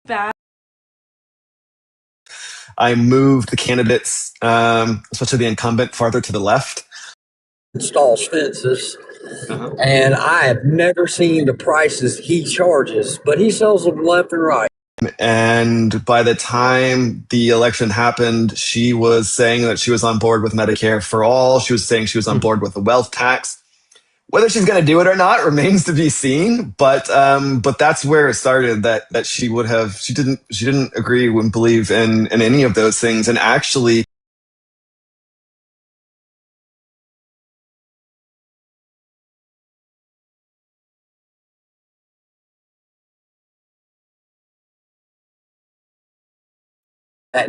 bad. I moved the candidates, especially the incumbent, farther to the left. Installs fences, and I have never seen the prices he charges, but he sells them left and right. And by the time the election happened, she was saying that she was on board with Medicare for all. She was saying she was on board with the wealth tax. Whether she's going to do it or not remains to be seen. But that's where it started. That she didn't agree, wouldn't believe in any of those things, and actually.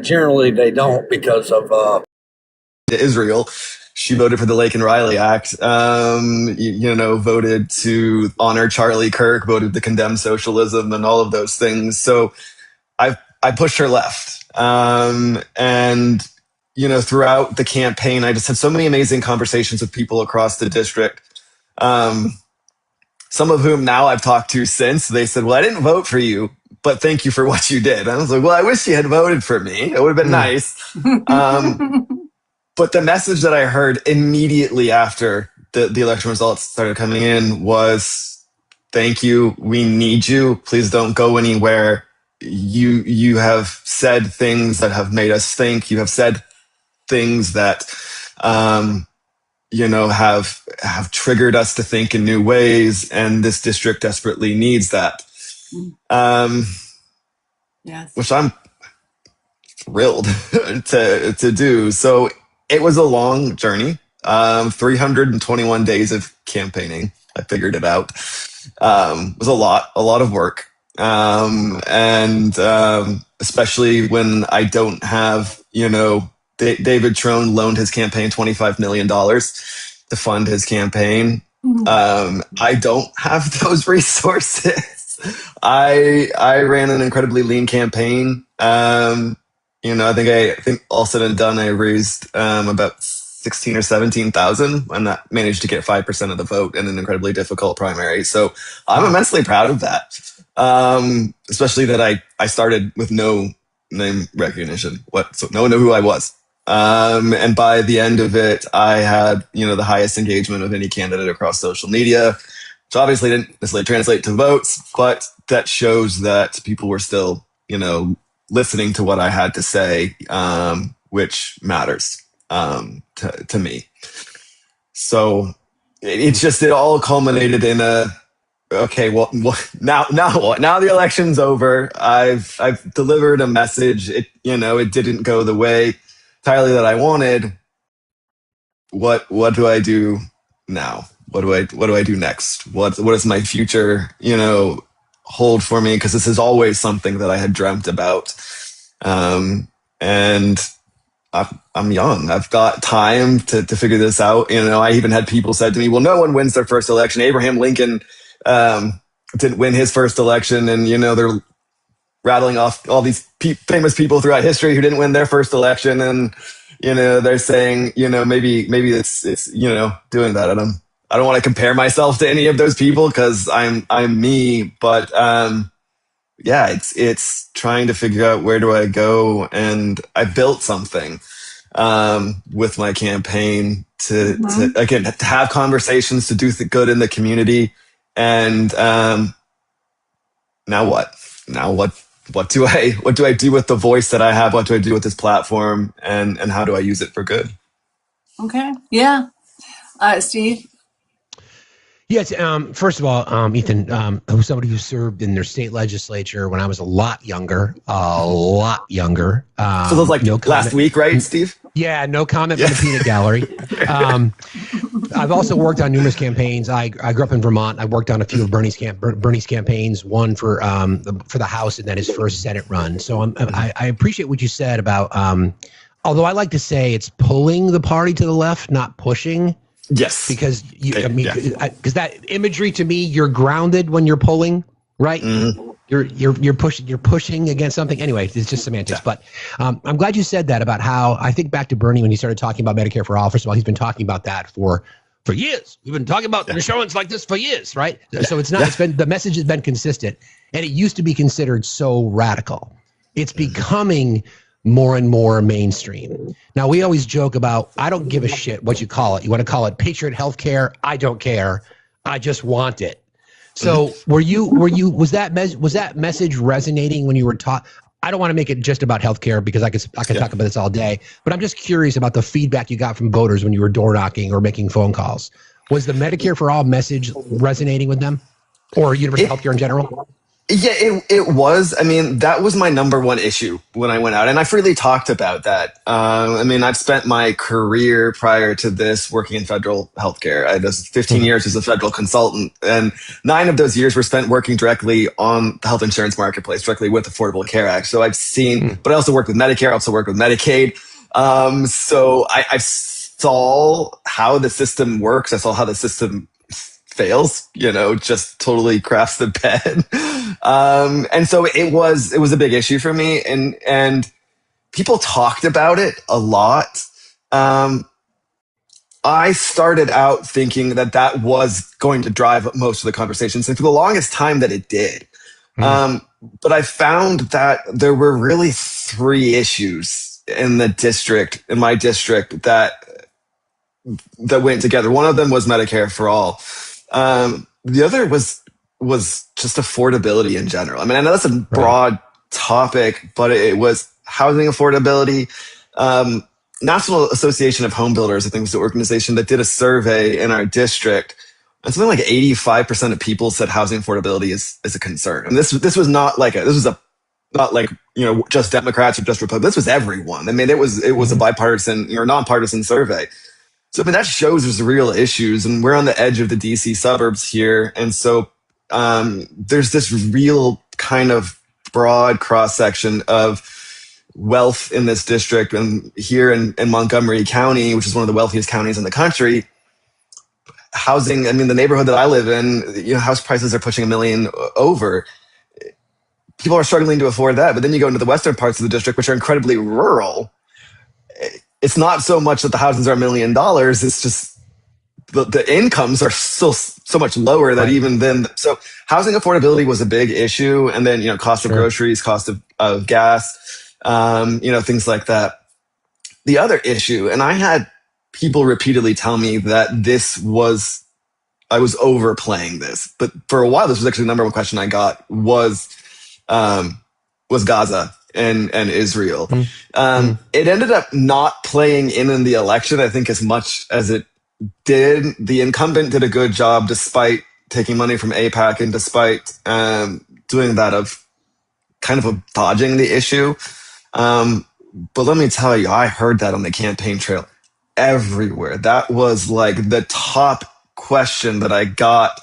Generally, they don't because of Israel. She voted for the Lake and Riley Act, voted to honor Charlie Kirk, voted to condemn socialism and all of those things. So I pushed her left. And, throughout the campaign, I just had so many amazing conversations with people across the district. Some of whom now I've talked to since. They said, well, I didn't vote for you, but thank you for what you did. I was like, well, I wish you had voted for me. It would have been nice. But the message that I heard immediately after the election results started coming in was, thank you. We need you. Please don't go anywhere. You have said things that have made us think. You have said things that, have triggered us to think in new ways. And this district desperately needs that. Yes. Which I'm thrilled to do. So it was a long journey, 321 days of campaigning. I figured it out. It was a lot of work. Especially when I don't have, David Trone loaned his campaign $25 million to fund his campaign. I don't have those resources. I ran an incredibly lean campaign. I think all said and done, I raised about 16 or 17,000, and that managed to get 5% of the vote in an incredibly difficult primary. So I'm immensely proud of that. Especially that I started with no name recognition. So no one knew who I was. And by the end of it, I had, the highest engagement of any candidate across social media, which obviously didn't necessarily translate to votes, but that shows that people were still, listening to what I had to say, which matters to me. So it all culminated in okay, well, now what? Now the election's over. I've delivered a message. It didn't go the way entirely that I wanted. What do I do now? What do I do next? What does my future, hold for me? Because this is always something that I had dreamt about. And I'm young. I've got time to figure this out. I even had people said to me, well, no one wins their first election. Abraham Lincoln didn't win his first election. And, they're rattling off all these famous people throughout history who didn't win their first election. And, they're saying, maybe it's doing that. I don't want to compare myself to any of those people because I'm me, but, it's trying to figure out where do I go. And I built something, with my campaign to have conversations, to do good in the community. And, now what? What do I do with the voice that I have? What do I do with this platform? And how do I use it for good? Okay. Yeah. Steve? Yes. First of all, Ethan, I was somebody who served in their state legislature when I was a lot younger. So that was like last week, right, Steve? Yeah. No comment from the peanut gallery. I've also worked on numerous campaigns. I grew up in Vermont. I worked on a few of Bernie's campaigns, one for the House and then his first Senate run. So I appreciate what you said about, although I like to say it's pulling the party to the left, not pushing. Yes. Because because that imagery to me, you're grounded when you're pulling, right? Mm-hmm. You're pushing against something. Anyway, it's just semantics. Yeah. But I'm glad you said that about how I think back to Bernie when he started talking about Medicare for all. First of all, he's been talking about that for for years. We've been talking about insurance like this for years, right? So it's not. It's been the message has been consistent, and it used to be considered so radical. It's becoming more and more mainstream. Now we always joke about, I don't give a shit what you call it. You want to call it Patriot Healthcare? I don't care. I just want it. So was that message resonating when you were taught? I don't want to make it just about healthcare because I could talk about this all day, but I'm just curious about the feedback you got from voters when you were door knocking or making phone calls. Was the Medicare for All message resonating with them, or universal healthcare in general? Yeah, it was. I mean, that was my number one issue when I went out, and I freely talked about that. I mean, I've spent my career prior to this working in federal healthcare. I did 15 years as a federal consultant, and 9 of those years were spent working directly on the health insurance marketplace, directly with Affordable Care Act. So I've seen, but I also worked with Medicare, I also worked with Medicaid. So I saw how the system works. I saw how the system fails, just totally craps the bed. And so it was a big issue for me, and people talked about it a lot. I started out thinking that was going to drive most of the conversations, and for the longest time that it did. But I found that there were really 3 issues in my district that went together. One of them was Medicare for All. The other was just affordability in general. I mean, I know that's a broad topic, but it was housing affordability. National Association of Home Builders, I think, was the organization that did a survey in our district, and something like 85% of people said housing affordability is a concern. And this was not like just Democrats or just Republicans. This was everyone. I mean, it was a bipartisan or nonpartisan survey. So, I mean, that shows there's real issues, and we're on the edge of the DC suburbs here. And so there's this real kind of broad cross-section of wealth in this district. And here in Montgomery County, which is one of the wealthiest counties in the country, housing, I mean, the neighborhood that I live in, house prices are pushing $1 million over. People are struggling to afford that. But then you go into the western parts of the district, which are incredibly rural. It's not so much that the houses are $1 million. It's just the incomes are still so much lower that even then. So housing affordability was a big issue. And then, cost of groceries, cost of gas, things like that. The other issue, and I had people repeatedly tell me that I was overplaying this, but for a while, this was actually the number one question I got was Gaza and Israel. It ended up not playing in the election, I think, as much as it did. The incumbent did a good job despite taking money from AIPAC and despite doing that of kind of dodging the issue. But let me tell you, I heard that on the campaign trail everywhere. That was like the top question that I got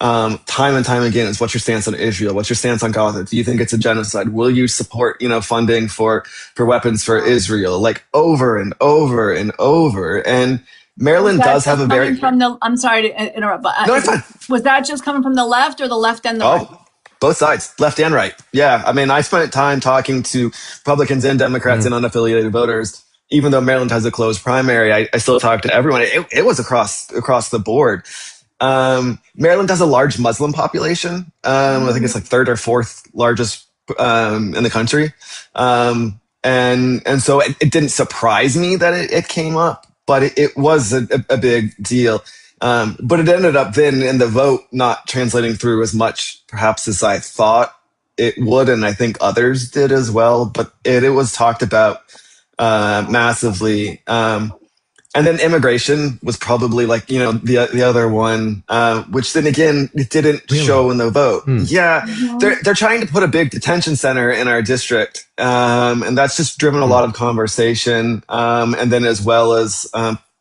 time and time again is, what's your stance on Israel? What's your stance on Gaza? Do you think it's a genocide? Will you support, funding for weapons for Israel? Like over and over and over. And Maryland does have a very... I'm sorry to interrupt, but no, it's fine. Was that just coming from the left or the left and the right? Both sides, left and right. Yeah. I mean, I spent time talking to Republicans and Democrats and unaffiliated voters. Even though Maryland has a closed primary, I still talk to everyone. It was across the board. Maryland has a large Muslim population. I think it's like 3rd or 4th largest in the country. And so it didn't surprise me that it came up, but it was a big deal. But it ended up then in the vote not translating through as much perhaps as I thought it would, and I think others did as well. But it was talked about massively. And then immigration was probably like, the other one, which then again, it didn't show in the vote. Yeah. They're trying to put a big detention center in our district. And that's just driven a lot of conversation. And then as well as,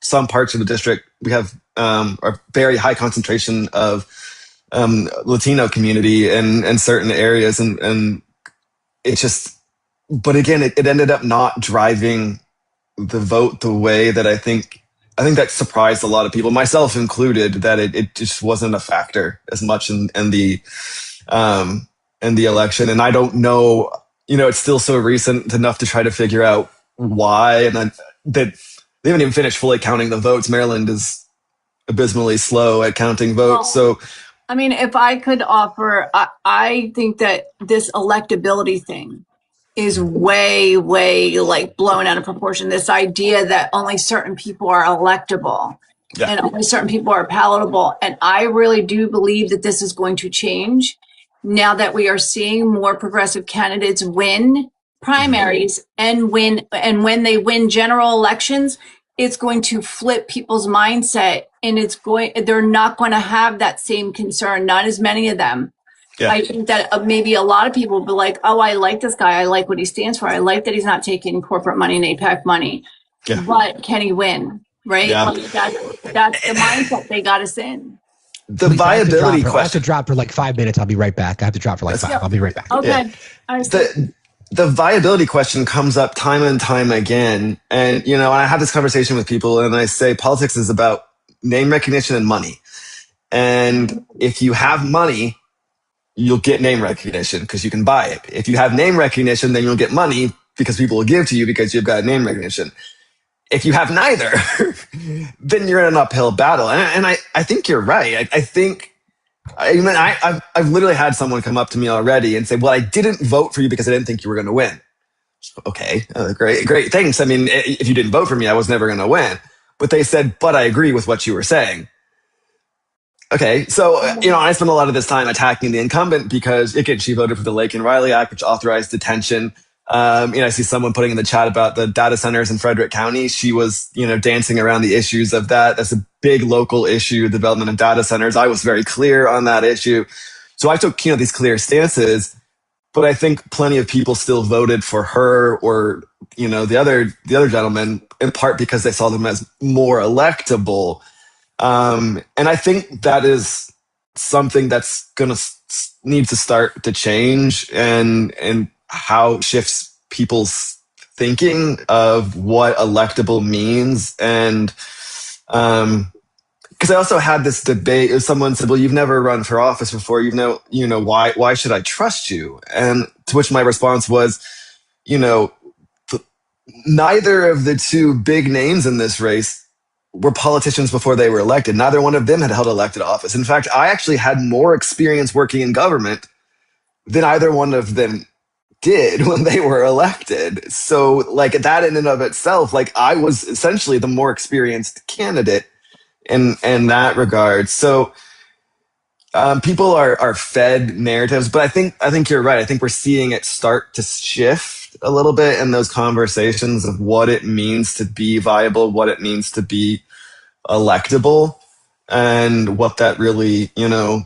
some parts of the district, we have, a very high concentration of, Latino community in certain areas. And it just, but again, it ended up not driving the vote the way that I think that surprised a lot of people, myself included, that it just wasn't a factor as much in the election. And I don't know, it's still so recent enough to try to figure out why. And that they haven't even finished fully counting the votes. Maryland is abysmally slow at counting votes. Well, So I mean, if I could offer, I think that this electability thing is way, way like blown out of proportion. This idea that only certain people are electable yeah, and only certain people are palatable. And I really do believe that this is going to change now that we are seeing more progressive candidates win primaries and when they win general elections, it's going to flip people's mindset and they're not going to have that same concern, not as many of them. yeah, I think that maybe a lot of people will be like, oh, I like this guy. I like what he stands for. I like that he's not taking corporate money and APAC money. yeah, But can he win? Right? yeah. Like that's the mindset they got us in. The Lisa, viability I have to question. drop for like 5 minutes. I'll be right back. I have to drop for like That's- 5. I'll be right back. Okay. Yeah. I understand. The viability question comes up time and time again. And, I have this conversation with people and I say politics is about name recognition and money. And if you have money, you'll get name recognition because you can buy it. If you have name recognition, then you'll get money because people will give to you because you've got name recognition. If you have neither, then you're in an uphill battle. And I think you're right. I think I've literally had someone come up to me already and say, well, I didn't vote for you because I didn't think you were going to win. Okay, great, thanks. I mean, if you didn't vote for me, I was never going to win. But they said, but I agree with what you were saying. Okay, so, I spend a lot of this time attacking the incumbent because, again, she voted for the Lake and Riley Act, which authorized detention. I see someone putting in the chat about the data centers in Frederick County. She was, dancing around the issues of that. That's a big local issue, development of data centers. I was very clear on that issue. So I took, these clear stances, but I think plenty of people still voted for her or, the other gentleman in part because they saw them as more electable. And I think that is something that's going to need to start to change and how it shifts people's thinking of what electable means. And, because I also had this debate. Someone said, well, you've never run for office before. Why should I trust you? And to which my response was, neither of the two big names in this race were politicians before they were elected. Neither one of them had held elected office. In fact, I actually had more experience working in government than either one of them did when they were elected. So like that in and of itself, like I was essentially the more experienced candidate in that regard. So people are fed narratives, but I think you're right. I think we're seeing it start to shift a little bit in those conversations of what it means to be viable, what it means to be electable, and what that really,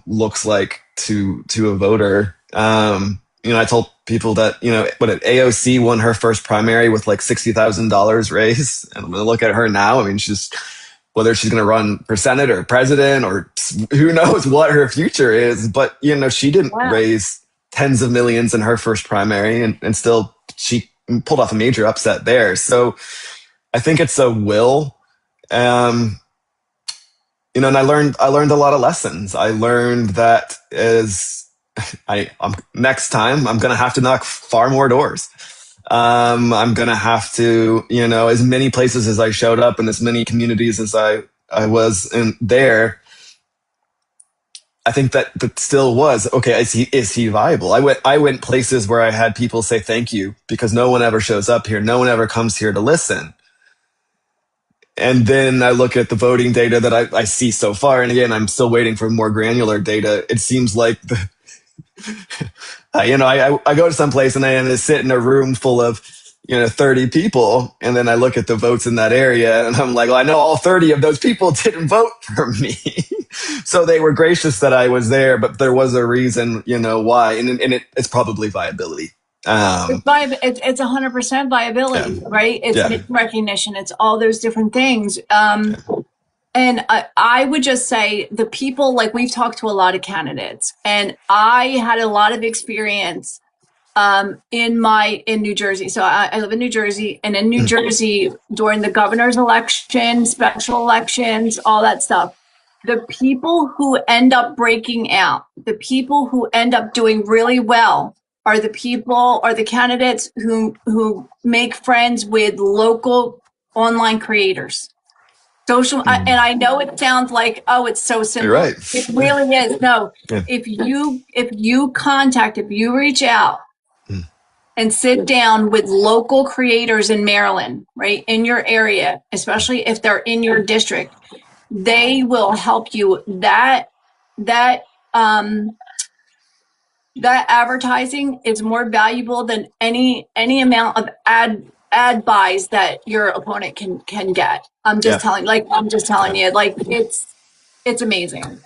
looks like to a voter. I told people that, when AOC won her first primary with like $60,000 raise, and I'm going to look at her now. I mean, whether she's going to run for Senate or president or who knows what her future is, but she didn't raise tens of millions in her first primary and still she pulled off a major upset there. So I think it's a will. And I learned a lot of lessons. I learned that next time I'm going to have to knock far more doors. I'm going to have to, as many places as I showed up and as many communities as I was in there, I think that still was, okay, is he viable? I went places where I had people say thank you because no one ever shows up here. No one ever comes here to listen. And then I look at the voting data that I see so far. And again, I'm still waiting for more granular data. It seems like I go to some place and I sit in a room full of, 30 people. And then I look at the votes in that area and I'm like, well, I know all 30 of those people didn't vote for me. So they were gracious that I was there, but there was a reason, why. And it's probably viability. It's 100% viability, right? It's recognition. It's all those different things. And I would just say the people, like we've talked to a lot of candidates and I had a lot of experience in New Jersey. So I live in New Jersey, and in New Jersey during the governor's election, special elections, all that stuff, the people who end up breaking out, the people who end up doing really well are the candidates who make friends with local online creators. Social, and I know it sounds like, oh, it's so simple. You're right. It really is. No, Yeah. if you reach out and sit down with local creators in Maryland, right, in your area, especially if they're in your district, they will help you. That advertising is more valuable than any amount of ad buys that your opponent can get. I'm just telling you, like it's amazing.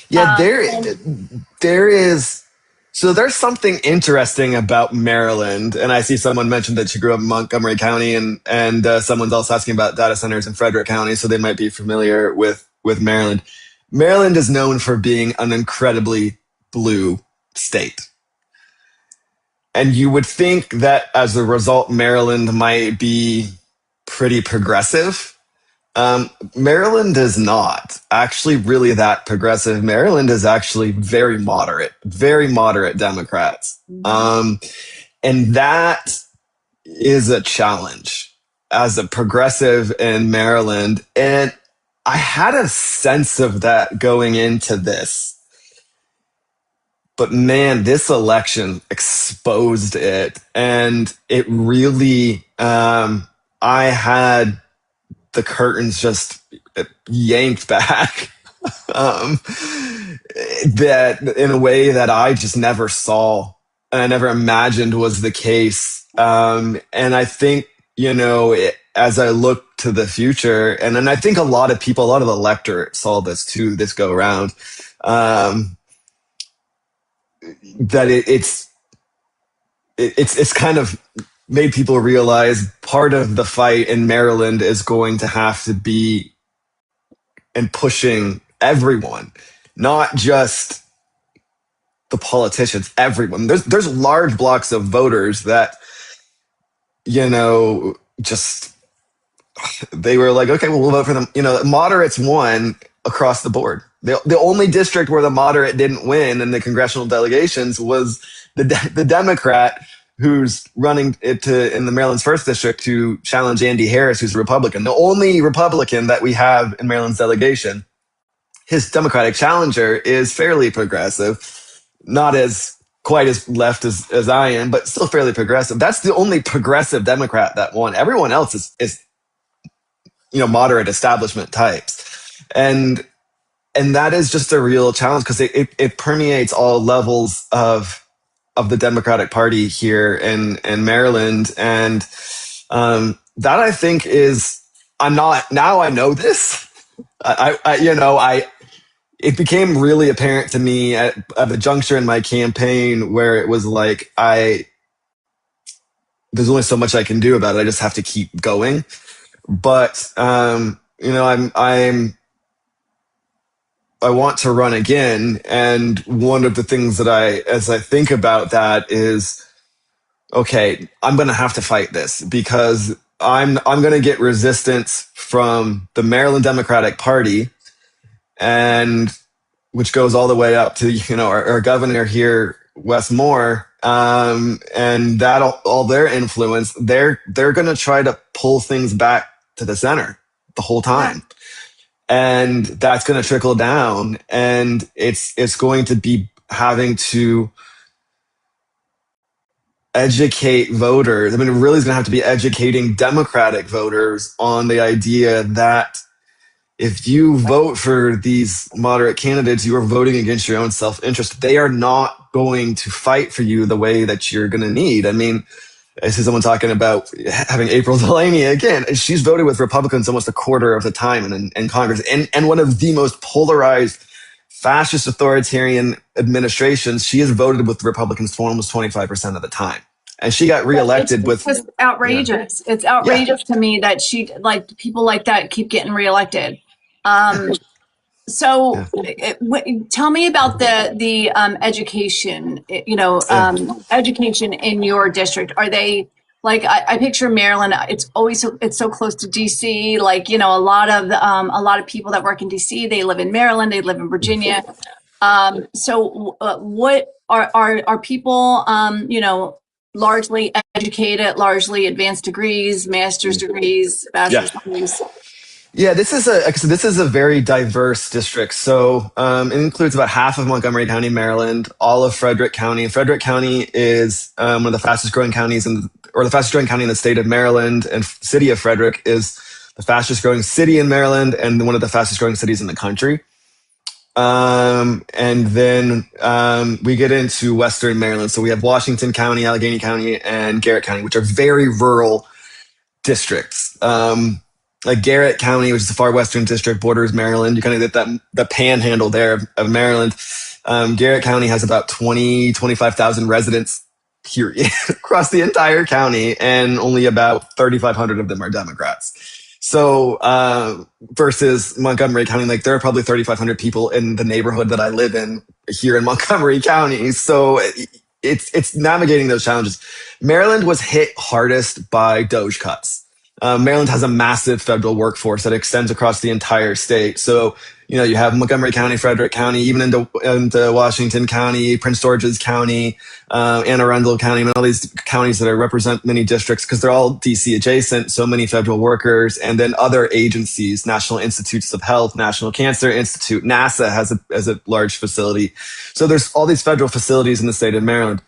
Yeah, And there is. So there's something interesting about Maryland, and I see someone mentioned that she grew up in Montgomery County, and someone's also asking about data centers in Frederick County, so they might be familiar with Maryland. Maryland is known for being an incredibly blue state. And you would think that as a result, Maryland might be pretty progressive. Maryland is not actually really that progressive. Maryland is actually very moderate Democrats. And that is a challenge as a progressive in Maryland. And I had a sense of that going into this. But man, this election exposed it. And it really, I had the curtains just yanked back that in a way that I just never saw and I never imagined was the case. And I think, as I look to the future, and then I think a lot of people, a lot of the electorate saw this too, this go around, that it's kind of made people realize part of the fight in Maryland is going to have to be in pushing everyone, not just the politicians, everyone. There's large blocks of voters that, just they were like, okay, well, we'll vote for them. Moderates won across the board. The only district where the moderate didn't win in the congressional delegations was the Democrat who's running in the Maryland's first district to challenge Andy Harris, who's a Republican. The only Republican that we have in Maryland's delegation. His Democratic challenger is fairly progressive, not quite as left as I am, but still fairly progressive. That's the only progressive Democrat that won. Everyone else is moderate establishment types. And that is just a real challenge because it permeates all levels of the Democratic Party here in Maryland. And that I think now I know this. It became really apparent to me at the juncture in my campaign where it was like, there's only so much I can do about it. I just have to keep going. But, I want to run again. And one of the things that as I think about that is, okay, I'm going to have to fight this because I'm going to get resistance from the Maryland Democratic Party, and which goes all the way up to, our governor here, Wes Moore, and that all their influence, they're going to try to pull things back to the center the whole time. And that's going to trickle down, and it's going to be having to educate voters. I mean, it really is going to have to be educating Democratic voters on the idea that if you vote for these moderate candidates, you are voting against your own self-interest. They are not going to fight for you the way that you're going to need. I mean, I see someone talking about having April Delaney again. She's voted with Republicans almost a quarter of the time in Congress, and one of the most polarized fascist authoritarian administrations. She has voted with Republicans for almost 25% of the time. And she got reelected it's just outrageous. It's outrageous to me that people like that keep getting reelected. So tell me about the education, education in your district. Are they like, I picture Maryland, it's so close to DC. Like, a lot of people that work in DC, they live in Maryland, they live in Virginia. So what are people, largely educated, largely advanced degrees, master's degrees, bachelor's degrees? Yeah, this is a very diverse district. So it includes about half of Montgomery County, Maryland, all of Frederick County. Frederick County is one of the fastest growing counties or the fastest growing county in the state of Maryland, and city of Frederick is the fastest growing city in Maryland and one of the fastest growing cities in the country. And then we get into Western Maryland. So we have Washington County, Allegheny County, and Garrett County, which are very rural districts. Like Garrett County, which is the far western district, borders Maryland. You kind of get the panhandle there of Maryland. Garrett County has about 25,000 residents, period, across the entire county, and only about 3,500 of them are Democrats. So versus Montgomery County, like there are probably 3,500 people in the neighborhood that I live in here in Montgomery County. So it's navigating those challenges. Maryland was hit hardest by Doge cuts. Maryland has a massive federal workforce that extends across the entire state. So, you have Montgomery County, Frederick County, even into Washington County, Prince George's County, Anne Arundel County, and all these counties that represent many districts because they're all DC adjacent. So many federal workers, and then other agencies, National Institutes of Health, National Cancer Institute, NASA has a large facility. So there's all these federal facilities in the state of Maryland.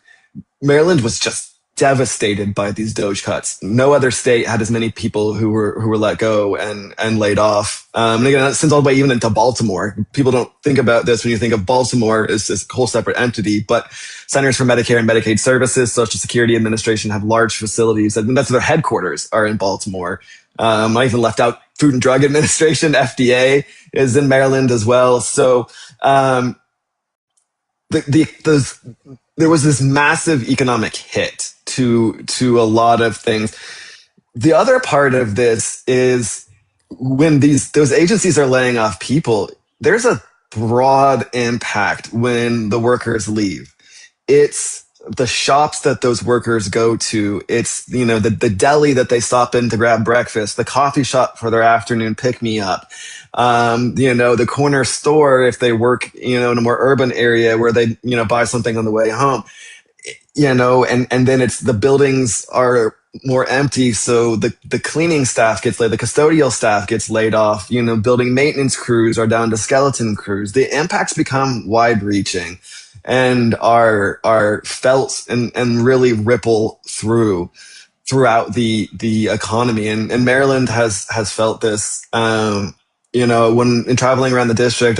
Maryland was just devastated by these Doge cuts. No other state had as many people who were let go and laid off. And again, that sends all the way even into Baltimore. People don't think about this when you think of Baltimore as this whole separate entity, but Centers for Medicare and Medicaid Services, Social Security Administration have large facilities, and that's their headquarters are in Baltimore. I even left out Food and Drug Administration, FDA is in Maryland as well. So there was this massive economic hit to a lot of things. The other part of this is when those agencies are laying off people, there's a broad impact when the workers leave. It's the shops that those workers go to. It's, the deli that they stop in to grab breakfast, the coffee shop for their afternoon pick me up. The corner store if they work, in a more urban area where they, buy something on the way home, and then it's the buildings are more empty. So the cleaning staff gets laid, the custodial staff gets laid off, building maintenance crews are down to skeleton crews. The impacts become wide reaching and are felt and really ripple throughout the economy. And Maryland has felt this, when in traveling around the district,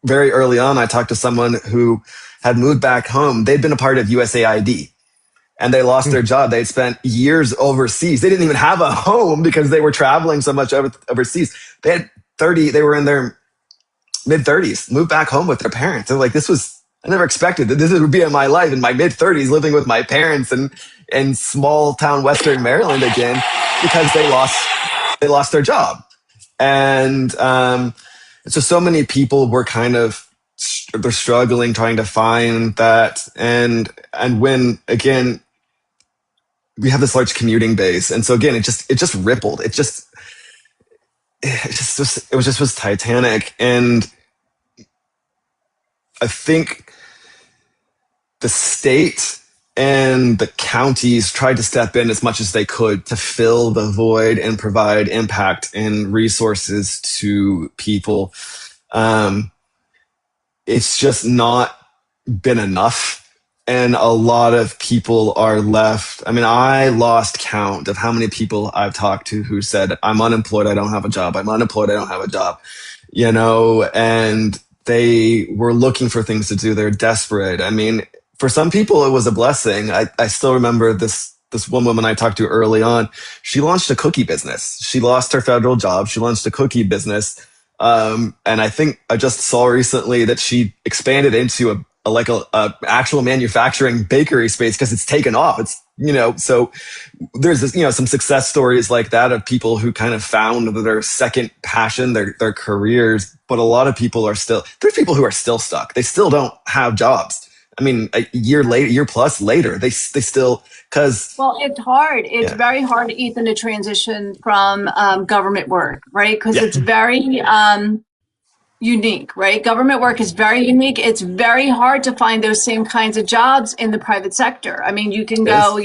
very early on, I talked to someone who had moved back home. They'd been a part of USAID and they lost their job. They'd spent years overseas. They didn't even have a home because they were traveling so much overseas. They were in their mid 30s, moved back home with their parents. They're like, I never expected that this would be in my life in my mid 30s, living with my parents in small town Western Maryland again, because they lost their job. And so many people were they're struggling trying to find that. And when, again, we have this large commuting base. And so again, it just rippled. It was titanic. And I think the state and the counties tried to step in as much as they could to fill the void and provide impact and resources to people. It's just not been enough. And a lot of people are left. I mean, I lost count of how many people I've talked to who said, I'm unemployed, I don't have a job. I'm unemployed, I don't have a job. And they were looking for things to do. They're desperate. I mean, for some people, it was a blessing. I still remember this one woman I talked to early on. She launched a cookie business. She lost her federal job. She launched a cookie business. And I think I just saw recently that she expanded into a actual manufacturing bakery space because it's taken off. It's, so there's this, some success stories like that of people who kind of found their second passion, their careers. But a lot of people there's people who are still stuck. They still don't have jobs. I mean, a year plus later, they still, well, it's hard. It's very hard, Ethan, to transition from government work, right? Because it's very unique, right? Government work is very unique. It's very hard to find those same kinds of jobs in the private sector. I mean, you can go,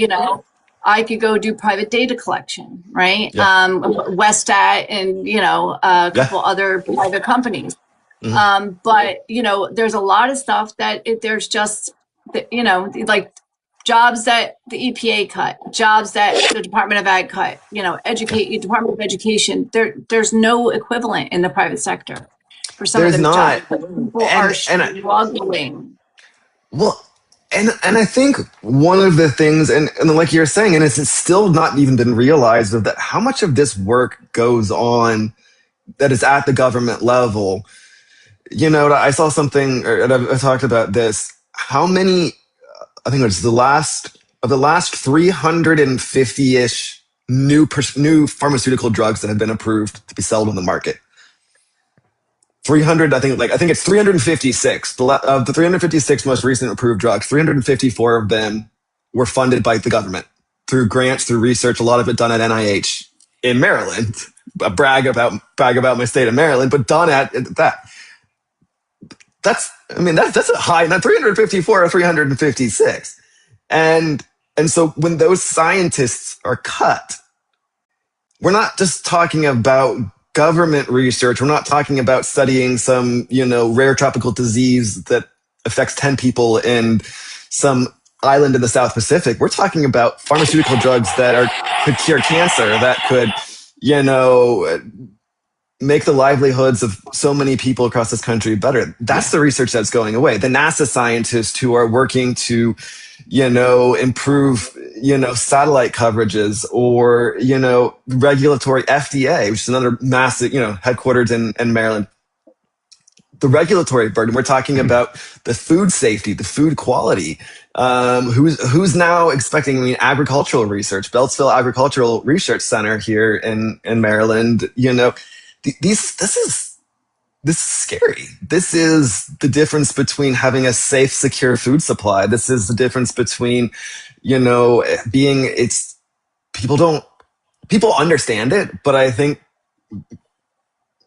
I could go do private data collection, right? Yeah. Westat and, a couple other private companies. But, there's a lot of stuff that there's just, like jobs that the EPA cut, jobs that the Department of Ag cut, Department of Education. There's no equivalent in the private sector for some There's of the not. jobs. People are struggling. Well, and I think one of the things, and like you're saying, and it's still not even been realized of that how much of this work goes on that is at the government level. I saw something, and I talked about this. How many? I think it was the last 350-ish new pharmaceutical drugs that have been approved to be sold on the market. 300, I think it's 356. Of the 356 most recent approved drugs, 354 of them were funded by the government through grants, through research, a lot of it done at NIH in Maryland. Brag about my state of Maryland, but done at that. That's a high, not 354 or 356. And so when those scientists are cut, we're not just talking about government research. We're not talking about studying some, rare tropical disease that affects 10 people in some island in the South Pacific. We're talking about pharmaceutical drugs that could cure cancer, that could, make the livelihoods of so many people across this country better. That's the research that's going away. The NASA scientists who are working to, improve, satellite coverages, or, regulatory FDA, which is another massive, headquartered in Maryland. The regulatory burden. We're talking about the food safety, the food quality. Who's now expecting? Agricultural research, Beltsville Agricultural Research Center here in Maryland. This is scary. This is the difference between having a safe, secure food supply. This is the difference between, people understand it, but I think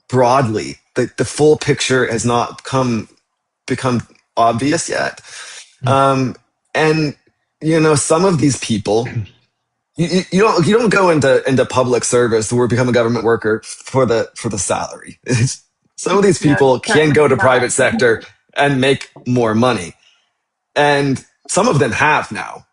broadly the full picture has not become obvious yet. And some of these people, you don't go into public service or become a government worker for the salary. Some of these people can go to private sector and make more money, and some of them have now.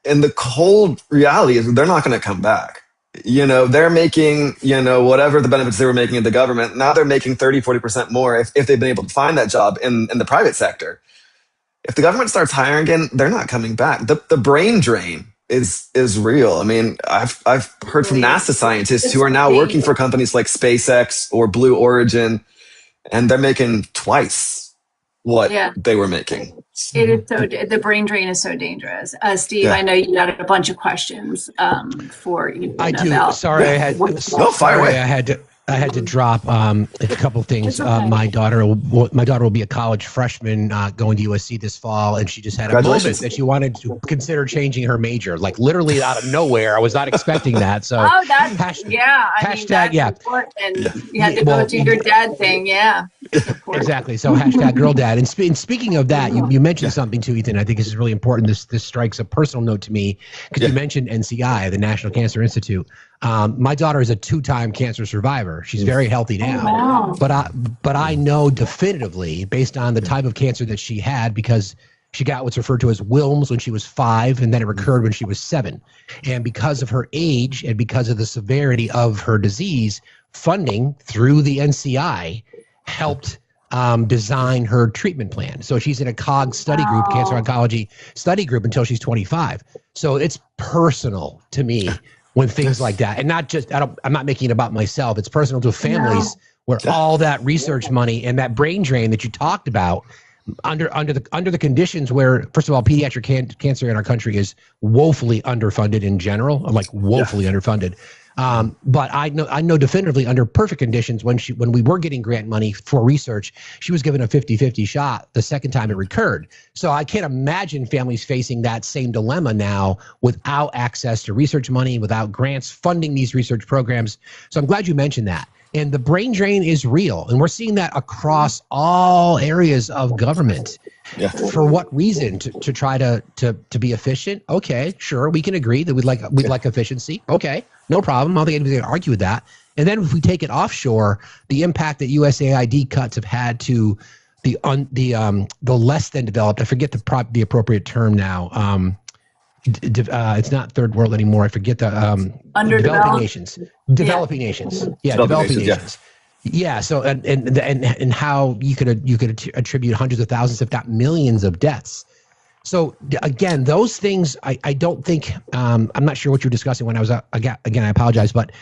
And the cold reality is they're not going to come back. They're making, whatever the benefits they were making in the government. Now they're making 30-40% more if they've been able to find that job in the private sector. If the government starts hiring again, they're not coming back. The brain drain is real. I've heard from NASA scientists who are now working for companies like SpaceX or Blue Origin, and they're making twice what they were making. It is the brain drain is so dangerous. Steve, I know you got a bunch of questions for you. I do. Sorry, I had. Fire away. I had to drop a couple of things. My daughter will be a college freshman going to USC this fall, and she just had a moment that she wanted to consider changing her major, like literally out of nowhere. I was not expecting that. So, that's hashtag important. You had to go to your dad thing, exactly. So hashtag girl dad. And speaking of that, you mentioned something too, Ethan. I think this is really important. This strikes a personal note to me because you mentioned NCI, the National Cancer Institute. My daughter is a 2-time cancer survivor. She's very healthy now, but I know definitively based on the type of cancer that she had, because she got what's referred to as Wilms when she was 5, and then it recurred when she was 7. And because of her age and because of the severity of her disease, funding through the NCI helped design her treatment plan. So she's in a COG study group, cancer oncology study group, until she's 25. So it's personal to me when things like that, and not just, I'm not making it about myself. It's personal to families where all that research money and that brain drain that you talked about under the conditions where, first of all, pediatric cancer in our country is woefully underfunded in general. I'm like woefully underfunded. But I know definitively under perfect conditions when we were getting grant money for research, she was given a 50-50 shot the second time it recurred. So I can't imagine families facing that same dilemma now without access to research money, without grants funding these research programs. So I'm glad you mentioned that. And the brain drain is real. And we're seeing that across all areas of government. Yeah. For what reason? To try to be efficient? Okay, sure. We can agree that we'd like efficiency. Okay, no problem. I don't think anybody's going to argue with that. And then if we take it offshore, the impact that USAID cuts have had to the less than developed, I forget the appropriate term now. It's not third world anymore. I forget the developing nations. Developing nations. Yeah, developing nations. Yeah. So and how you could attribute hundreds of thousands, if not millions, of deaths. So again, those things I don't think I'm not sure what you're discussing when I was again I apologize, but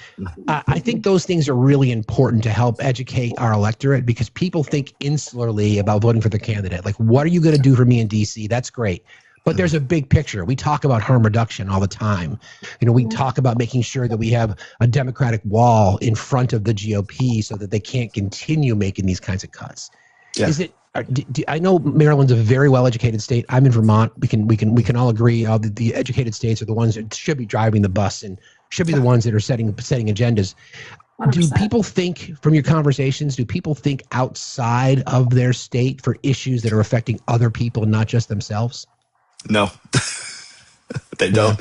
I think those things are really important to help educate our electorate, because people think insularly about voting for the candidate. Like, what are you going to do for me in DC? That's great. But there's a big picture. We talk about harm reduction all the time. We talk about making sure that we have a Democratic wall in front of the GOP so that they can't continue making these kinds of cuts. Yeah. Is it? I know Maryland's a very well-educated state. I'm in Vermont. We can all agree the educated states are the ones that should be driving the bus and should be the ones that are setting agendas. 100%. Do people think, from your conversations, outside of their state for issues that are affecting other people, not just themselves? No, they don't.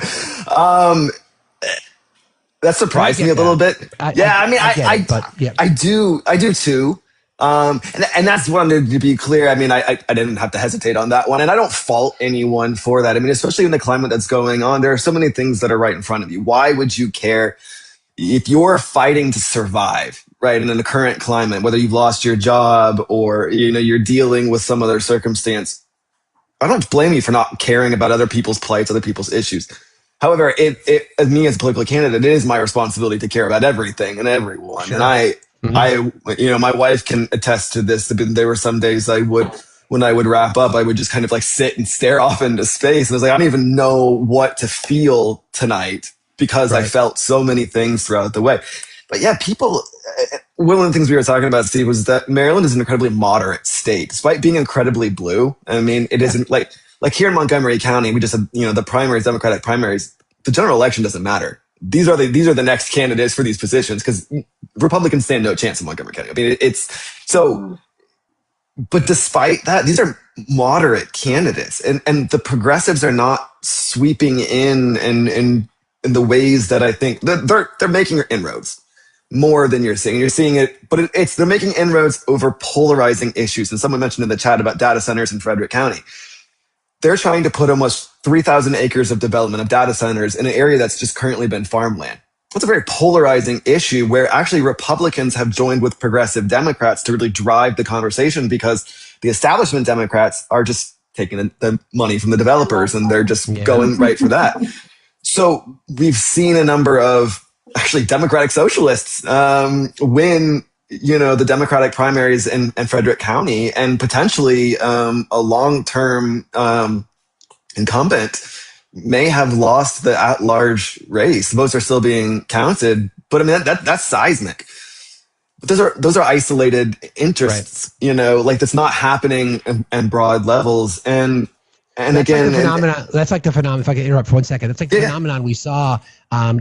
That surprised me a little bit. I do too. And that's what I'm going to be clear. I mean, I didn't have to hesitate on that one, and I don't fault anyone for that. I mean, especially in the climate that's going on, there are so many things that are right in front of you. Why would you care if you're fighting to survive, right? And in the current climate, whether you've lost your job or, you're dealing with some other circumstance, I don't blame you for not caring about other people's plights, other people's issues. However, as me as a political candidate, it is my responsibility to care about everything and everyone. Sure. And my wife can attest to this. There were some days when I would wrap up, I would just kind of like sit and stare off into space. And I was like, I don't even know what to feel tonight, because I felt so many things throughout the way. But yeah, one of the things we were talking about, Steve, was that Maryland is an incredibly moderate state, despite being incredibly blue. I mean, it isn't like here in Montgomery County, we just had, the primaries, Democratic primaries, the general election doesn't matter. These are the next candidates for these positions, because Republicans stand no chance in Montgomery County. I mean, it's so, but despite that, these are moderate candidates, and the progressives are not sweeping in the ways that I think they're making inroads more than you're seeing. You're seeing it, but they're making inroads over polarizing issues. And someone mentioned in the chat about data centers in Frederick County. They're trying to put almost 3,000 acres of development of data centers in an area that's just currently been farmland. That's a very polarizing issue, where actually Republicans have joined with progressive Democrats to really drive the conversation, because the establishment Democrats are just taking the money from the developers, and they're just going right for that. So we've seen a number of actually Democratic socialists win, the Democratic primaries in Frederick County, and potentially a long-term incumbent may have lost the at-large race. Votes are still being counted, but I mean that's seismic. But those are isolated interests, that's not happening in broad levels. And that's again, that's like the phenomenon. If I can interrupt for 1 second, that's like the phenomenon we saw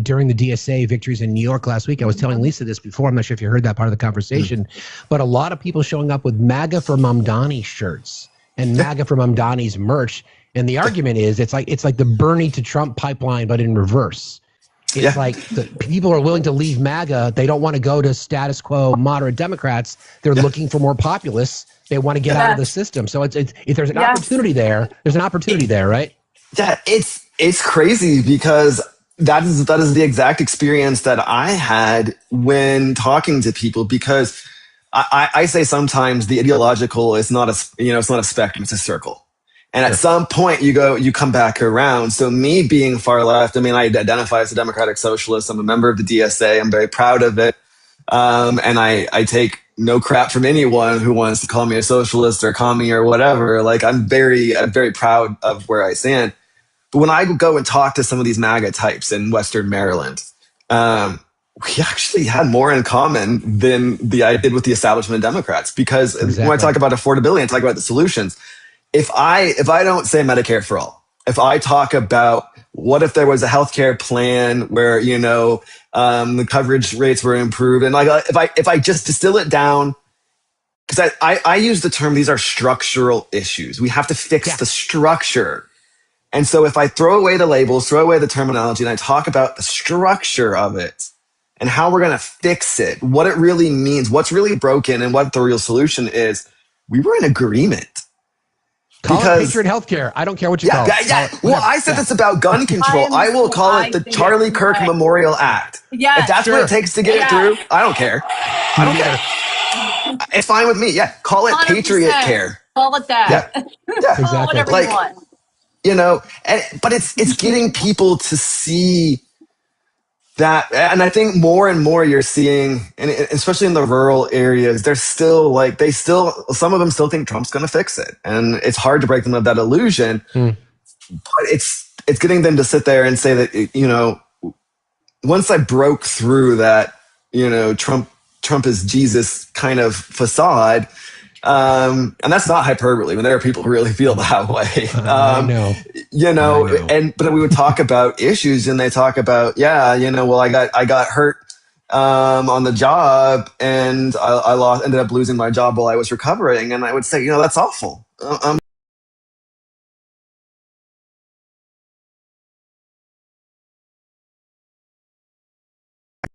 during the DSA victories in New York last week. I was telling Lisa this before. I'm not sure if you heard that part of the conversation, but a lot of people showing up with MAGA for Mamdani shirts and MAGA for Mamdani's merch. And the argument is it's like the Bernie to Trump pipeline, but in reverse. It's like the people are willing to leave MAGA. They don't want to go to status quo moderate Democrats. They're looking for more populists. They want to get out of the system. So if there's an opportunity there, there's an opportunity there, right? Yeah, it's crazy, because that is the exact experience that I had when talking to people, because I say sometimes the ideological is not it's not a spectrum, it's a circle. And at some point you come back around. So me being far left, I mean, I identify as a Democratic Socialist. I'm a member of the DSA. I'm very proud of it. And I take no crap from anyone who wants to call me a socialist or commie or whatever. Like, I'm very proud of where I stand. But when I go and talk to some of these MAGA types in Western Maryland, we actually had more in common than I did with the establishment Democrats. Because when I talk about affordability and talk about the solutions, if I don't say Medicare for all, if I talk about what if there was a healthcare plan where, the coverage rates were improved? And like, if I just distill it down, because I use the term, these are structural issues. We have to fix the structure. And so if I throw away the labels, throw away the terminology, and I talk about the structure of it and how we're going to fix it, what it really means, what's really broken, and what the real solution is, we were in agreement. Call it Patriot Healthcare. I don't care what you call it. Yeah. Well, I said this about gun control. I will call it the Charlie Kirk Memorial Act. Yeah, if that's what it takes to get it through, I don't care. I don't care. It's fine with me. Yeah, call it 100%. Patriot Care. Call it that. Yeah. Exactly. Whatever you want. But it's getting people to see that, and I think more and more you're seeing, and especially in the rural areas, they're still like, some of them still think Trump's going to fix it, and it's hard to break them of that illusion. But it's getting them to sit there and say that, once I broke through that, Trump is Jesus kind of facade. And that's not hyperbole. I mean, there are people who really feel that way. I know. But we would talk about issues, and they talk about, well, I got hurt on the job, and I ended up losing my job while I was recovering. And I would say, that's awful.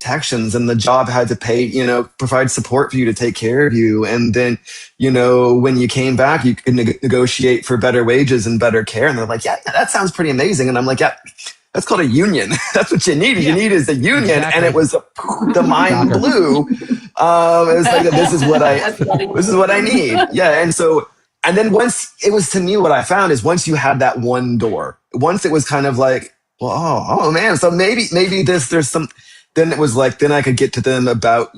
Protections, and the job had to pay, provide support for you to take care of you. And then, when you came back, you could negotiate for better wages and better care. And they're like, yeah, that sounds pretty amazing. And I'm like, yeah, that's called a union. That's what you need. You need is a union. Exactly. And it was the mind blew. It was like, this is what I need. Yeah. And then once it was, to me, what I found is once you had that one door, once it was kind of like, well, oh man, so maybe there's some. Then it was like, then I could get to them about,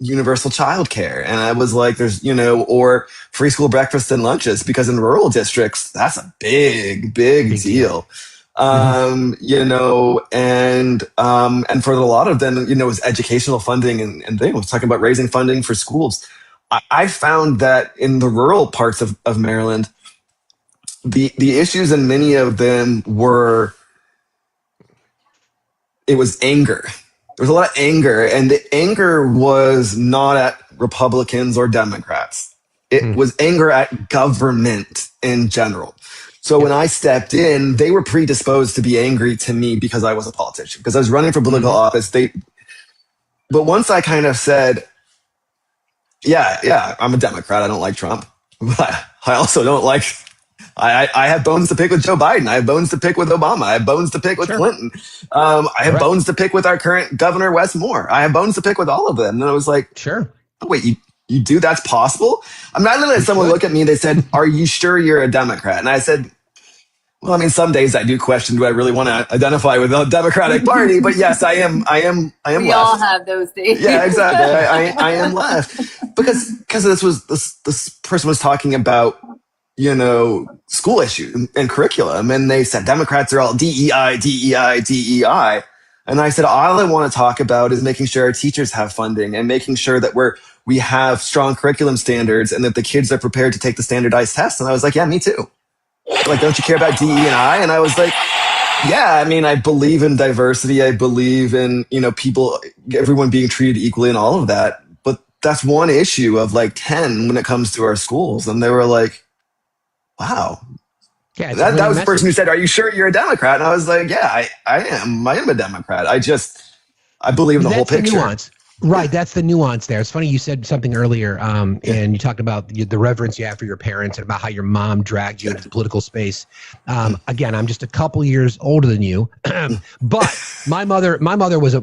universal childcare. And I was like, there's, or free school breakfasts and lunches, because in rural districts, that's a big deal. And for a lot of them, it was educational funding, and they was talking about raising funding for schools. I found that in the rural parts of Maryland, the issues in many of them were, it was anger. There was a lot of anger, and the anger was not at Republicans or Democrats. It was anger at government in general. So when I stepped in, they were predisposed to be angry to me because I was a politician, because I was running for political office. But once I kind of said, yeah, I'm a Democrat. I don't like Trump. But I also don't like... I have bones to pick with Joe Biden. I have bones to pick with Obama. I have bones to pick with Clinton. I have bones to pick with our current governor, Wes Moore. I have bones to pick with all of them. And I was like, oh, wait, you do? That's possible? I'm not letting someone look at me. They said, are you sure you're a Democrat? And I said, well, I mean, some days I do question, do I really want to identify with the Democratic Party? But yes, I am we left. All have those days. Yeah, exactly. I am left because this person was talking about, school issues and curriculum. And they said Democrats are all DEI. And I said, all I want to talk about is making sure our teachers have funding and making sure that we have strong curriculum standards and that the kids are prepared to take the standardized tests. And I was like, yeah, me too. Like, don't you care about DE&I? And I was like, yeah, I mean, I believe in diversity. I believe in, everyone being treated equally and all of that. But that's one issue of like 10 when it comes to our schools. And they were like, wow. Yeah, that was the person who said, are you sure you're a Democrat? And I was like, yeah, I am. I am a Democrat. I believe in the whole picture. Nuance. Right. That's the nuance there. It's funny. You said something earlier and you talked about the reverence you have for your parents and about how your mom dragged you into the political space. Again, I'm just a couple years older than you, but my mother was a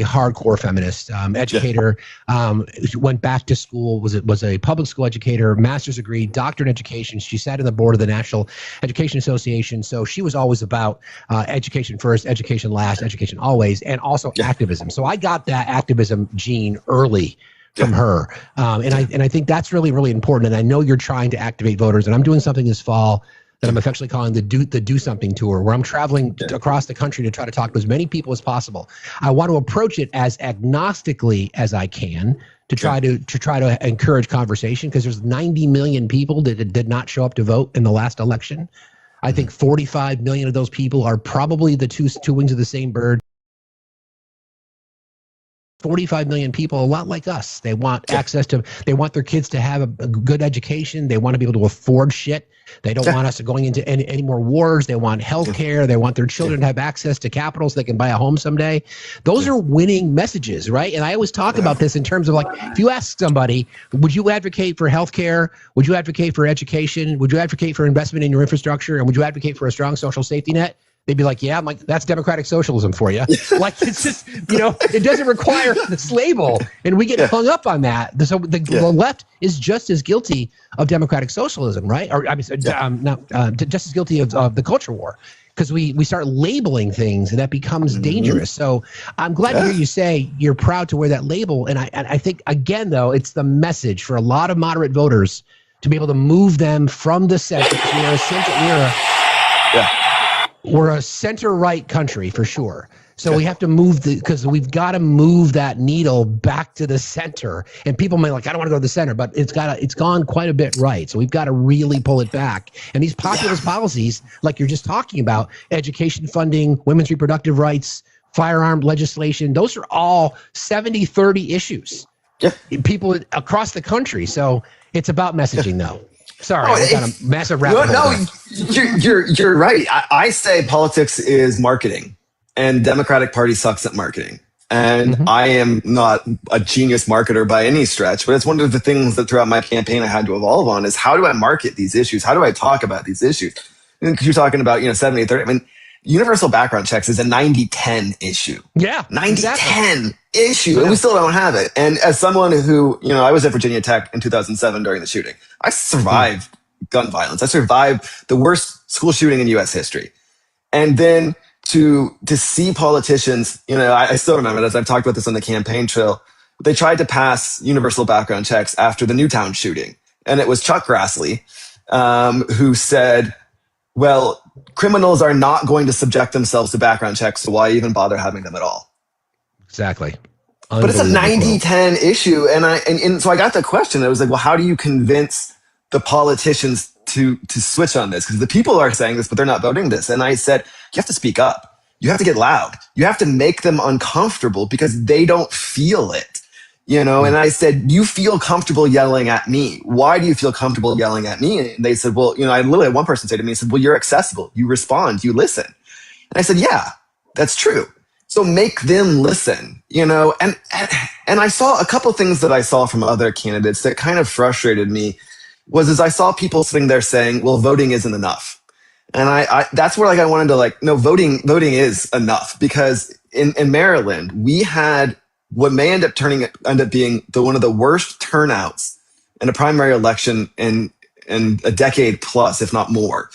hardcore feminist, educator, went back to school, was a public school educator, master's degree, doctorate in education. She sat on the board of the National Education Association. So she was always about education first, education last, education always, and also activism. So I got that activism gene early from her. And I think that's really, really important. And I know you're trying to activate voters, and I'm doing something this fall that I'm affectionately calling the Do Something Tour, where I'm traveling across the country to try to talk to as many people as possible. I want to approach it as agnostically as I can to try to encourage conversation, because there's 90 million people that did not show up to vote in the last election. I think 45 million of those people are probably the two wings of the same bird. 45 million people, a lot like us. They want access to, they want their kids to have a good education. They want to be able to afford shit. They don't want us to going into any more wars. They want health care. They want their children to have access to capital so they can buy a home someday. Those are winning messages, right? And I always talk about this in terms of like, if you ask somebody, would you advocate for health care? Would you advocate for education? Would you advocate for investment in your infrastructure? And would you advocate for a strong social safety net? They'd be like, yeah. I'm like, that's democratic socialism for you. Like, it's just, it doesn't require this label. And we get hung up on that. So the left is just as guilty of democratic socialism, right? Or I mean, just as guilty of the culture war, because we start labeling things and that becomes dangerous. So I'm glad to hear you say you're proud to wear that label. And I think, again, though, it's the message for a lot of moderate voters to be able to move them from the center. We're a center-right country for sure. So we have to move because we've got to move that needle back to the center. And people may like, I don't want to go to the center, but it's gone quite a bit right. So we've got to really pull it back. And these populist policies, like you're just talking about, education funding, women's reproductive rights, firearm legislation, those are all 70-30 issues. People across the country. So it's about messaging, though. Sorry, I got a massive rabbit hole. No, you're right. I say politics is marketing, and Democratic Party sucks at marketing. And I am not a genius marketer by any stretch, but it's one of the things that throughout my campaign I had to evolve on is how do I market these issues? How do I talk about these issues? Because you're talking about 70-30. I mean, universal background checks is a 90-10 issue. Yeah, 90-10 issue, and we still don't have it. And as someone who, I was at Virginia Tech in 2007 during the shooting. I survived gun violence. I survived the worst school shooting in U.S. history. And then to see politicians, I still remember it, as I've talked about this on the campaign trail, they tried to pass universal background checks after the Newtown shooting. And it was Chuck Grassley who said, well, criminals are not going to subject themselves to background checks, so why even bother having them at all? Exactly. But it's a 90-10 issue. And so I got the question. I was like, well, how do you convince the politicians to switch on this? Because the people are saying this, but they're not voting this. And I said, you have to speak up. You have to get loud. You have to make them uncomfortable because they don't feel it. And I said, you feel comfortable yelling at me. Why do you feel comfortable yelling at me? And they said, well, I literally had one person say to me, he said, well, you're accessible. You respond, you listen. And I said, yeah, that's true. So make them listen, and I saw a couple of things that I saw from other candidates that kind of frustrated me was I saw people sitting there saying, well, voting isn't enough. And I that's where I wanted to no, voting is enough because in Maryland, we had what may end up being one of the worst turnouts in a primary election in a decade plus, if not more.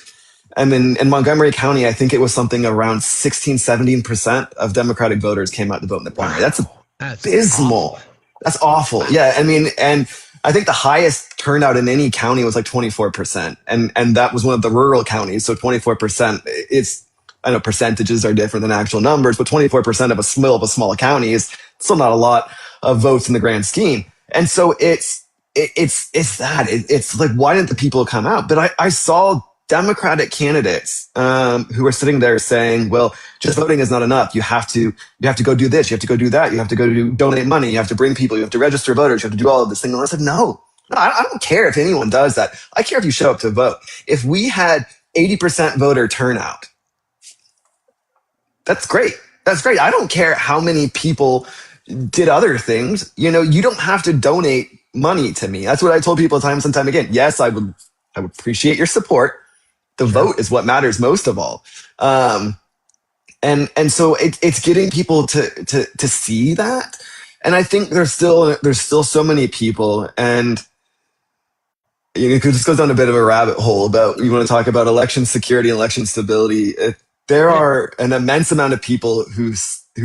And then in Montgomery County, I think it was something around 16-17% of Democratic voters came out to vote in the primary. That's abysmal. Awful. That's awful. Yeah. I mean, and I think the highest turnout in any county was 24%. And that was one of the rural counties. So 24%, I know percentages are different than actual numbers, but 24% of a small county is still not a lot of votes in the grand scheme. And so it's like, why didn't the people come out? But I saw Democratic candidates who are sitting there saying, well, just voting is not enough. You have to go do this. You have to go do that. You have to go donate money. You have to bring people. You have to register voters. You have to do all of this thing. And I said, no, I don't care if anyone does that. I care if you show up to vote. If we had 80% voter turnout, that's great. That's great. I don't care how many people did other things. You don't have to donate money to me. That's what I told people time and time again. Yes, I would appreciate your support. The vote is what matters most of all. And so it's getting people to see that. And I think there's still so many people, and it just goes down a bit of a rabbit hole about, you want to talk about election security and election stability. There are an immense amount of people who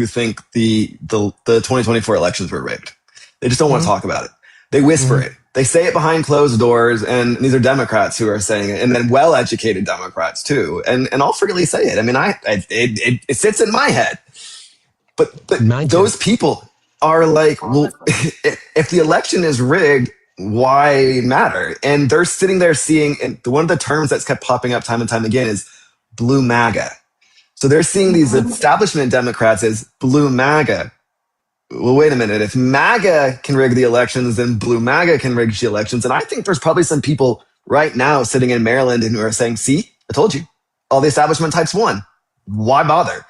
think the 2024 elections were rigged. They just don't want to talk about it. They whisper it. They say it behind closed doors, and these are Democrats who are saying it, and then well-educated Democrats too. And I'll freely say it. I mean, it sits in my head. But those people are like, well, if the election is rigged, why matter? And they're sitting there seeing, and one of the terms that's kept popping up time and time again is blue MAGA. So they're seeing these establishment Democrats as blue MAGA. Well, wait a minute. If MAGA can rig the elections, then blue MAGA can rig the elections. And I think there's probably some people right now sitting in Maryland and who are saying, see, I told you, all the establishment types won. Why bother?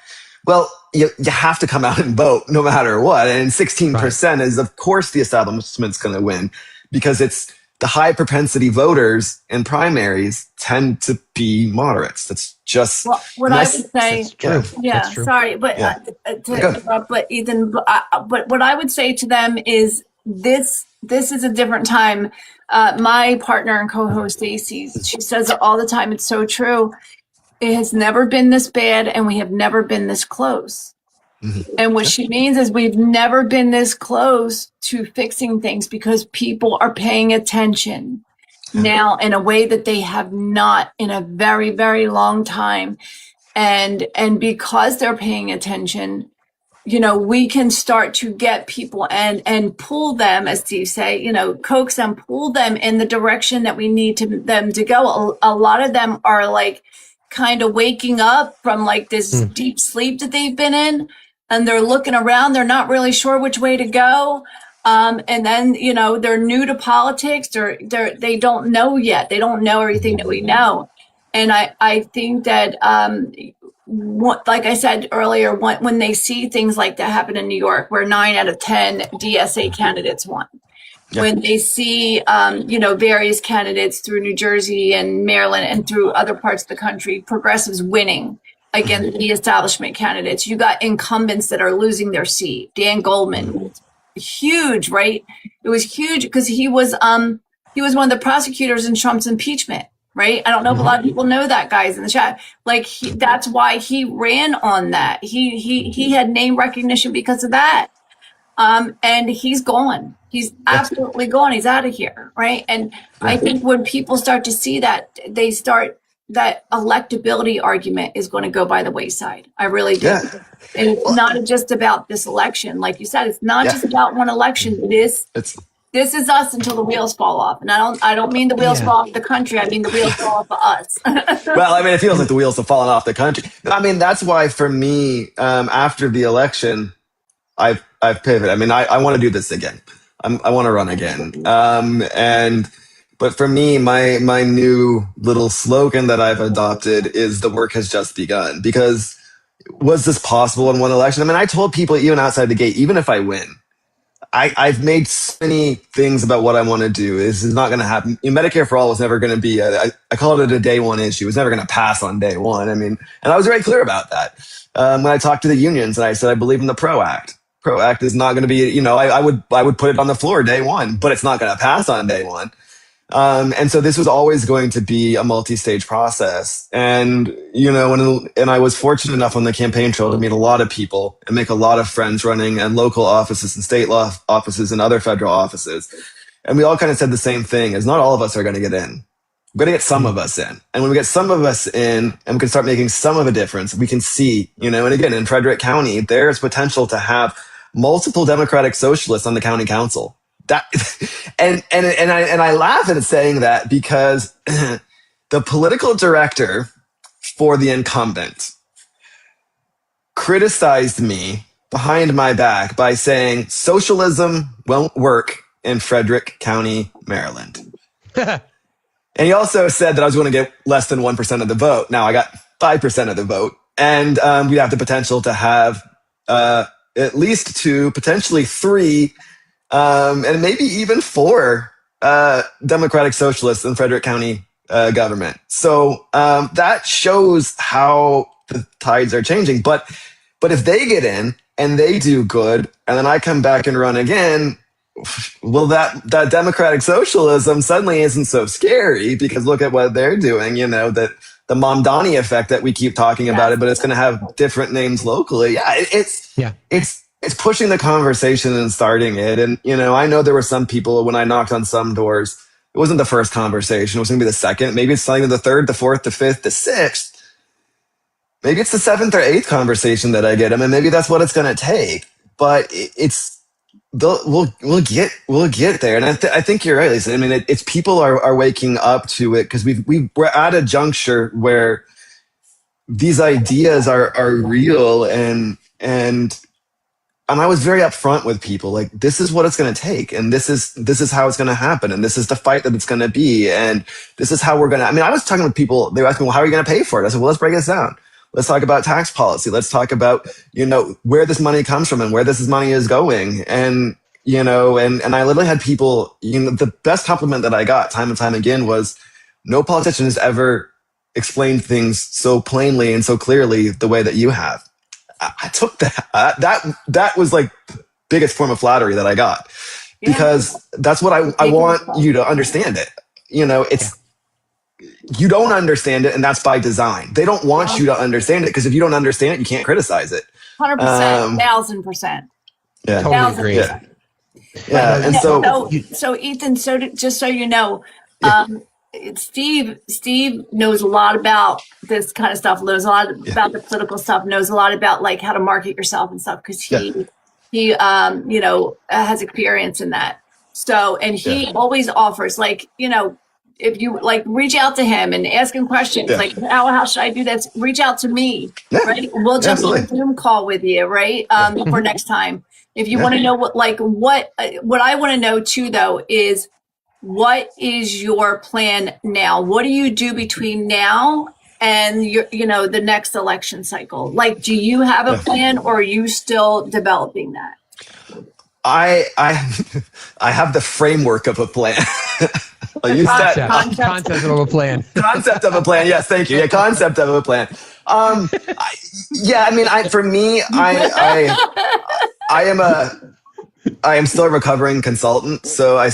Well, you have to come out and vote no matter what. And 16% is, of course, the establishment's going to win because it's the high propensity voters in primaries tend to be moderates. That's just what I would say. That's true. Yeah, That's true. sorry, but but Ethan, but what I would say to them is this is a different time. My partner and co-host Stacey, she says it all the time. It's so true. It has never been this bad, and we have never been this close. And what she means is we've never been this close to fixing things because people are paying attention now in a way that they have not in a very, very long time. And because they're paying attention, we can start to get people and pull them, as Steve say, coax them, pull them in the direction that we need them to go. A lot of them are like kind of waking up from like this deep sleep that they've been in. And they're looking around. They're not really sure which way to go. And then, they're new to politics. They don't know yet. They don't know everything that we know. And I think that, like I said earlier, when they see things like that happen in New York, where 9 out of 10 DSA candidates won. Yeah. When they see, various candidates through New Jersey and Maryland and through other parts of the country, progressives winning against the establishment candidates. You got incumbents that are losing their seat. Dan Goldman, huge, right? It was huge because he was one of the prosecutors in Trump's impeachment, right? I don't know if a lot of people know that, guys in the chat. Like that's why he ran on that. He had name recognition because of that. And he's gone. He's absolutely gone. He's out of here, right? And I think when people start to see that, that electability argument is going to go by the wayside. I really do. Yeah. And it's not just about this election. Like you said, it's not just about one election. This is us until the wheels fall off. And I don't mean the wheels fall off the country. I mean the wheels fall off of us. Well, I mean, it feels like the wheels have fallen off the country. I mean, that's why for me, after the election, I've pivoted. I mean, I want to do this again. I want to run again. But for me, my new little slogan that I've adopted is the work has just begun. Because was this possible in one election? I mean, I told people even outside the gate, even if I win, I've made so many things about what I want to do. This is not going to happen. Medicare for All was never going to be, I called it a day one issue. It was never going to pass on day one. I mean, and I was very clear about that. When I talked to the unions and I said, I believe in the PRO Act. PRO Act is not going to be, I would put it on the floor day one, but it's not going to pass on day one. And so this was always going to be a multi-stage process. And, and I was fortunate enough on the campaign trail to meet a lot of people and make a lot of friends running and local offices and state law offices and other federal offices. And we all kind of said the same thing, is not all of us are going to get in. We're going to get some of us in. And when we get some of us in and we can start making some of a difference, we can see, and again, in Frederick County, there's potential to have multiple Democratic socialists on the county council. That and I laugh at saying that because the political director for the incumbent criticized me behind my back by saying socialism won't work in Frederick County, Maryland. And he also said that I was going to get less than 1% of the vote. Now I got 5% of the vote, and we have the potential to have at least 2, potentially 3. And maybe even 4 Democratic socialists in Frederick County government. So that shows how the tides are changing. But if they get in and they do good, and then I come back and run again, well, that Democratic socialism suddenly isn't so scary because look at what they're doing. That the Mamdani effect that we keep talking about it, but it's going to have different names locally. It's pushing the conversation and starting it. And, I know there were some people when I knocked on some doors, it wasn't the first conversation. It was going to be the second. Maybe it's something the third, the fourth, the fifth, the sixth. Maybe it's the 7th or 8th conversation that I get. I mean, maybe that's what it's going to take. But we'll get there, and I think you're right, Lisa. I mean, it's people are waking up to it because we're at a juncture where these ideas are real, and I was very upfront with people, like, this is what it's going to take, and this is how it's going to happen, and this is the fight that it's going to be, and this is how we're going to. I mean, I was talking with people. They were asking, well, how are you going to pay for it? I said, well, let's break this down. Let's talk about tax policy. Let's talk about, where this money comes from and where this money is going. And, and I literally had people, the best compliment that I got time and time again was no politician has ever explained things so plainly and so clearly the way that you have. I took that. That was like the biggest form of flattery that I got, because that's what I want you to understand it. It's, you don't understand it, and that's by design. They don't want you to understand it, because if you don't understand it, you can't criticize it. 100%, 1,000%. Yeah, totally agree. Yeah, and so Ethan, just so you know, Steve knows a lot about this kind of stuff. Knows a lot about the political stuff. Knows a lot about like how to market yourself and stuff, because he has experience in that. So, and he always offers, like, if you like reach out to him and ask him questions, like how should I do this? Reach out to me, right? We'll jump on a Zoom call with you, right? For next time. If you want to know what I want to know too, though, is what is your plan now? What do you do between now and the next election cycle? Like, do you have a plan, or are you still developing that? I have the framework of a plan. Concept of a plan. Concept of a plan. Yes, thank you. Yeah, concept of a plan. I am still a recovering consultant, so I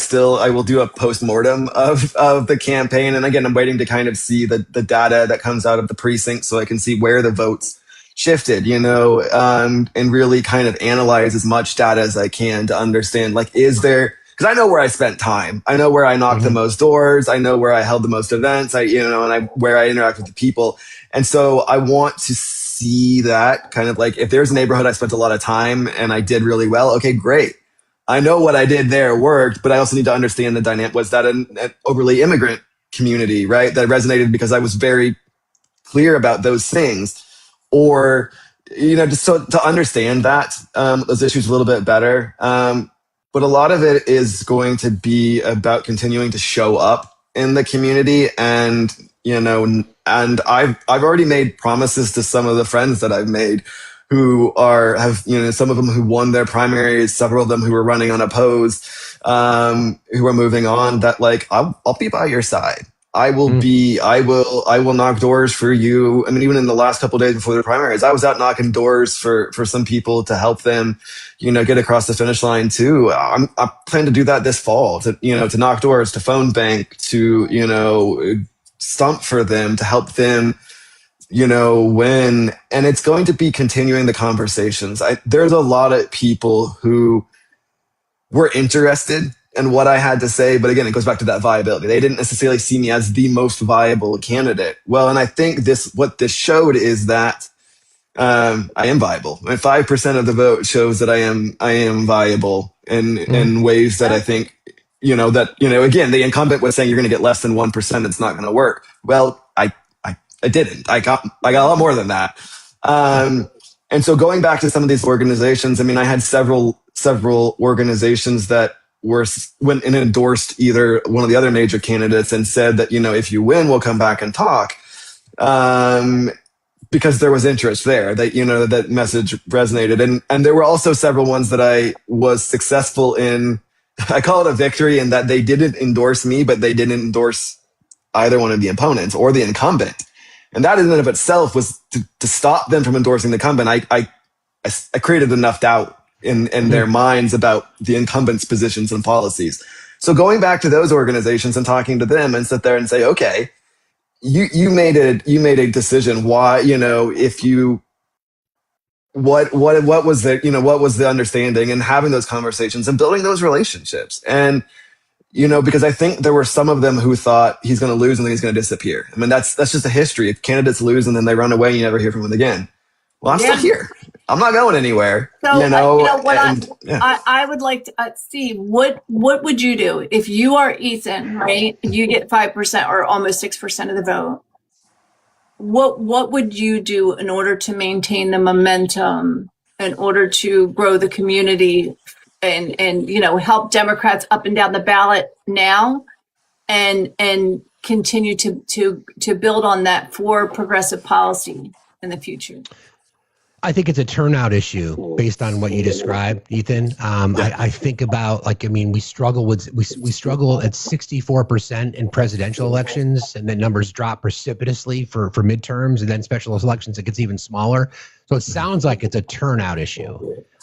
will do a post-mortem of the campaign. And again, I'm waiting to kind of see the data that comes out of the precinct, so I can see where the votes shifted, and really kind of analyze as much data as I can to understand, like, is there, because I know where I spent time. I know where I knocked the most doors. I know where I held the most events. Where I interact with the people. And so I want to see that kind of, like, if there's a neighborhood I spent a lot of time and I did really well, okay, great. I know what I did there worked, but I also need to understand the dynamic. Was that an overly immigrant community, right? That resonated because I was very clear about those things, or, just so to understand that, those issues a little bit better. But a lot of it is going to be about continuing to show up in the community, and I've already made promises to some of the friends that I've made who have some of them who won their primaries, several of them who were running unopposed, who are moving on, that, like, I'll be by your side. I will knock doors for you. I mean, even in the last couple of days before the primaries, I was out knocking doors for some people to help them, get across the finish line too. I plan to do that this fall, to knock doors, to phone bank, to, stump for them, to help them, win. And it's going to be continuing the conversations. There's a lot of people who were interested in what I had to say, but again, it goes back to that viability. They didn't necessarily see me as the most viable candidate. Well, and I think what this showed is that I am viable. 5% of the vote shows that I am viable in ways that I think, again, the incumbent was saying you're going to get less than 1%. It's not going to work. Well, I didn't. I got a lot more than that. And so going back to some of these organizations, I mean, I had several organizations that went and endorsed either one of the other major candidates and said that, if you win, we'll come back and talk. Because there was interest there, that, that message resonated. And there were also several ones that I was successful in. I call it a victory, in that they didn't endorse me, but they didn't endorse either one of the opponents or the incumbent. And that in and of itself was to stop them from endorsing the incumbent. I created enough doubt in their minds about the incumbent's positions and policies. So going back to those organizations and talking to them and sit there and say, okay, you made a decision. Why, what was the understanding, and having those conversations and building those relationships. And, because I think there were some of them who thought he's going to lose and then he's going to disappear. I mean, that's just a history. If candidates lose and then they run away, you never hear from them again. Well, I'm still here. I'm not going anywhere. So, You know, you know what and, I would like to, Steve, what would you do if you are Ethan, right? You get 5% or almost 6% of the vote. What would you do in order to maintain the momentum, in order to grow the community and you know, help Democrats up and down the ballot now and continue to build on that for progressive policy in the future? I think it's a turnout issue based on what you described, Ethan. I think about we struggle at 64% in presidential elections, and then numbers drop precipitously for midterms, and then special elections it gets even smaller. So it sounds like it's a turnout issue.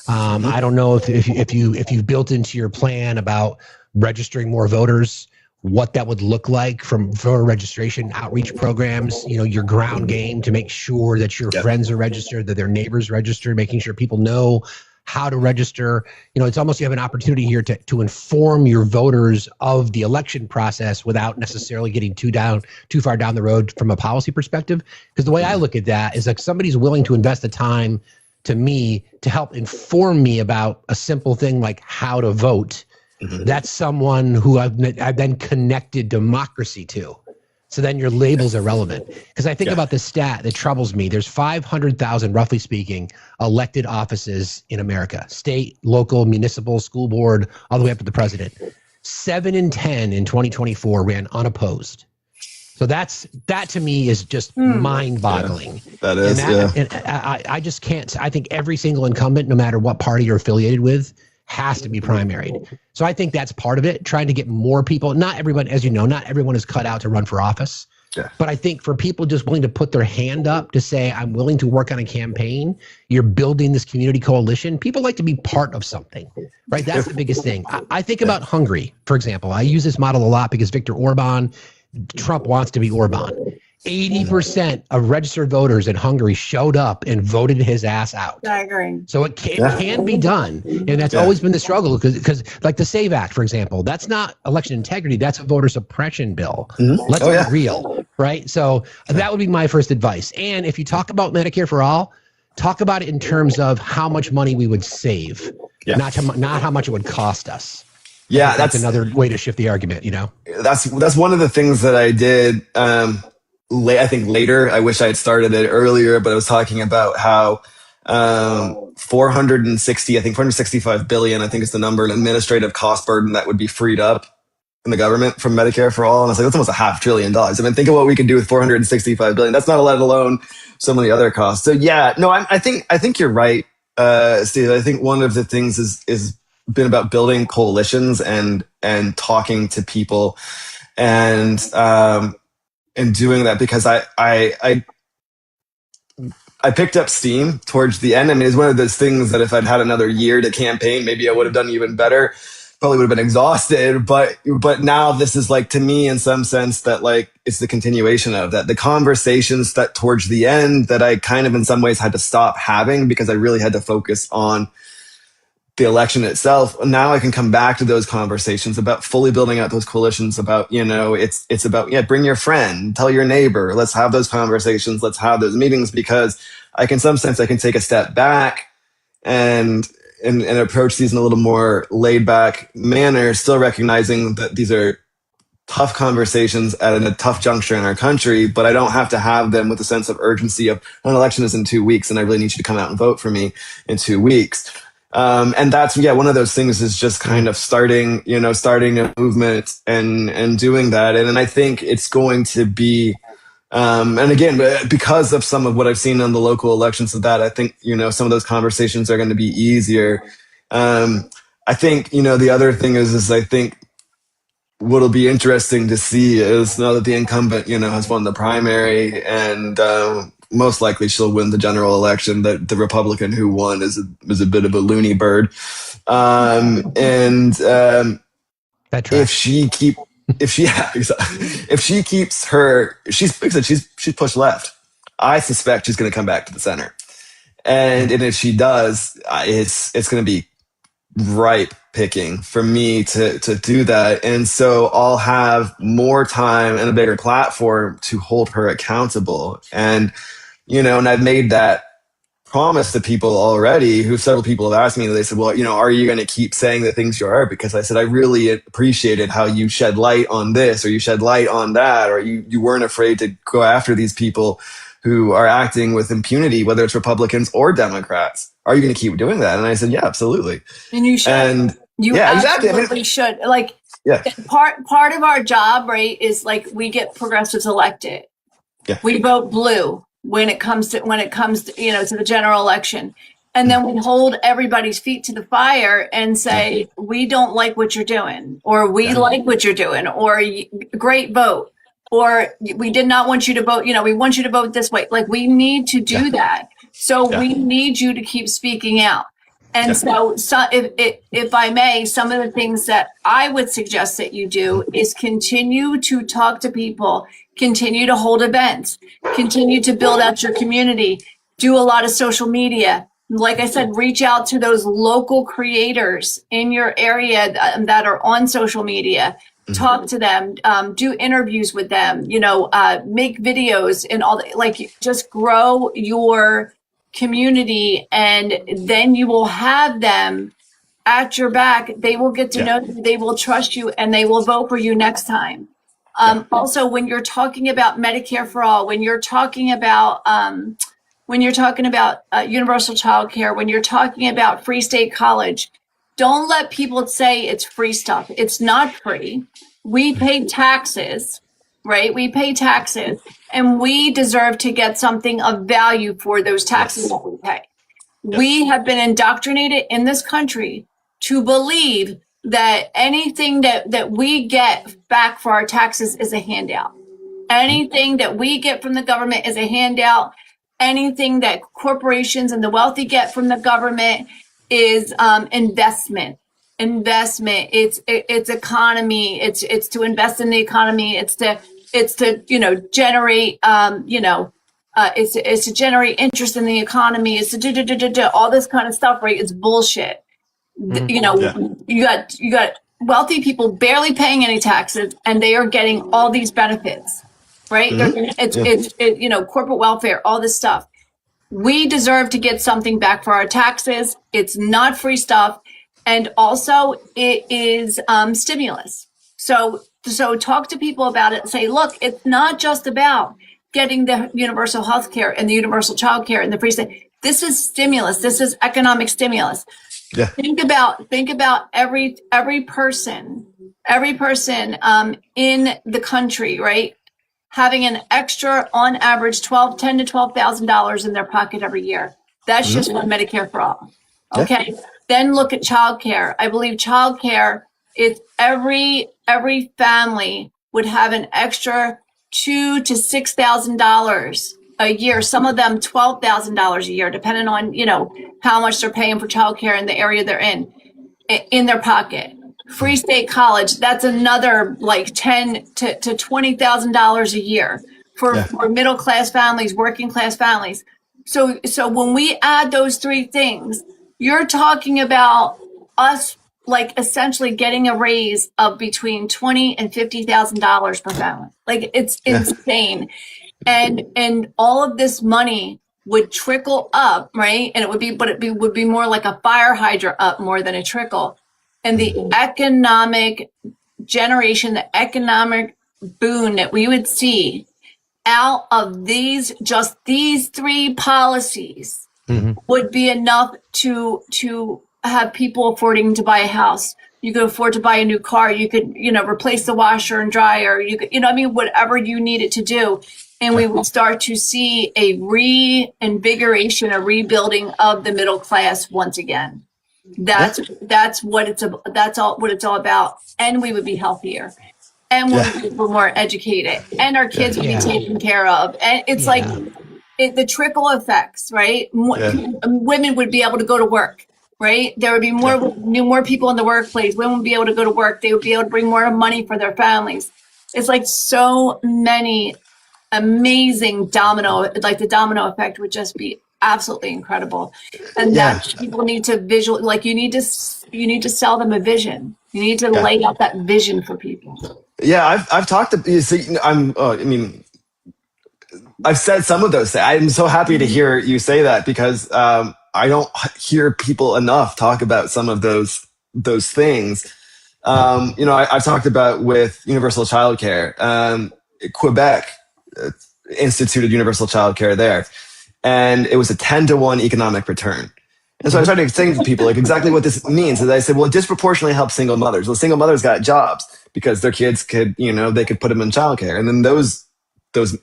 I don't know if you've built into your plan about registering more voters, what that would look like from voter registration outreach programs, you know, your ground game to make sure that your friends are registered, that their neighbors registered, making sure people know how to register. You know, it's almost you have an opportunity here to inform your voters of the election process without necessarily getting too far down the road from a policy perspective. Because the way I look at that is like somebody's willing to invest the time to me to help inform me about a simple thing like how to vote. That's someone who I've then connected democracy to. So then your labels are relevant. Because I think about the stat that troubles me. There's 500,000, roughly speaking, elected offices in America. State, local, municipal, school board, all the way up to the president. 7 in 10 in 2024 ran unopposed. So that to me is just mind-boggling. That is, and I just can't. I think every single incumbent, no matter what party you're affiliated with, has to be primaried. So I think that's part of it, trying to get more people. Not everyone, as you know, not everyone is cut out to run for office. Yeah. But I think for people just willing to put their hand up to say, I'm willing to work on a campaign, you're building this community coalition. People like to be part of something, right? That's the biggest thing. I think about Hungary, for example. I use this model a lot because Viktor Orban, Trump wants to be Orban. 80% of registered voters in Hungary showed up and voted his ass out. I agree. So it can be done. And that's always been the struggle because like the SAVE Act, for example, that's not election integrity. That's a voter suppression bill. Let's be real, right? So that would be my first advice. And if you talk about Medicare for all, talk about it in terms of how much money we would save, not how much it would cost us. Yeah, that's another way to shift the argument, you know? That's one of the things that I did I think later. I wish I had started it earlier, but I was talking about how 465 billion, I think is the number, an administrative cost burden that would be freed up in the government from Medicare for all. And I was like, that's almost $500 billion. I mean, think of what we can do with 465 billion. That's not let alone so many other costs. So yeah, no, I think you're right, Steve. I think one of the things is been about building coalitions and talking to people and doing that, because I picked up steam towards the end. I mean, it's one of those things that if I'd had another year to campaign, maybe I would have done even better. Probably would have been exhausted, but now this is like, to me, in some sense, that like it's the continuation of that. The conversations that towards the end that I kind of in some ways had to stop having because I really had to focus on the election itself. Now I can come back to those conversations about fully building out those coalitions, about, you know, it's about, bring your friend, tell your neighbor, let's have those conversations, let's have those meetings, because in some sense I can take a step back and approach these in a little more laid back manner, still recognizing that these are tough conversations at a tough juncture in our country, but I don't have to have them with a sense of urgency of an election is in 2 weeks and I really need you to come out and vote for me in 2 weeks. And that's, one of those things is just kind of starting a movement and doing that. And I think it's going to be, and again, because of some of what I've seen on the local elections of that, I think, some of those conversations are going to be easier. I think, the other thing is I think what'll be interesting to see is now that the incumbent, has won the primary and, most likely she'll win the general election, that the Republican who won is a bit of a loony bird. If she keeps her, she's pushed left. I suspect she's going to come back to the center. And if she does, it's going to be ripe picking for me to do that. And so I'll have more time and a bigger platform to hold her accountable. And, and I've made that promised to people already, who several people have asked me, they said, well, you know, are you going to keep saying the things you are? Because I said, I really appreciated how you shed light on this, or you shed light on that, or you weren't afraid to go after these people who are acting with impunity, whether it's Republicans or Democrats. Are you going to keep doing that? And I said, yeah, absolutely. And you should. And you yeah, absolutely exactly. should. Like, Yeah. part of our job, right, is like we get progressives elected. Yeah. We vote blue when it comes to you know, to the general election. And then we hold everybody's feet to the fire and say, we don't like what you're doing, or we like what you're doing, or great vote, or we did not want you to vote, you know, we want you to vote this way. Like, we need to do that. So we need you to keep speaking out. And so if I may, some of the things that I would suggest that you do is continue to talk to people, continue to hold events, continue to build out your community, do a lot of social media. Like I said, reach out to those local creators in your area that are on social media. Talk to them, do interviews with them, you know, make videos and all that. Like, just grow your community, and then you will have them at your back. They will get to know you, they will trust you, and they will vote for you next time. Also, when you're talking about Medicare for all, when you're talking about universal child care, when you're talking about free state college, don't let people say it's free stuff. It's not free. We pay taxes, right? We pay taxes, and we deserve to get something of value for those taxes that we pay. We have been indoctrinated in this country to believe that anything that we get back for our taxes is a handout. Anything that we get from the government is a handout. Anything that corporations and the wealthy get from the government is investment. It's economy. It's to invest in the economy. It's to generate it's to generate interest in the economy. It's to do all this kind of stuff, right? It's bullshit. You got wealthy people barely paying any taxes, and they are getting all these benefits, right? It's corporate welfare, all this stuff. We deserve to get something back for our taxes. It's not free stuff. And also it is stimulus. So talk to people about it and say, look, it's not just about getting the universal health care and the universal child care and the free state. This is stimulus. This is economic stimulus. Yeah. Think about every person in the country, right? Having an extra, on average, $10,000 to $12,000 in their pocket every year. That's just for Medicare for all. Okay. Yeah. Then look at childcare. I believe childcare is every family would have an extra $2,000 to $6,000 a year. Some of them $12,000 a year, depending on how much they're paying for childcare in the area they're in their pocket. Free state college, that's another like $10,000 to $20,000 a year for middle class families, working class families. So when we add those three things, you're talking about us like essentially getting a raise of between $20,000 and $50,000 per family. Like, it's insane. And all of this money would trickle up, right? And it would be more like a fire hydrant up more than a trickle. And the economic generation, the economic boon that we would see out of these three policies would be enough to have people affording to buy a house. You could afford to buy a new car. You could, replace the washer and dryer. You could, whatever you needed to do. And we would start to see a reinvigoration, a rebuilding of the middle class once again. That's what it's all about. And we would be healthier, and we're more educated, and our kids would be taken care of. And it's the trickle effects, right? Women would be able to go to work, right? There would be more people in the workplace. Women would be able to go to work. They would be able to bring more money for their families. It's like so many amazing the domino effect would just be absolutely incredible. And that people need to you need to sell them a vision. You need to lay out that vision for people. Yeah, I've talked to you. See, I've said some of those things. I'm so happy to hear you say that because I don't hear people enough talk about some of those things. I've talked about with universal childcare. Quebec instituted universal childcare there, and it was a 10-to-1 economic return. And so I started saying to people like exactly what this means. And I said, well, it disproportionately helps single mothers. Well, single mothers got jobs because their kids could, they could put them in childcare, and then those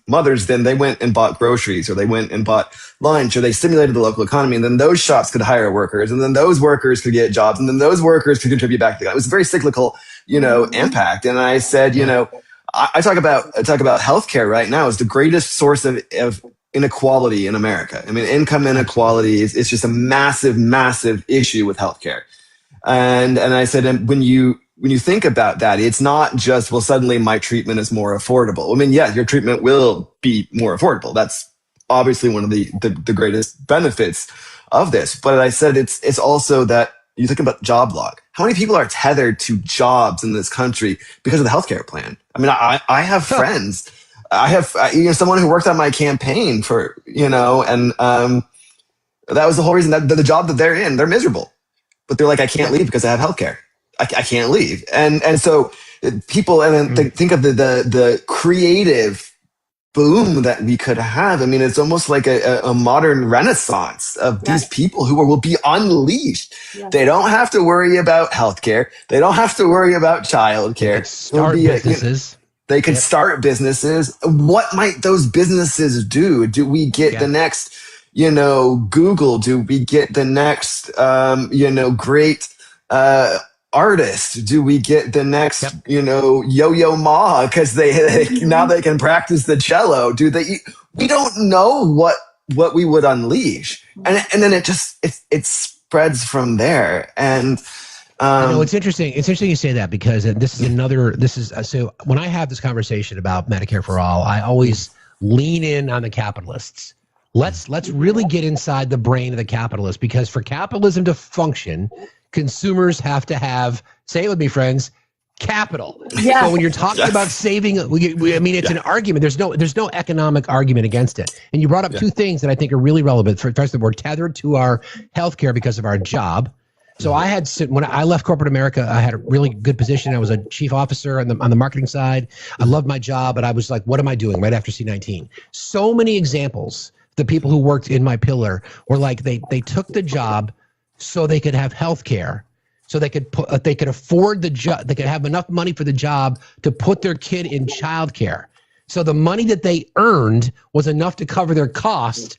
mothers, then they went and bought groceries, or they went and bought lunch, or they stimulated the local economy. And then those shops could hire workers, and then those workers could get jobs, and then those workers could contribute back to that. It was a very cyclical, impact. And I said, I talk about healthcare right now as the greatest source of inequality in America. I mean, income inequality is just a massive, massive issue with healthcare. And I said, and when you think about that, it's not just, well, suddenly my treatment is more affordable. I mean, yeah, your treatment will be more affordable. That's obviously one of the greatest benefits of this. But I said, it's also that you think about job lock. How many people are tethered to jobs in this country because of the healthcare plan? I mean, I have friends. I have someone who worked on my campaign for, and that was the whole reason that the job that they're in, they're miserable. But they're like, I can't leave because I have healthcare. I can't leave. And so people, and then think of the creative boom that we could have. I mean, it's almost like a modern renaissance of these people who will be unleashed. Yeah. They don't have to worry about healthcare. They don't have to worry about childcare. Start businesses. They could start businesses. What might those businesses do? Do we get the next, Google? Do we get the next, great artist? Do we get the next, Yo-Yo Ma? Because they now they can practice the cello. Do they? We don't know what we would unleash, and then it spreads from there. And it's interesting. It's interesting you say that because so when I have this conversation about Medicare for all, I always lean in on the capitalists. Let's really get inside the brain of the capitalist, because for capitalism to function, consumers have to have, say it with me, friends, capital. So when you're talking about saving, it's an argument. There's no economic argument against it. And you brought up two things that I think are really relevant. First, we're tethered to our healthcare because of our job. So when I left corporate America, I had a really good position. I was a chief officer on the marketing side. I loved my job, but I was like, what am I doing right after C-19? So many examples. The people who worked in my pillar were like, they took the job so they could have health care, so they could afford the job, they could have enough money for the job to put their kid in childcare. So the money that they earned was enough to cover their costs,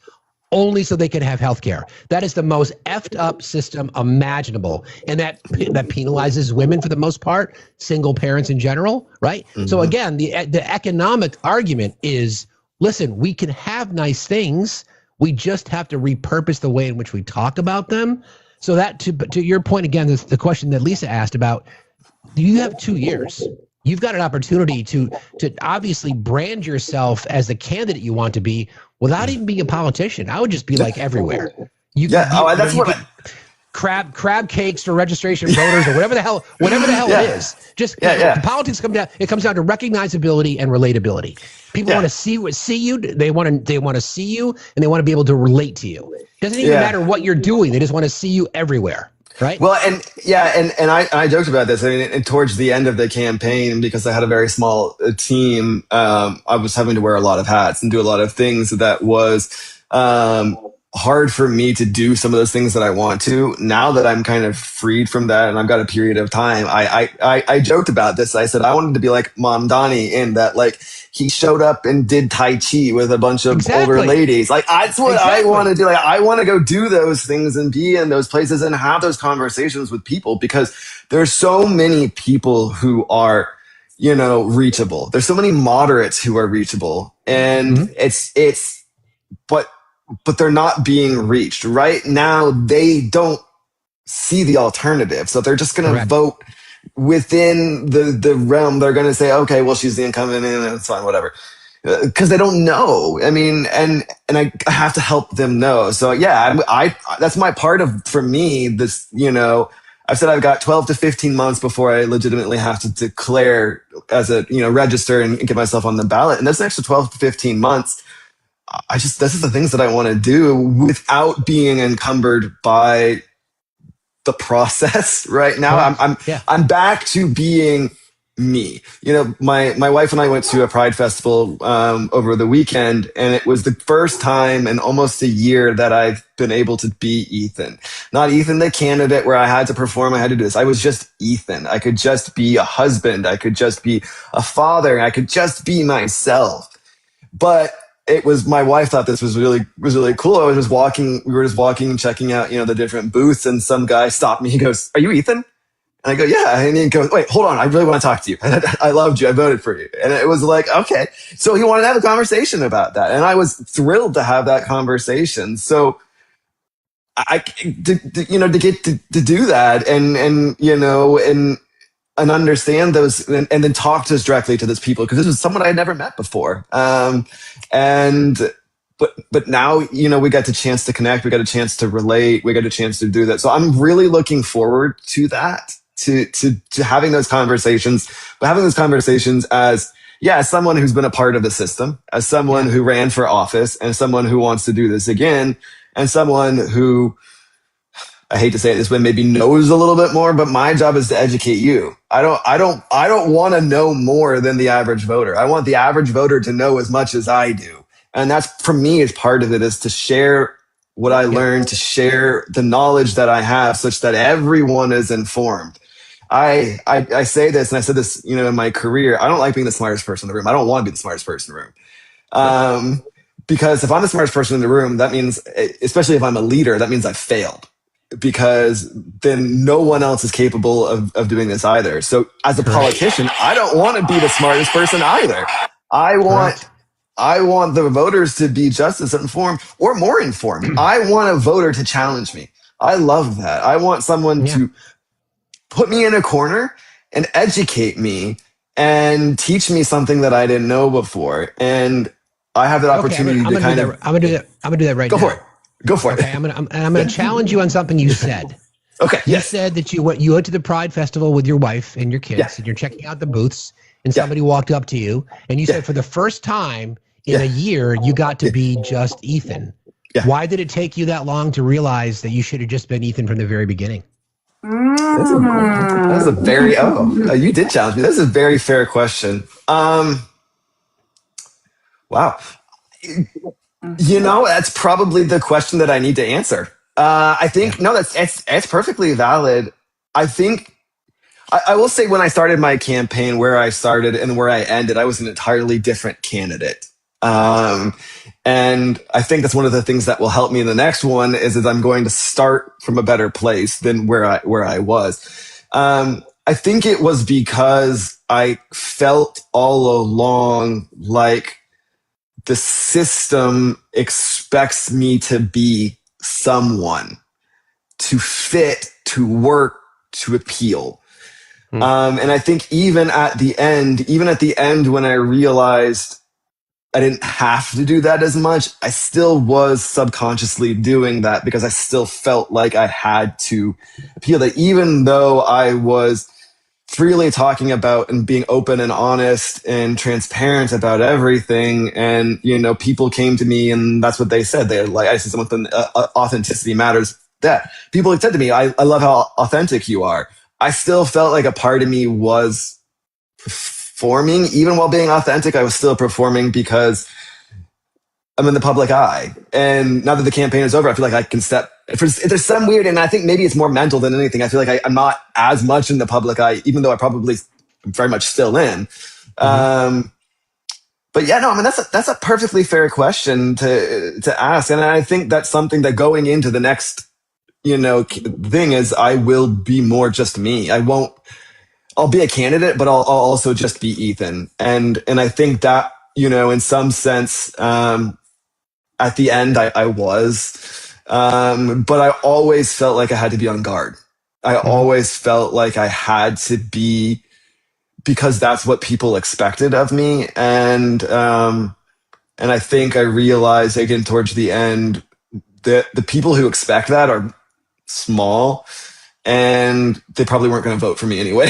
only so they could have health care. That is the most effed up system imaginable. And that penalizes women for the most part, single parents in general, right? Mm-hmm. So again, the economic argument is, listen, we can have nice things. We just have to repurpose the way in which we talk about them. So that, to your point, again, this, the question that Lisa asked about, you have 2 years. You've got an opportunity to obviously brand yourself as the candidate you want to be without even being a politician. I would just be like everywhere. Crab cakes for registration voters, or whatever the hell it is. Just politics it comes down to recognizability and relatability. People want to see you. They want to see you, and they want to be able to relate to you. It doesn't even matter what you're doing. They just want to see you everywhere. Right. Well, and I joked about this. I mean, and towards the end of the campaign, because I had a very small team, I was having to wear a lot of hats and do a lot of things that was hard for me to do some of those things that I want to. Now that I'm kind of freed from that and I've got a period of time, I joked about this. I said I wanted to be like Mom Donnie, in that, like, he showed up and did Tai Chi with a bunch of older ladies. Like, that's what I want to do. Like, I want to go do those things and be in those places and have those conversations with people, because there's so many people who are, reachable. There's so many moderates who are reachable, and but they're not being reached right now. They don't see the alternative, so they're just going to vote within the realm. They're going to say, okay, well, she's the incumbent and it's fine, whatever, because they don't know. I mean, and I have to help them know. So I that's my part of, for me, this, I've said I've got 12 to 15 months before I legitimately have to declare as a, register and get myself on the ballot. And those extra 12 to 15 months, this is the things that I want to do without being encumbered by the process right now. I'm back to being me. My wife and I went to a Pride festival over the weekend, and it was the first time in almost a year that I've been able to be Ethan. Not Ethan the candidate where I had to perform, I had to do this. I was just Ethan. I could just be a husband. I could just be a father. I could just be myself. But it was, my wife thought this was really cool. We were just walking, checking out, the different booths, and some guy stopped me. He goes, "Are you Ethan?" And I go, "Yeah." And he goes, "Wait, hold on. I really want to talk to you. I loved you. I voted for you." And it was like, okay. So he wanted to have a conversation about that. And I was thrilled to have that conversation. So to get to do that and understand those and then talk to us directly to those people, because this was someone I had never met before. But now, we got the chance to connect. We got a chance to relate. We got a chance to do that. So I'm really looking forward to that, to having those conversations, but having those conversations as someone who's been a part of the system, as someone who ran for office, and someone who wants to do this again, and someone who, I hate to say it this way, maybe knows a little bit more, but my job is to educate you. I don't want to know more than the average voter. I want the average voter to know as much as I do. And that's, for me, is part of it, is to share what I learned, to share the knowledge that I have, such that everyone is informed. I say this, and I said this, in my career, I don't like being the smartest person in the room. I don't want to be the smartest person in the room. Because if I'm the smartest person in the room, that means, especially if I'm a leader, that means I failed. Because then no one else is capable of doing this either. So as a politician, I don't want to be the smartest person either. I want the voters to be just as informed or more informed. I want a voter to challenge me. I love that. I want someone to put me in a corner and educate me and teach me something that I didn't know before. And I have that opportunity to kind of... I'm going to do that right now. Go for it. Okay, I'm going to challenge you on something you said. Okay. You said that you went to the Pride Festival with your wife and your kids, and you're checking out the booths, and somebody walked up to you, and you said for the first time in a year, you got to be just Ethan. Yeah. Why did it take you that long to realize that you should have just been Ethan from the very beginning? That's a very, you did challenge me. That's a very fair question. Wow. That's probably the question that I need to answer. I think, it's perfectly valid. I think, I will say, when I started my campaign, where I started and where I ended, I was an entirely different candidate. And I think that's one of the things that will help me in the next one is I'm going to start from a better place than where I was. I think it was because I felt all along like the system expects me to be someone, to fit, to work, to appeal. And I think even at the end, when I realized I didn't have to do that as much, I still was subconsciously doing that because I still felt like I had to appeal. That even though I was freely talking about and being open and honest and transparent about everything, and people came to me and that's what they said. They're like, I said something, authenticity matters. That people said to me, I love how authentic you are. I still felt like a part of me was performing. Even while being authentic, I was still performing because I'm in the public eye. And now that the campaign is over, I feel like I can step. If there's some weird, and I think maybe it's more mental than anything, I feel like I'm not as much in the public eye, even though I probably am very much still in. But that's a perfectly fair question to ask. And I think that's something that going into the next thing is, I will be more just me. I'll be a candidate, but I'll also just be Ethan. And I think that, in some sense, at the end I was, but I always felt like I had to be on guard. I always felt like I had to be, because that's what people expected of me. And I think I realized again towards the end that the people who expect that are small, and they probably weren't going to vote for me anyway.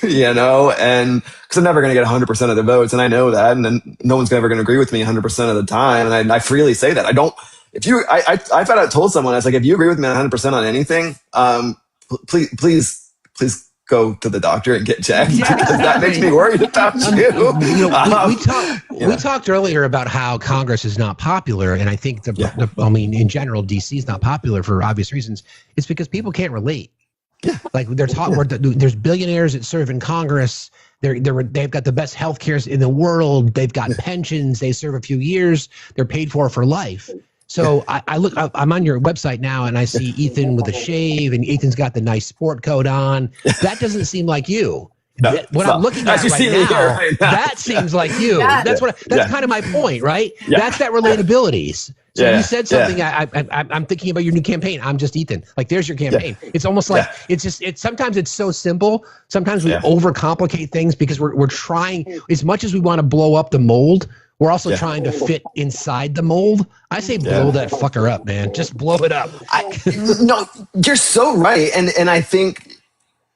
and because I'm never going to get 100% of the votes, and I know that, and then no one's ever going to agree with me 100% of the time, and I freely say that. I don't. I've told someone, I was like, if you agree with me 100% on anything, please go to the doctor and get checked. Because that makes me worried about you. We talked earlier about how Congress is not popular, and I think in general, DC is not popular for obvious reasons. It's because people can't relate. Yeah. Like there's billionaires that serve in Congress. They've got the best healthcare in the world. They've got pensions. They serve a few years. They're paid for life. So I'm on your website now, and I see Ethan with a shave, and Ethan's got the nice sport coat on. That doesn't seem like you. No, what I'm looking at right now, that seems like you. Yeah. That's kind of my point, right? Yeah. That's that relatability. So you said something. I'm thinking about your new campaign. I'm just Ethan. Like, there's your campaign. It's almost like sometimes it's so simple. Sometimes we overcomplicate things because we're trying, as much as we want to blow up the mold, we're also trying to fit inside the mold. I say blow that fucker up, man. Just blow it up. No, you're so right. And I think,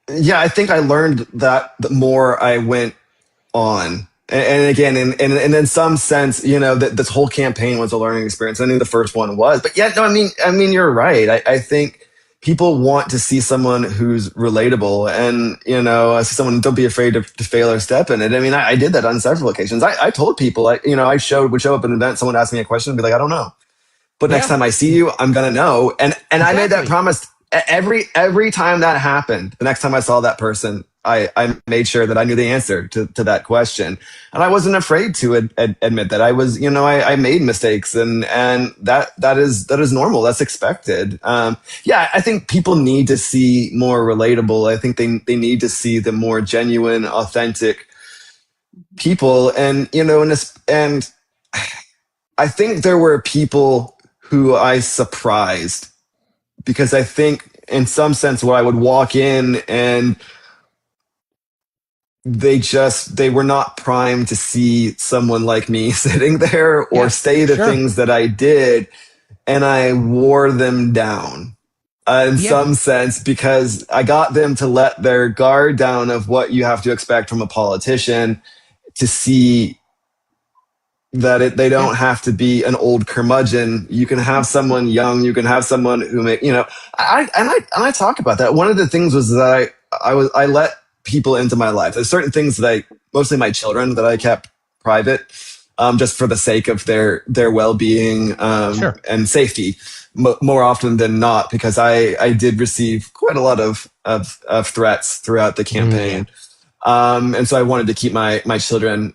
I think I learned that the more I went on. And again, and in some sense, that this whole campaign was a learning experience. I knew the first one was, but I mean, you're right. I think people want to see someone who's relatable, and I see someone. Don't be afraid to fail or step in it. I mean, I did that on several occasions. I told people, I would show up at an event, someone asked me a question, and be like, I don't know, but next time I see you, I'm gonna know. And exactly. I made that promise every time that happened. The next time I saw that person, I made sure that I knew the answer to that question, and I wasn't afraid to admit that I was, I made mistakes, and that is normal. That's expected. I think people need to see more relatable. I think they need to see the more genuine, authentic people, and I think there were people who I surprised, because I think in some sense where I would walk in and they were not primed to see someone like me sitting there or say the things that I did, and I wore them down in some sense, because I got them to let their guard down of what you have to expect from a politician, to see that they don't have to be an old curmudgeon. You can have someone young. You can have someone who I talk about that. One of the things was that I let people into my life. There's certain things that mostly my children, that I kept private, just for the sake of their well-being, and safety, more often than not, because I did receive quite a lot of threats throughout the campaign. And so I wanted to keep my children,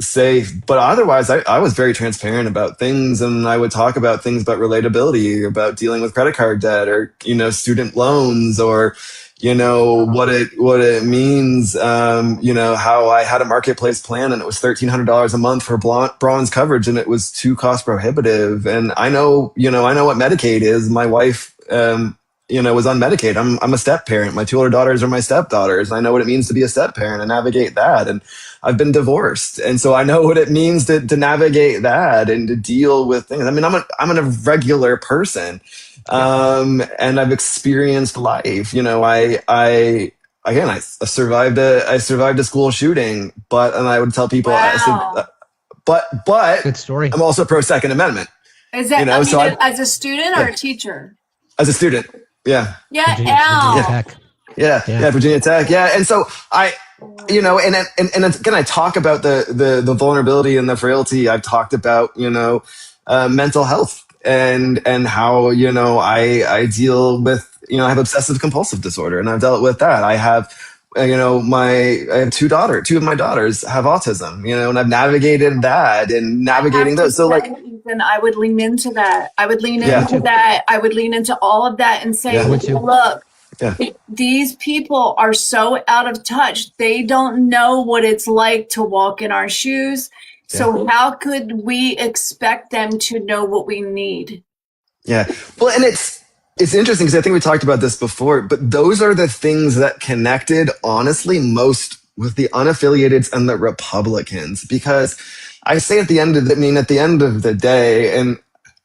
safe, but otherwise I was very transparent about things, and I would talk about things about relatability, about dealing with credit card debt, or student loans, or what it means, how I had a marketplace plan, and it was $1,300 a month for bronze coverage, and it was too cost prohibitive. And I know what Medicaid is. My wife was on Medicaid. I'm a step parent. My two older daughters are my stepdaughters. I know what it means to be a step parent and navigate that. And I've been divorced, and so I know what it means to navigate that and to deal with things. I mean, I'm a regular person, and I've experienced life. I survived a school shooting, and I would tell people, but good story. I'm also pro Second Amendment. Is that as a student or a teacher? As a student, yeah. Virginia Tech, yeah. And so and again, I talk about the vulnerability and the frailty. I've talked about mental health and how I deal with I have obsessive compulsive disorder, and I've dealt with that. I have I have two of my daughters have autism, and I've navigated that and navigating those. So Ethan, I would lean into that. I would lean into that. I would lean into all of that and say, look, these people are so out of touch. They don't know what it's like to walk in our shoes. So how could we expect them to know what we need? Yeah. Well, and it's interesting because I think we talked about this before, but those are the things that connected, honestly, most with the unaffiliateds and the Republicans. Because I say at the end of the day, and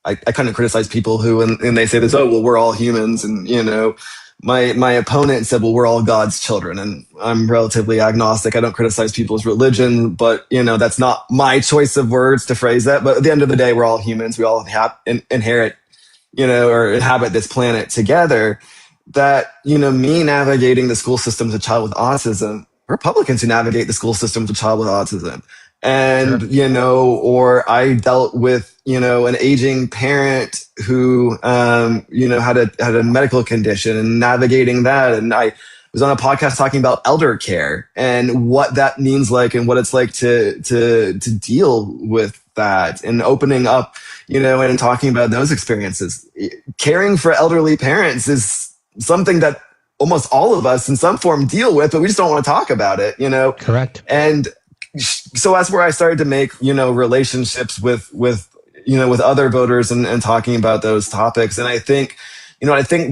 I kind of criticize people who, and they say this, oh, well, we're all humans, and my opponent said, well, we're all God's children. And I'm relatively agnostic. I don't criticize people's religion, but that's not my choice of words to phrase that. But at the end of the day, we're all humans. We all inherit, or inhabit this planet together. That, me navigating the school system as a child with autism, Republicans who navigate the school system as a child with autism. And, Sure. Or I dealt with, an aging parent who, had a medical condition and navigating that. And I was on a podcast talking about elder care and what that means and what it's like to deal with that and opening up, and talking about those experiences. Caring for elderly parents is something that almost all of us in some form deal with, but we just don't want to talk about it, Correct. And so that's where I started to make, relationships with other voters and talking about those topics. And I think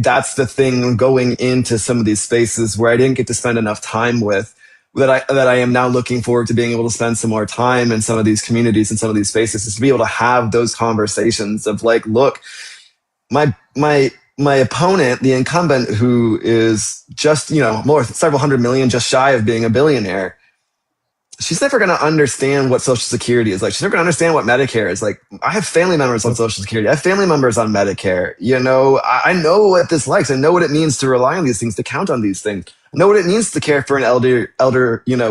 that's the thing going into some of these spaces where I didn't get to spend enough time with, that I am now looking forward to being able to spend some more time in some of these communities and some of these spaces, is to be able to have those conversations of look, my opponent, the incumbent, who is just, several hundred million, just shy of being a billionaire, she's never going to understand what Social Security is like. She's never going to understand what Medicare is like. I have family members on Social Security. I have family members on Medicare. I know what this likes. I know what it means to rely on these things, to count on these things. I know what it means to care for an elder,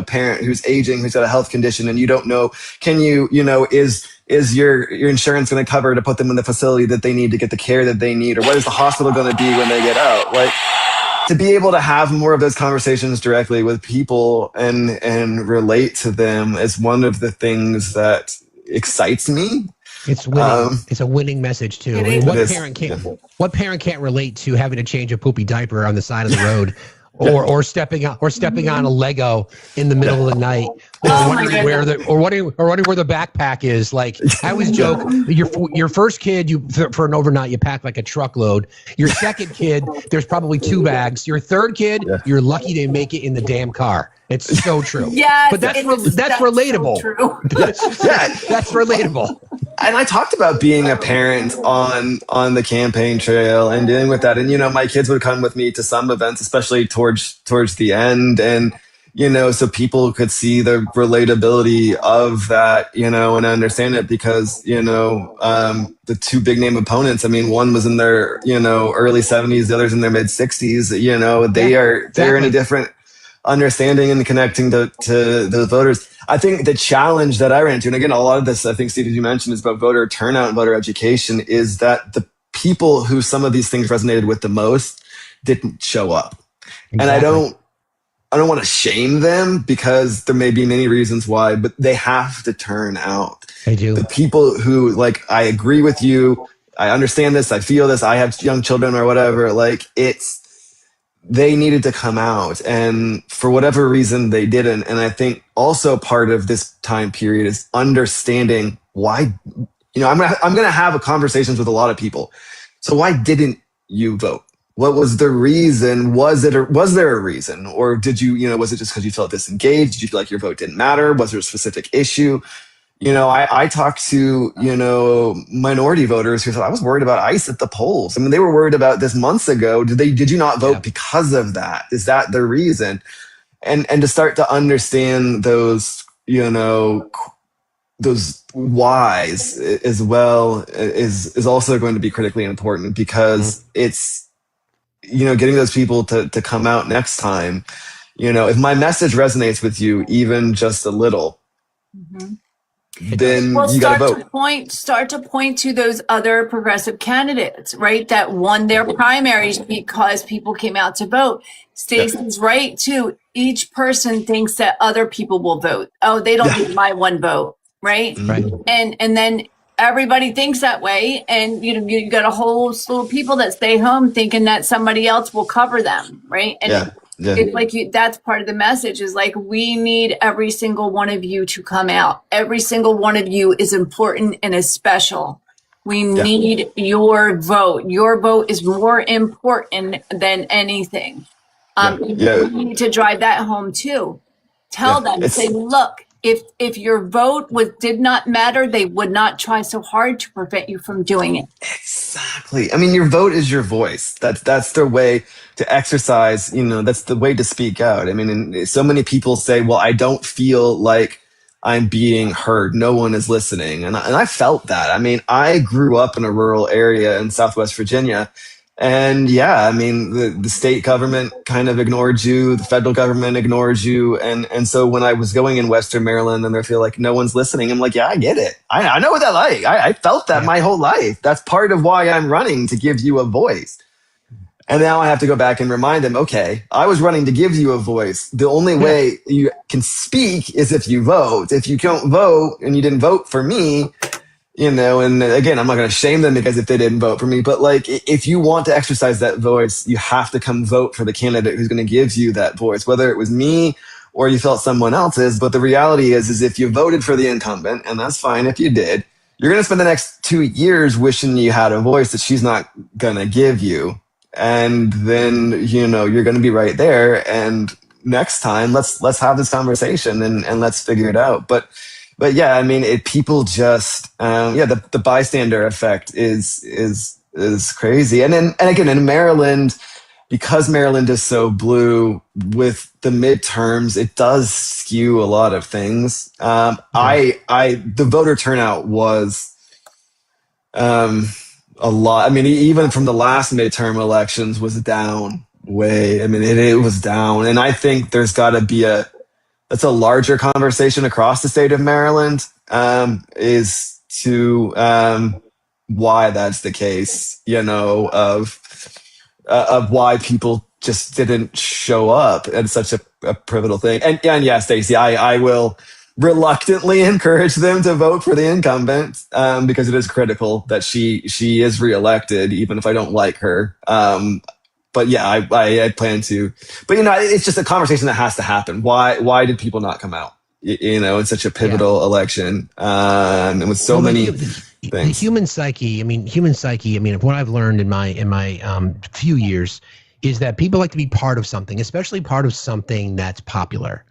parent who's aging, who's got a health condition, and you don't know, is your insurance going to cover to put them in the facility that they need to get the care that they need? Or what is the hospital going to be when they get out? To be able to have more of those conversations directly with people and relate to them is one of the things that excites me. It's winning. It's a winning message too. I mean, what parent can't relate to having to change a poopy diaper on the side of the road, or stepping on a Lego in the middle of the night, or wondering where the backpack is? I always joke, your first kid, for an overnight you pack like a truckload. Your second kid, there's probably 2 bags. Your third kid, you're lucky they make it in the damn car. It's so true. Yeah, but that's relatable. So true. That's relatable. And I talked about being a parent on the campaign trail and dealing with that. And, my kids would come with me to some events, especially towards the end. And, so people could see the relatability of that, and understand it because, the 2 big name opponents, one was in their, early 70s, the other's in their mid 60s, they're in a different understanding and connecting to the voters. I think the challenge that I ran into, and again, a lot of this, I think, Steve, as you mentioned, is about voter turnout and voter education, is that the people who some of these things resonated with the most didn't show up. Exactly. And I don't want to shame them because there may be many reasons why, but they have to turn out. They do. The people who I agree with you, I understand this, I feel this, I have young children or whatever, they needed to come out, and for whatever reason they didn't. And I think also part of this time period is understanding why, I'm going to have conversations with a lot of people. So why didn't you vote? What was the reason? Was there a reason? Or did you, was it just because you felt disengaged? Did you feel like your vote didn't matter? Was there a specific issue? I talked to, minority voters who thought, I was worried about ICE at the polls. They were worried about this months ago. Did you not vote because of that? Is that the reason? And to start to understand those, those whys as well is also going to be critically important, because it's, getting those people to come out next time. If my message resonates with you, even just a little, then you got to vote. Start to point to those other progressive candidates, right? That won their primaries because people came out to vote. Stacey's right too. Each person thinks that other people will vote. Oh, they don't need my one vote, right? Right. And then everybody thinks that way, and you got a whole slew of people that stay home thinking that somebody else will cover them, right? And it's that's part of the message, is we need every single one of you to come out. Every single one of you is important and is special. We need your vote. Your vote is more important than anything. You need to drive that home too. Tell them, say, look, if your vote did not matter, they would not try so hard to prevent you from doing it. Exactly. I mean, your vote is your voice. That's their way to exercise. That's the way to speak out. I mean, and so many people say, "Well, I don't feel like I'm being heard. No one is listening," and I felt that. I mean, I grew up in a rural area in Southwest Virginia. And yeah, I mean, the state government kind of ignored you. The federal government ignored you. And so when I was going in Western Maryland and they feel like no one's listening, I'm like, yeah, I get it. I know what that like. I felt that my whole life. That's part of why I'm running, to give you a voice. And now I have to go back and remind them, okay, I was running to give you a voice. The only way you can speak is if you vote. If you don't vote and you didn't vote for me, and again, I'm not going to shame them because if they didn't vote for me, but like, if you want to exercise that voice, you have to come vote for the candidate who's going to give you that voice, whether it was me or you felt someone else's. But the reality is if you voted for the incumbent, and that's fine if you did, you're going to spend the next 2 years wishing you had a voice that she's not going to give you. And then, you're going to be right there. And next time, let's have this conversation and let's figure it out. But yeah, I mean, people just, the bystander effect is crazy. And again, in Maryland, because Maryland is so blue with the midterms, it does skew a lot of things. The voter turnout was, a lot. I mean, even from the last midterm elections was down way. I mean, it was down. And I think there's got to be that's a larger conversation across the state of Maryland, is to why that's the case, of why people just didn't show up at such a pivotal thing. And yeah, Stacey, I will reluctantly encourage them to vote for the incumbent, because it is critical that she is reelected, even if I don't like her. But yeah, I plan to. But it's just a conversation that has to happen. Why did people not come out? In such a pivotal election, and with so many things. The human psyche. I mean, what I've learned in my few years is that people like to be part of something, especially part of something that's popular.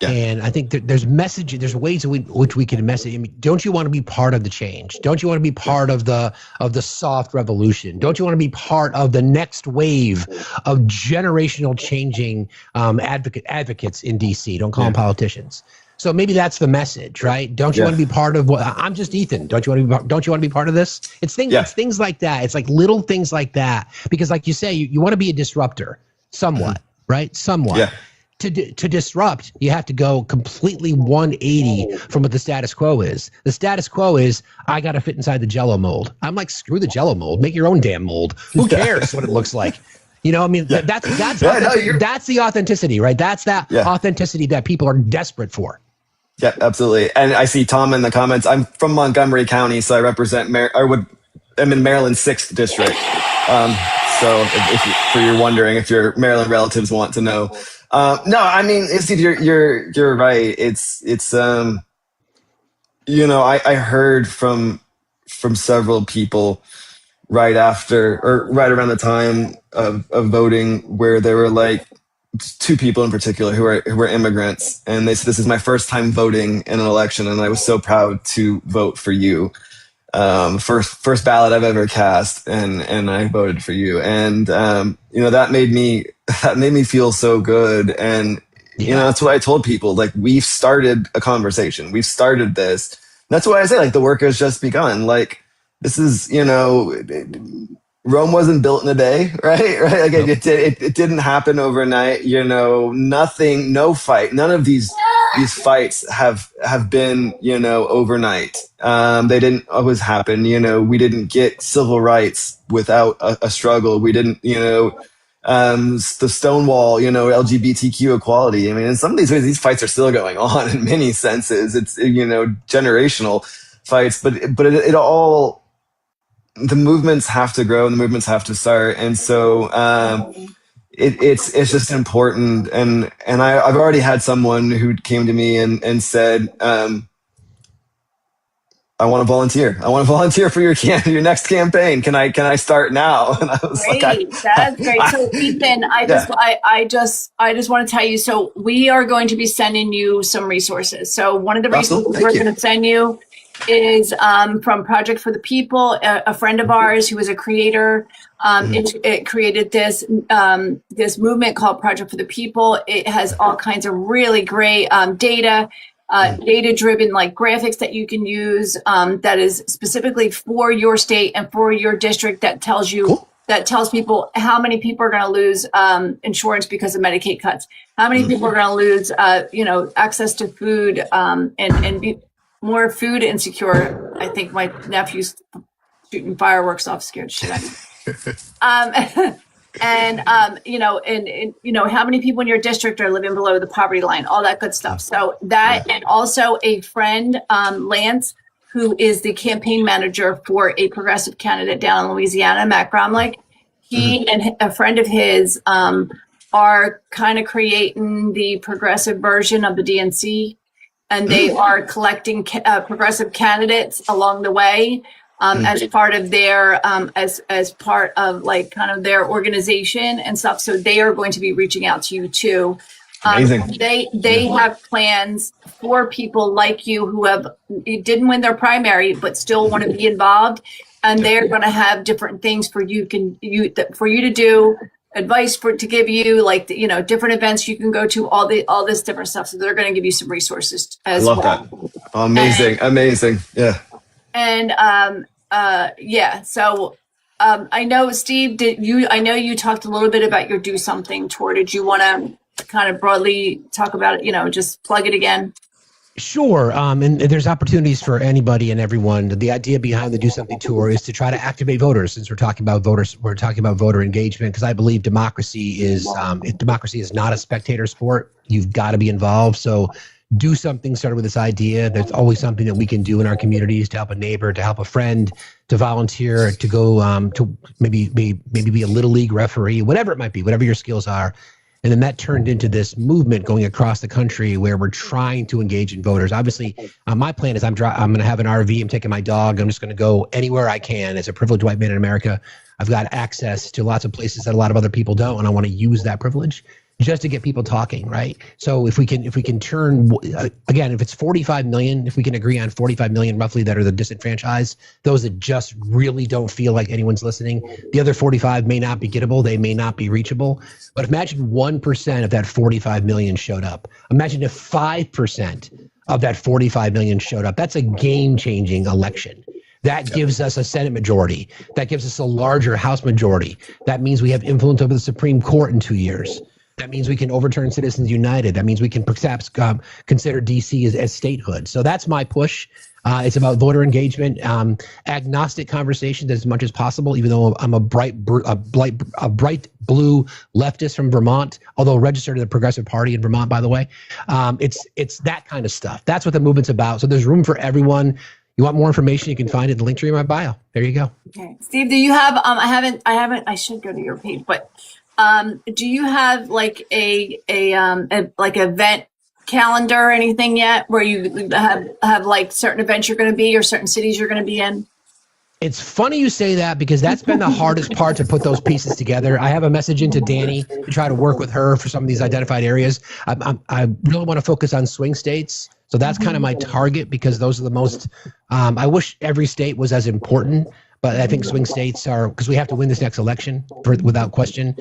Yeah. And I think there's ways in which we can message. I mean, don't you want to be part of the change? Don't you want to be part of the soft revolution? Don't you want to be part of the next wave of generational changing advocates in DC? Don't call them politicians. So maybe that's the message, right? Don't you want to be part of what? I'm just Ethan. Don't you want to be part of this? It's things. It's things like that. It's like little things like that. Because, like you say, you want to be a disruptor, somewhat, right? Somewhat. Yeah. To disrupt, you have to go completely 180 from what the status quo is. The status quo is, I got to fit inside the Jell-O mold. I'm like, screw the Jell-O mold. Make your own damn mold. Who cares what it looks like? I mean, that's the authenticity, right? That's that authenticity that people are desperate for. Yeah, absolutely. And I see Tom in the comments. I'm from Montgomery County, so I represent I'm in Maryland's 6th district. So if you're wondering, if your Maryland relatives want to know. No, I mean, Steve, you're right. It's I heard from several people right after or right around the time of voting, where there were like 2 people in particular who were immigrants, and they said, "This is my first time voting in an election, and I was so proud to vote for you. First ballot I've ever cast, and I voted for you." And that made me feel so good. And that's what I told people. Like, we've started a conversation. We've started this. That's why I say, like, the work has just begun. Like, this is, Rome wasn't built in a day, right? Right? Like, it didn't happen overnight. Nothing, no fight, none of these fights have been, overnight. They didn't always happen. We didn't get civil rights without a struggle. We didn't, the Stonewall, LGBTQ equality. I mean, in some of these ways, these fights are still going on in many senses. It's, generational fights, but it all, the movements have to grow and the movements have to start. And so, it's just important. And I've already had someone who came to me and said, I want to volunteer. I want to volunteer for your next campaign. Can I start now? And I was Great. like, That's great. So Ethan, yeah, I just want to tell you, so we are going to be sending you some resources. So one of the awesome. resources Thank we're you. going to send you is from Project for the People, a friend of ours who is a creator. It created this movement called Project for the People. It has all kinds of really great data-driven like graphics that you can use that is specifically for your state and for your district that tells you. Cool. That tells people how many people are going to lose insurance because of Medicaid cuts, how many people are going to lose, access to food and be more food insecure. I think my nephew's shooting fireworks off, scared shit out of me. And how many people in your district are living below the poverty line, all that good stuff. So that, and also a friend, Lance, who is the campaign manager for a progressive candidate down in Louisiana, Matt Gromlich. He and a friend of his are kind of creating the progressive version of the DNC, and they are collecting progressive candidates along the way as part of their as part of like kind of their organization and stuff. So they are going to be reaching out to you too. Amazing. They have plans for people like you who didn't win their primary but still want to be involved, and they're going to have different things for you to do, advice to give you, like different events you can go to, all this different stuff. So they're going to give you some resources as well. I love that. Amazing, amazing. Yeah. And so I know, Steve, I know you talked a little bit about your Do Something tour. Did you want to kind of broadly talk about it, just plug it again? Sure. And there's opportunities for anybody and everyone. The idea behind the Do Something Tour is to try to activate voters. Since we're talking about voters, we're talking about voter engagement, because I believe democracy is not a spectator sport. You've got to be involved. So Do Something started with this idea. There's always something that we can do in our communities to help a neighbor, to help a friend, to volunteer, to go to maybe be a little league referee, whatever it might be, whatever your skills are. And then that turned into this movement going across the country where we're trying to engage in voters. Obviously, my plan is I'm going to have an RV. I'm taking my dog. I'm just going to go anywhere I can. As a privileged white man in America, I've got access to lots of places that a lot of other people don't, and I want to use that privilege just to get people talking, right? So if we can turn, again, if it's 45 million, if we can agree on 45 million roughly that are the disenfranchised, those that just really don't feel like anyone's listening, the other 45 may not be gettable, they may not be reachable. But imagine 1% of that 45 million showed up. Imagine if 5% of that 45 million showed up. That's a game-changing election. That gives us a Senate majority. That gives us a larger House majority. That means we have influence over the Supreme Court in 2 years. That means we can overturn Citizens United. That means we can perhaps consider DC as statehood. So that's my push. It's about voter engagement, agnostic conversations as much as possible, even though I'm a bright blue leftist from Vermont, although registered to the Progressive Party in Vermont, by the way. It's that kind of stuff. That's what the movement's about. So there's room for everyone. You want more information, you can find it in the link tree in my bio. There you go. Okay. Steve, do you have, I should go to your page, but do you have like a event calendar or anything yet where you have like certain events you're going to be or certain cities you're going to be in? It's funny you say that, because that's been the hardest part to put those pieces together. I have a message into Danny to try to work with her for some of these identified areas. I really want to focus on swing states. So that's kind of my target, because those are the most, I wish every state was as important, but I think swing states are, because we have to win this next election without question.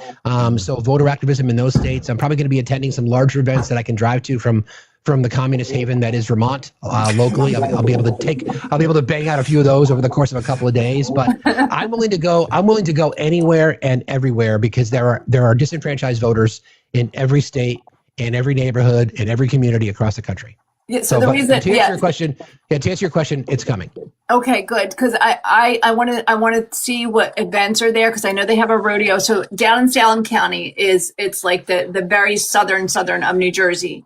So voter activism in those states. I'm probably going to be attending some larger events that I can drive to from the communist haven that is Vermont locally. I'll be able to bang out a few of those over the course of a couple of days. But I'm willing to go anywhere and everywhere, because there are disenfranchised voters in every state, in every neighborhood, in every community across the country. Yeah, so the reason, to answer your question, it's coming. Okay, good. Because I want to see what events are there, because I know they have a rodeo. So down in Salem County it's like the very southern of New Jersey.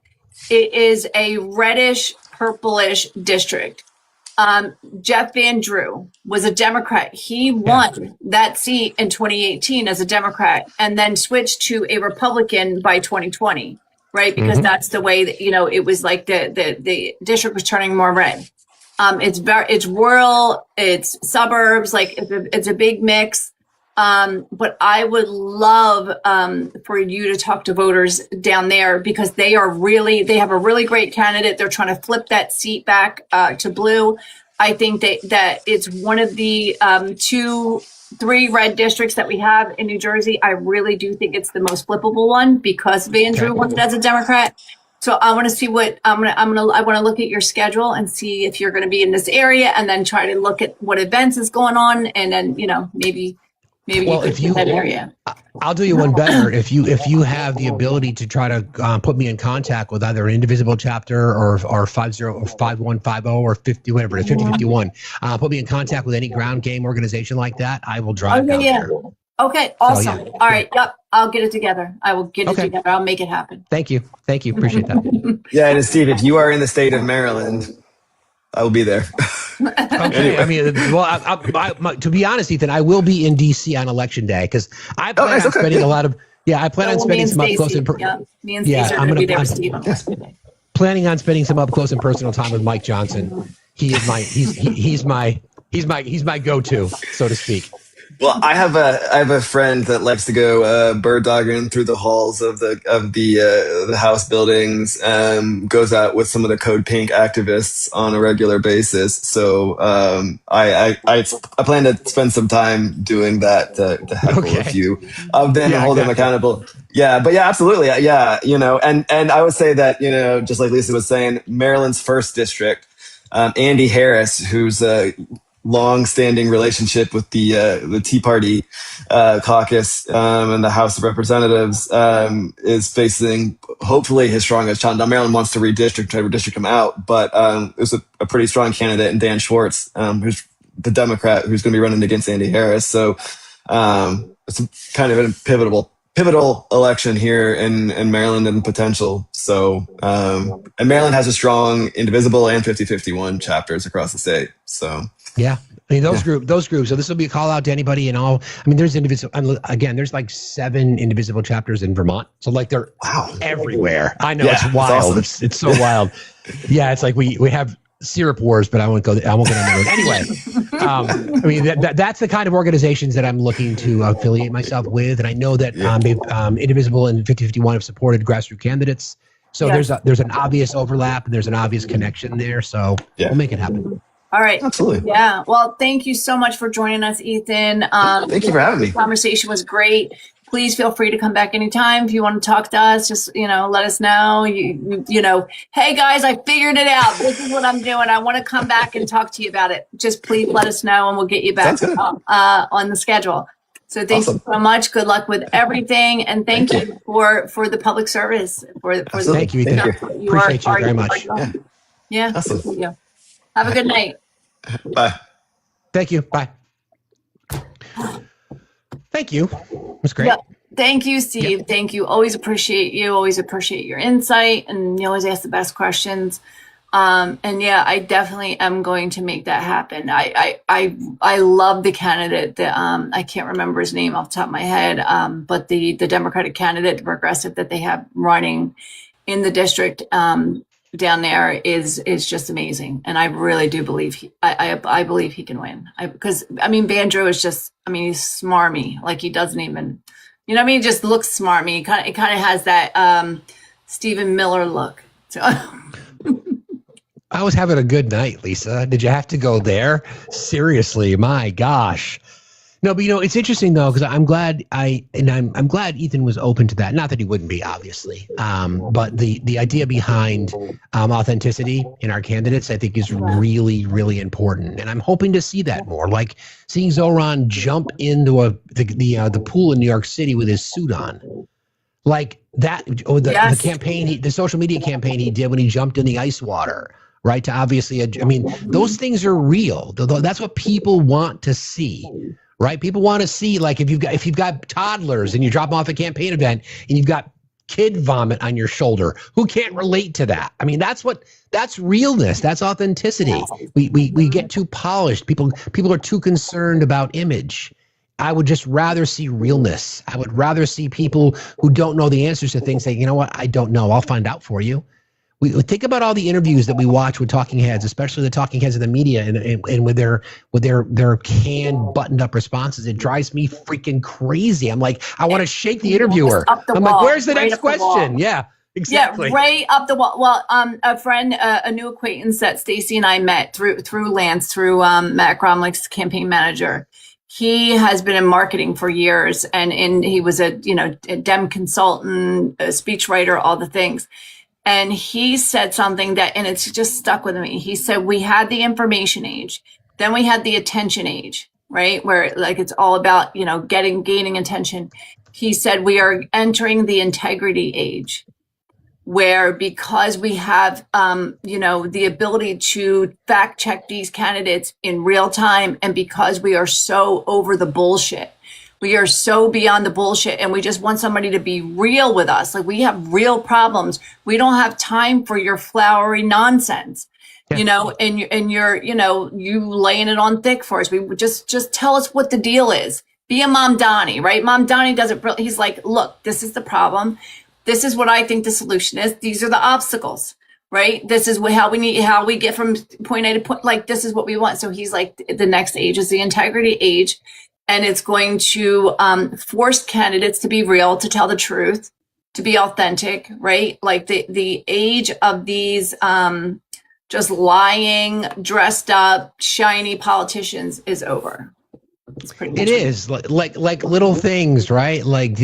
It is a reddish purplish district. Jeff Van Drew was a Democrat. He won that seat in 2018 as a Democrat, and then switched to a Republican by 2020. Right, because that's the way that it was like the district was turning more red. It's rural, it's suburbs, like it's a big mix. But I would love for you to talk to voters down there they have a really great candidate. They're trying to flip that seat back to blue. I think that it's one of the 3 red districts that we have in New Jersey. I really do think it's the most flippable one because Van Drew wants it as a Democrat. So I want to see I want to look at your schedule and see if you're going to be in this area, and then try to look at what events is going on, and then maybe if you that area. I'll do you one better. If you have the ability to try to put me in contact with either an indivisible chapter or 50 or 5150 or 50, whatever it is, 5051, put me in contact with any ground game organization like that, I will drive down there. Okay, awesome. All right, yep, I'll get it together. I will get it together. I'll make it happen. Thank you. Appreciate that. Yeah, and Steve, if you are in the state of Maryland, I will be there. Okay. Anyway. I mean, well, to be honest, Ethan, I will be in DC on election day because I plan on spending a lot of. Yeah, I plan on spending some up close and me and Stacey are going to be there with Steve on election day. Planning on spending some up close and personal time with Mike Johnson. He's my go-to, so to speak. Well, I have a friend that likes to go bird dogging through the halls of the House buildings. Goes out with some of the Code Pink activists on a regular basis. So I plan to spend some time doing that to heckle a few of them and hold them accountable. Yeah, but yeah, absolutely. Yeah, and I would say that just like Lisa was saying, Maryland's first district, Andy Harris, who's long-standing relationship with the Tea Party caucus and the House of Representatives is facing hopefully his strongest challenge. Now, Maryland wants to redistrict him out, but there's a pretty strong candidate in Dan Schwartz, who's the Democrat who's going to be running against Andy Harris. So it's kind of a pivotal election here in Maryland and potential. So and Maryland has a strong indivisible and 50-51 chapters across the state. So. Yeah. I mean, those groups. So this will be a call out to anybody and all. I mean, there's there's like 7 indivisible chapters in Vermont. So like they're everywhere. I know it's wild. Awesome. It's so wild. Yeah. It's like we have syrup wars, but I won't go down that road. Anyway, I mean, that's the kind of organizations that I'm looking to affiliate myself with. And I know that Indivisible and 50-51 have supported grassroots candidates. So there's an obvious overlap and there's an obvious connection there. So we'll make it happen. All right. Absolutely. Yeah. Well, thank you so much for joining us, Ethan. Thank you for having me. The conversation was great. Please feel free to come back anytime. If you want to talk to us, just, let us know. Hey guys, I figured it out. This is what I'm doing. I want to come back and talk to you about it. Just please let us know and we'll get you back on the schedule. So thank you so much. Good luck with everything. And thank you for the public service. Thank you, Ethan. Appreciate you very much. Yeah. Awesome. Thank you. Have a good night. Bye. Thank you. Bye. Thank you. It was great. Yeah. Thank you, Steve. Thank you. Always appreciate you. Always appreciate your insight, and you always ask the best questions. And yeah, I definitely am going to make that happen. I love the candidate that I can't remember his name off the top of my head, but the Democratic candidate, the progressive that they have running in the district down there is just amazing, and I really do believe I believe he can win. Because Van Drew is just he's smarmy, like he doesn't even he just looks smarmy. It kind of has that Stephen Miller look. So. I was having a good night, Lisa. Did you have to go there? Seriously, my gosh. No, but it's interesting though, because I'm glad I'm glad Ethan was open to that. Not that he wouldn't be, obviously, but the idea behind authenticity in our candidates, I think, is really, really important, and I'm hoping to see that more. Like seeing Zoran jump into the pool in New York City with his suit on, like that. Or the campaign, the social media campaign he did when he jumped in the ice water. Right, to obviously, those things are real. That's what people want to see. Right, people want to see, like, if you've got toddlers and you drop them off a campaign event and you've got kid vomit on your shoulder, who can't relate to that? That's realness. That's authenticity. We get too polished. People are too concerned about image. I would just rather see realness. I would rather see people who don't know the answers to things say, you know what, I don't know. I'll find out for you. We think about all the interviews that we watch with talking heads, especially the talking heads of the media, and with their canned, buttoned up responses. It drives me freaking crazy. I'm like, I want to shake the interviewer. I'm like, where's the next question? Yeah, exactly. Yeah, right up the wall. Well, a friend, a new acquaintance that Stacy and I met through Lance, through Matt Gromlick's campaign manager. He has been in marketing for years, and he was a Dem consultant, a speechwriter, all the things. And he said something that, and it's just stuck with me. He said, we had the information age, then we had the attention age, right? Where like, it's all about, gaining attention. He said, we are entering the integrity age, where because we have, the ability to fact check these candidates in real time, and because we are so over the bullshit, we are so beyond the bullshit, and we just want somebody to be real with us. Like, we have real problems. We don't have time for your flowery nonsense, Yeah. and you're, you laying it on thick for us. We would just tell us what the deal is. Be a Mom Donnie, right? Mom Donnie doesn't, he's like, look, this is the problem. This is what I think the solution is. These are the obstacles, right? This is how we get from point A to point, like, this is what we want. So he's like, the next age is the integrity age. And it's going to force candidates to be real, to tell the truth, to be authentic, right? Like the age of these just lying, dressed up, shiny politicians is over. It's pretty much it is like little things, right? Like,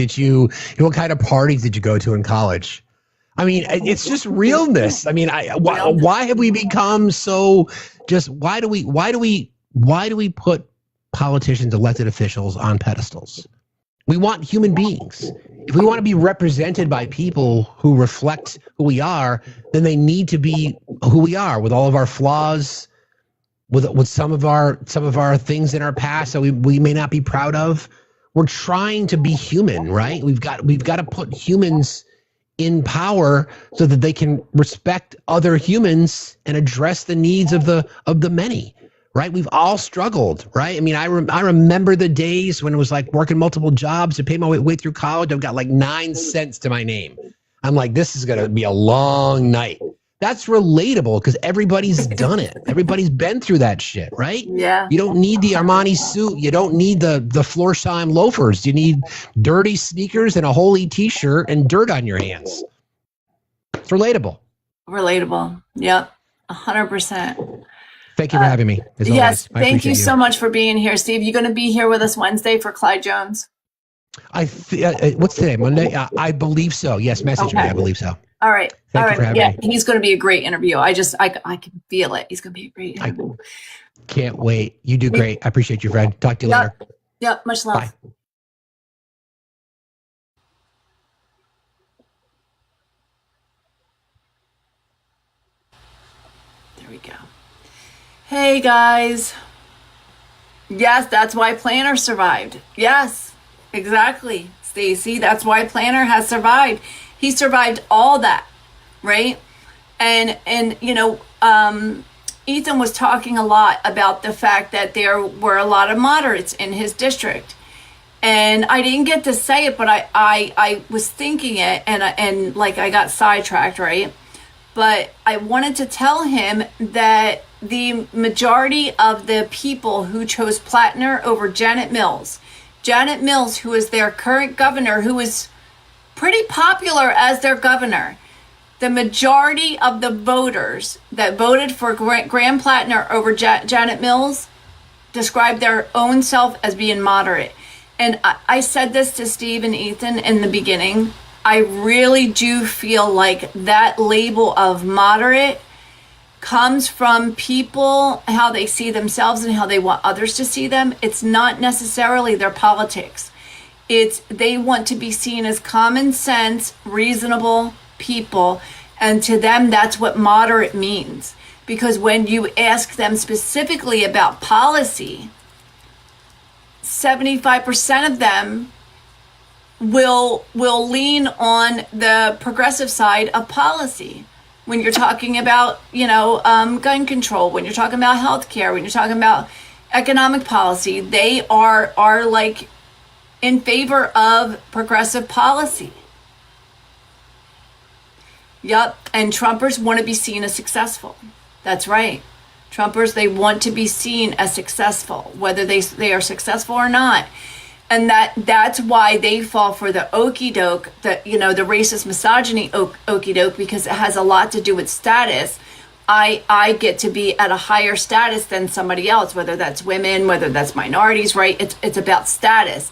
what kind of parties did you go to in college? I mean, it's just realness. I mean, why have we become so just, why do we put politicians, elected officials on pedestals? We want human beings. If we want to be represented by people who reflect who we are, then they need to be who we are, with all of our flaws, with some of our things in our past that we may not be proud of. We're trying to be human, right? We've got to put humans in power so that they can respect other humans and address the needs of the many. Right? We've all struggled, right? I mean, I remember the days when it was like working multiple jobs to pay my way through college. I've got like 9 cents to my name. I'm like, this is going to be a long night. That's relatable because everybody's done it. Everybody's been through that shit, right? Yeah. You don't need the Armani suit. You don't need the Florsheim loafers. You need dirty sneakers and a holy t-shirt and dirt on your hands. It's relatable. Relatable. Yep. 100%. Thank you for having me. Yes, thank you so much for being here, Steve. You going to be here with us Wednesday for Clyde Jones? What's today? Monday? I believe so. Yes, message me. I believe so. All right. Thank you for having me. He's going to be a great interview. I can feel it. He's going to be a great interview. I can't wait. You do great. I appreciate you, Fred. Talk to you later. Yep. Much love. Bye. There we go. Hey guys. Yes, that's why Planner survived. Yes, exactly, Stacy. That's why Planner has survived. He survived all that, right? And Ethan was talking a lot about the fact that there were a lot of moderates in his district. And I didn't get to say it, but I was thinking it, and like I got sidetracked, right? But I wanted to tell him that the majority of the people who chose Plattner over Janet Mills, who is their current governor, who is pretty popular as their governor, the majority of the voters that voted for Graham Plattner over Janet Mills described their own self as being moderate. And I said this to Steve and Ethan in the beginning. I really do feel like that label of moderate comes from people, how they see themselves and how they want others to see them. It's not necessarily their politics. They want to be seen as common sense, reasonable people. And to them, that's what moderate means. Because when you ask them specifically about policy, 75% of them will lean on the progressive side of policy. When you're talking about, gun control, when you're talking about healthcare, when you're talking about economic policy, they are like in favor of progressive policy. Yep. And Trumpers want to be seen as successful. That's right. Trumpers, they want to be seen as successful, whether they are successful or not. And that's why they fall for the okey doke, the racist misogyny okey doke, because it has a lot to do with status. I get to be at a higher status than somebody else, whether that's women, whether that's minorities, right? It's about status.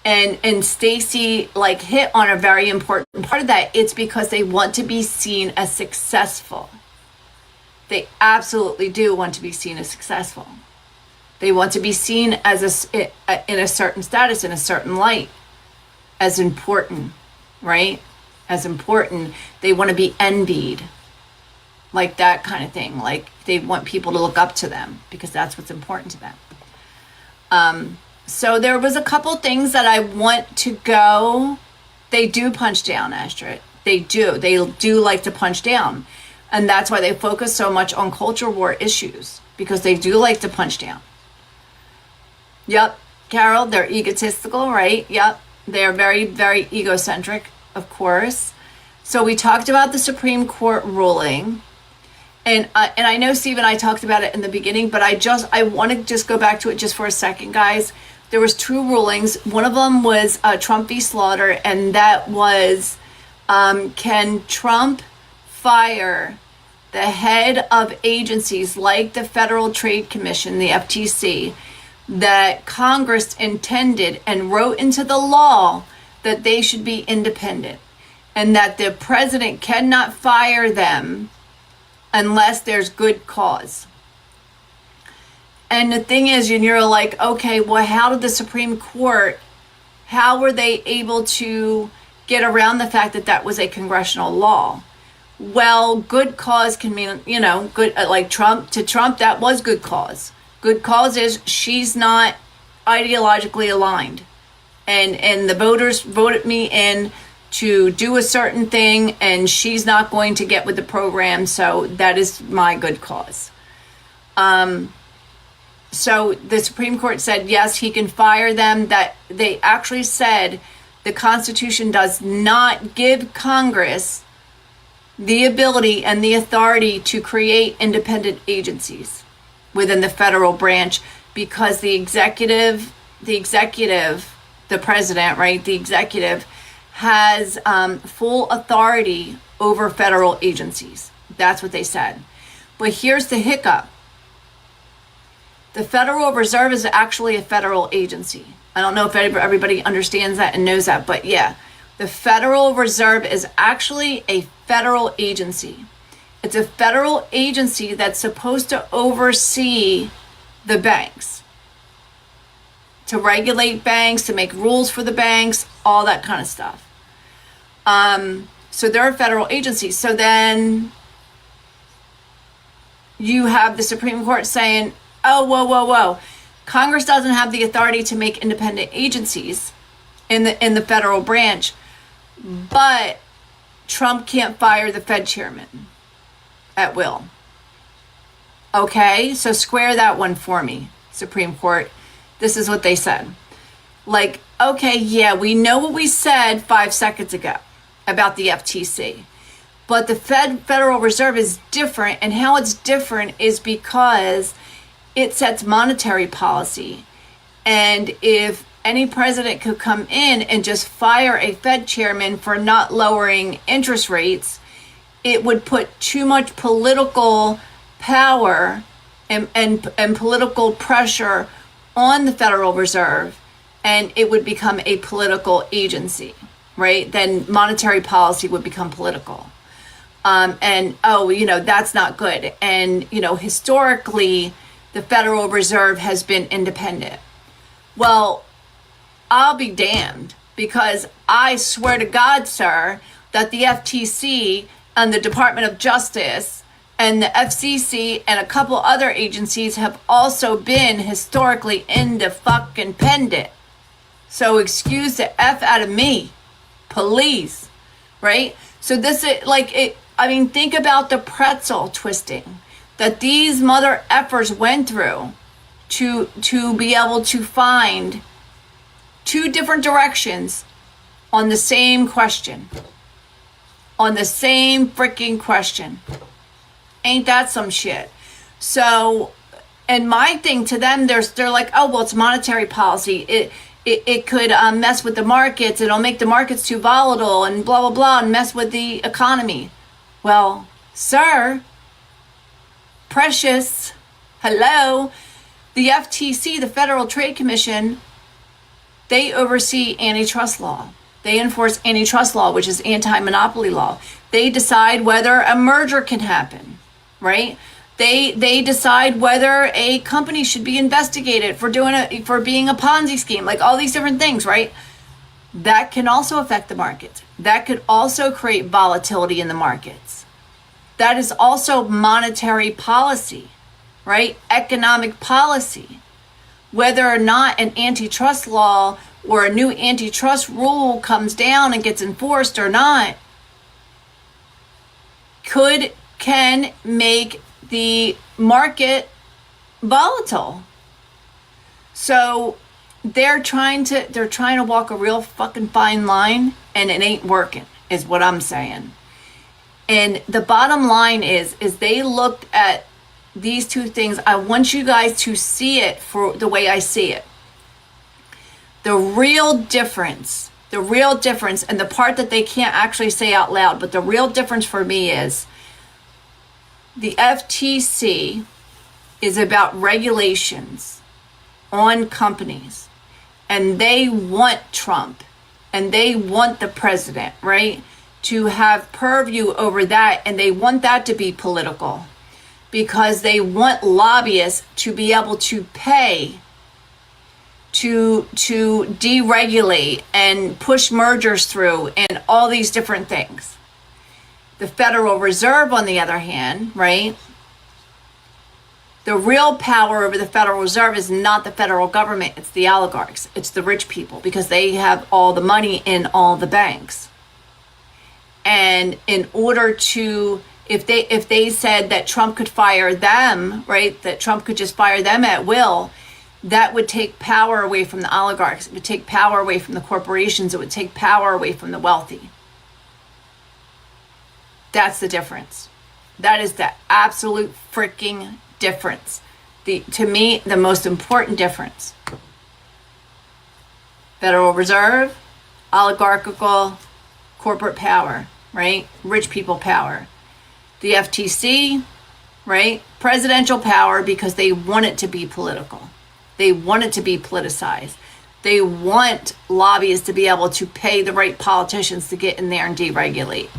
And Stacey hit on a very important part of that. It's because they want to be seen as successful. They absolutely do want to be seen as successful. They want to be seen as in a certain status, in a certain light, as important, right? As important. They want to be envied, like that kind of thing. Like they want people to look up to them because that's what's important to them. So there was a couple things that I want to go. They do punch down, Astrid. They do like to punch down. And that's why they focus so much on culture war issues, because they do like to punch down. Yep, Carol, they're egotistical, right? Yep, they're very, very egocentric, of course. So we talked about the Supreme Court ruling. And I know Steve and I talked about it in the beginning, but I want to just go back to it just for a second, guys. There was two rulings. One of them was Trump v. Slaughter, and that was, can Trump fire the head of agencies like the Federal Trade Commission, the FTC, that Congress intended and wrote into the law that they should be independent, and that the president cannot fire them unless there's good cause. And the thing is, and you're like, okay, well, how did the Supreme Court, how were they able to get around the fact that that was a congressional law? Well, good cause can mean, good, like Trump, that was good cause. Good cause is she's not ideologically aligned. And the voters voted me in to do a certain thing, and she's not going to get with the program, so that is my good cause. So the Supreme Court said, yes, he can fire them. That they actually said the Constitution does not give Congress the ability and the authority to create independent agencies within the federal branch, because the president, right, the executive has full authority over federal agencies. That's what they said. But here's the hiccup. The Federal Reserve is actually a federal agency. I don't know if everybody understands that and knows that, but yeah, the Federal Reserve is actually a federal agency. It's a federal agency that's supposed to oversee the banks, to regulate banks, to make rules for the banks, all that kind of stuff. So they're a federal agency. So then you have the Supreme Court saying, oh, whoa. Congress doesn't have the authority to make independent agencies in the federal branch, but Trump can't fire the Fed chairman at will. Okay, so square that one for me, Supreme Court. This is what they said. Like, okay, yeah, we know what we said 5 seconds ago about the FTC, but the Federal Reserve is different, and how it's different is because it sets monetary policy. And if any president could come in and just fire a Fed chairman for not lowering interest rates, it would put too much political power and political pressure on the Federal Reserve, and it would become a political agency, right? Then monetary policy would become political. That's not good. And, historically, the Federal Reserve has been independent. Well, I'll be damned, because I swear to God, sir, that the FTC and the Department of Justice and the FCC and a couple other agencies have also been historically independent. So excuse the F out of me, please, right? So this is think about the pretzel twisting that these mother effers went through to be able to find two different directions on the same question. on the same freaking question. Ain't that some shit? So, and my thing to them, they're like, oh, well, it's monetary policy. It could mess with the markets. It'll make the markets too volatile and blah, blah, blah, and mess with the economy. Well, sir, precious, hello, the FTC, the Federal Trade Commission, they oversee antitrust law. They enforce antitrust law, which is anti-monopoly law. They decide whether a merger can happen, right? They decide whether a company should be investigated for being a Ponzi scheme, like all these different things, right? That can also affect the markets. That could also create volatility in the markets. That is also monetary policy, right? Economic policy. Whether or not an antitrust law or a new antitrust rule comes down and gets enforced or not, can make the market volatile. So they're trying to walk a real fucking fine line, and it ain't working, is what I'm saying. And the bottom line is they looked at these two things. I want you guys to see it for the way I see it. The real difference, and the part that they can't actually say out loud, but the real difference for me is the FTC is about regulations on companies, and they want Trump and they want the president, right, to have purview over that, and they want that to be political because they want lobbyists to be able to pay to deregulate and push mergers through and all these different things. The Federal Reserve, on the other hand, right? The real power over the Federal Reserve is not the federal government, it's the oligarchs, it's the rich people, because they have all the money in all the banks. And in order to, if they said that Trump could fire them, right, that Trump could just fire them at will, that would take power away from the oligarchs. It would take power away from the corporations. It would take power away from the wealthy. That's the difference. That is the absolute freaking difference. To me, the most important difference. Federal Reserve, oligarchical, corporate power, right? Rich people power. The FTC, right? Presidential power, because they want it to be political. They want it to be politicized. They want lobbyists to be able to pay the right politicians to get in there and deregulate.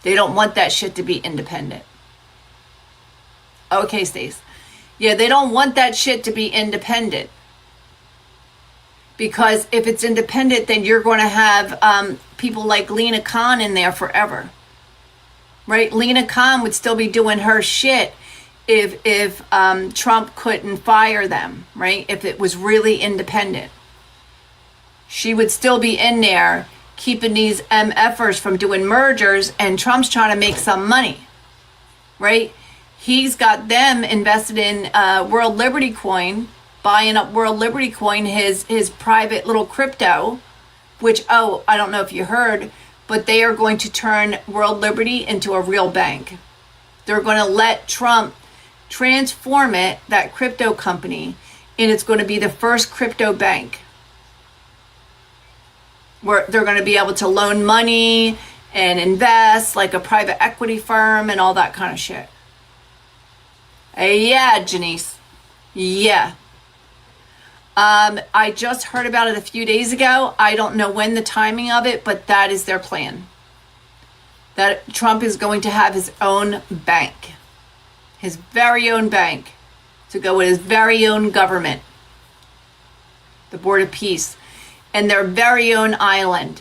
They don't want that shit to be independent. Okay, Stace. Yeah, they don't want that shit to be independent. Because if it's independent, then you're going to have people like Lena Khan in there forever. Right? Lena Khan would still be doing her shit if Trump couldn't fire them, right? If it was really independent. She would still be in there keeping these MFers from doing mergers, and Trump's trying to make some money, right? He's got them invested in World Liberty Coin, buying up World Liberty Coin, his private little crypto, which, I don't know if you heard, but they are going to turn World Liberty into a real bank. They're going to let Trump transform it, that crypto company, and it's going to be the first crypto bank where they're going to be able to loan money and invest like a private equity firm and all that kind of shit. Yeah, Janice. Yeah. I just heard about it a few days ago. I don't know when the timing of it, but that is their plan. That Trump is going to have his own bank. His very own bank. To go with his very own government. The Board of Peace. And their very own island.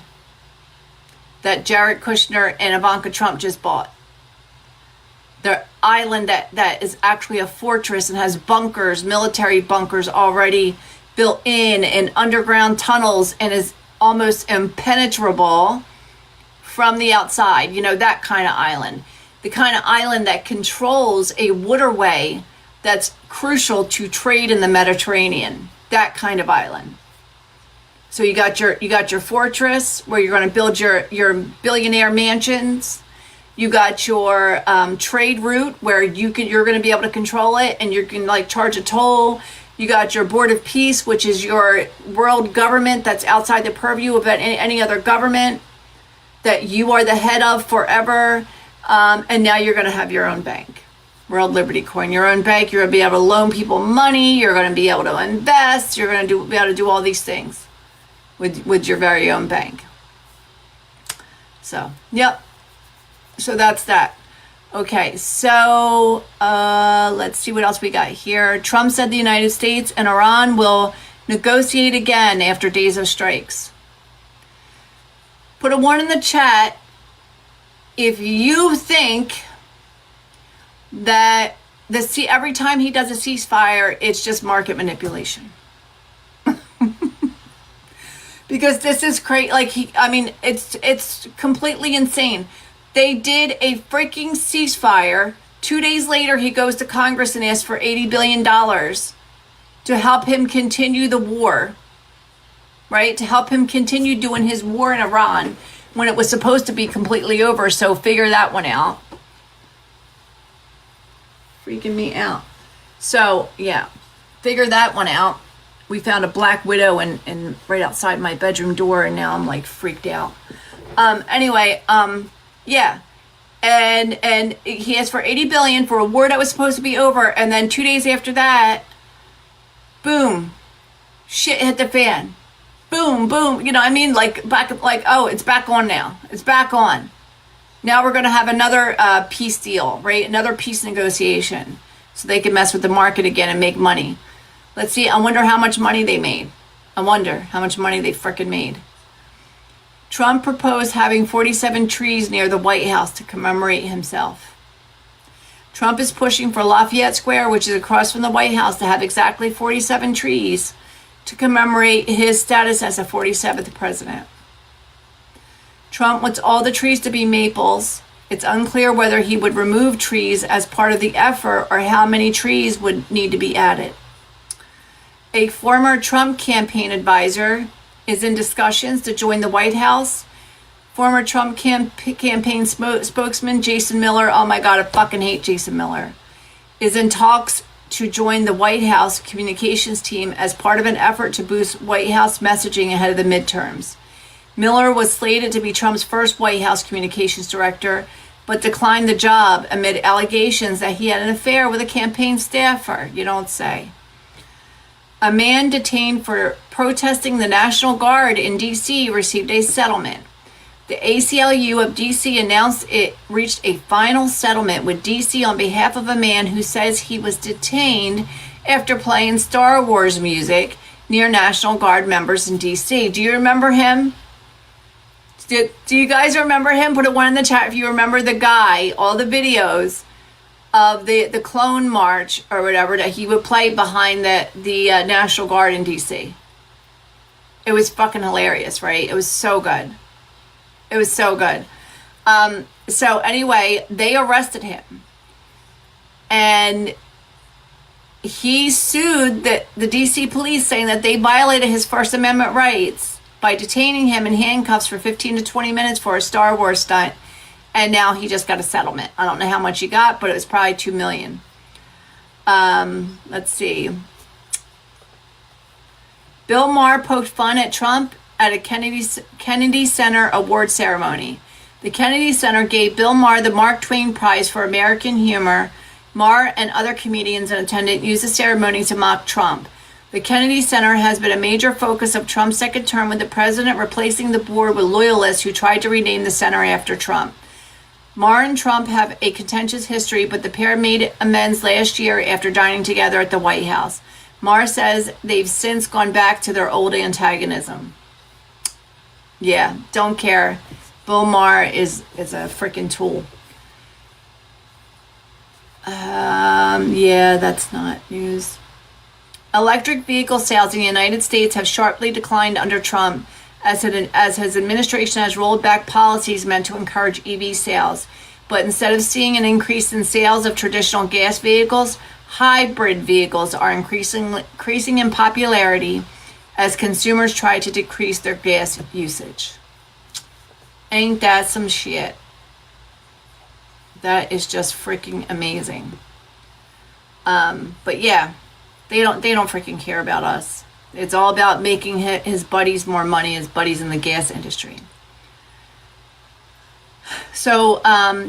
That Jared Kushner and Ivanka Trump just bought. Their island that is actually a fortress and has bunkers, military bunkers already built in, and underground tunnels, and is almost impenetrable from the outside. You know, that kind of island. The kind of island that controls a waterway that's crucial to trade in the Mediterranean. That kind of island. So you got your fortress where you're going to build your billionaire mansions. You got your trade route where you're going to be able to control it and you can like charge a toll. You got your board of peace, which is your world government that's outside the purview of any other government that you are the head of forever. And now you're going to have your own bank, World Liberty Coin, your own bank. You're going to be able to loan people money. You're going to be able to invest. You're going to be able to do all these things with your very own bank. So, yep. So that's that. Okay, so let's see what else we got here. Trump said the United States and Iran will negotiate again after days of strikes. Put a 1 in the chat if you think that every time he does a ceasefire, it's just market manipulation. Because this is crazy. Like it's completely insane. They did a freaking ceasefire. 2 days later, he goes to Congress and asks for $80 billion to help him continue the war, right? To help him continue doing his war in Iran when it was supposed to be completely over. So figure that one out. Freaking me out. So, yeah, figure that one out. We found a black widow in right outside my bedroom door, and now I'm like freaked out. Yeah. And he asked for $80 billion for a war that was supposed to be over, and then 2 days after that, boom, shit hit the fan. Boom, boom. You know, I mean, oh, it's back on now. It's back on. Now we're going to have another peace deal, right? Another peace negotiation, so they can mess with the market again and make money. Let's see. I wonder how much money they made. I wonder how much money they frickin' made. Trump proposed having 47 trees near the White House to commemorate himself. Trump is pushing for Lafayette Square, which is across from the White House, to have exactly 47 trees to commemorate his status as the 47th president. Trump wants all the trees to be maples. It's unclear whether he would remove trees as part of the effort or how many trees would need to be added. A former Trump campaign advisor is in discussions to join the White House. Former Trump campaign spokesman Jason Miller, oh my God, I fucking hate Jason Miller, is in talks to join the White House communications team as part of an effort to boost White House messaging ahead of the midterms. Miller was slated to be Trump's first White House communications director, but declined the job amid allegations that he had an affair with a campaign staffer. You don't say. A man detained for protesting the National Guard in D.C. received a settlement. The ACLU of D.C. announced it reached a final settlement with D.C. on behalf of a man who says he was detained after playing Star Wars music near National Guard members in D.C. Do you remember him? Do you guys remember him? Put a 1 in the chat if you remember the guy, all the videos of the clone march or whatever that he would play behind the National Guard in DC. It was fucking hilarious, right? It was so good. It was so good. So anyway, they arrested him. And he sued the DC police, saying that they violated his First Amendment rights by detaining him in handcuffs for 15 to 20 minutes for a Star Wars stunt. And now he just got a settlement. I don't know how much he got, but it was probably $2 million. Let's see. Bill Maher poked fun at Trump at a Kennedy Center award ceremony. The Kennedy Center gave Bill Maher the Mark Twain Prize for American Humor. Maher and other comedians in attendance used the ceremony to mock Trump. The Kennedy Center has been a major focus of Trump's second term, with the president replacing the board with loyalists who tried to rename the center after Trump. Maher and Trump have a contentious history, but the pair made amends last year after dining together at the White House. Maher says they've since gone back to their old antagonism. Yeah, don't care. Bill Maher is a freaking tool. Yeah, that's not news. Electric vehicle sales in the United States have sharply declined under Trump, as his administration has rolled back policies meant to encourage EV sales. But instead of seeing an increase in sales of traditional gas vehicles, hybrid vehicles are increasing in popularity as consumers try to decrease their gas usage. Ain't that some shit? That is just freaking amazing. But yeah, they don't freaking care about us. It's all about making his buddies more money, his buddies in the gas industry. So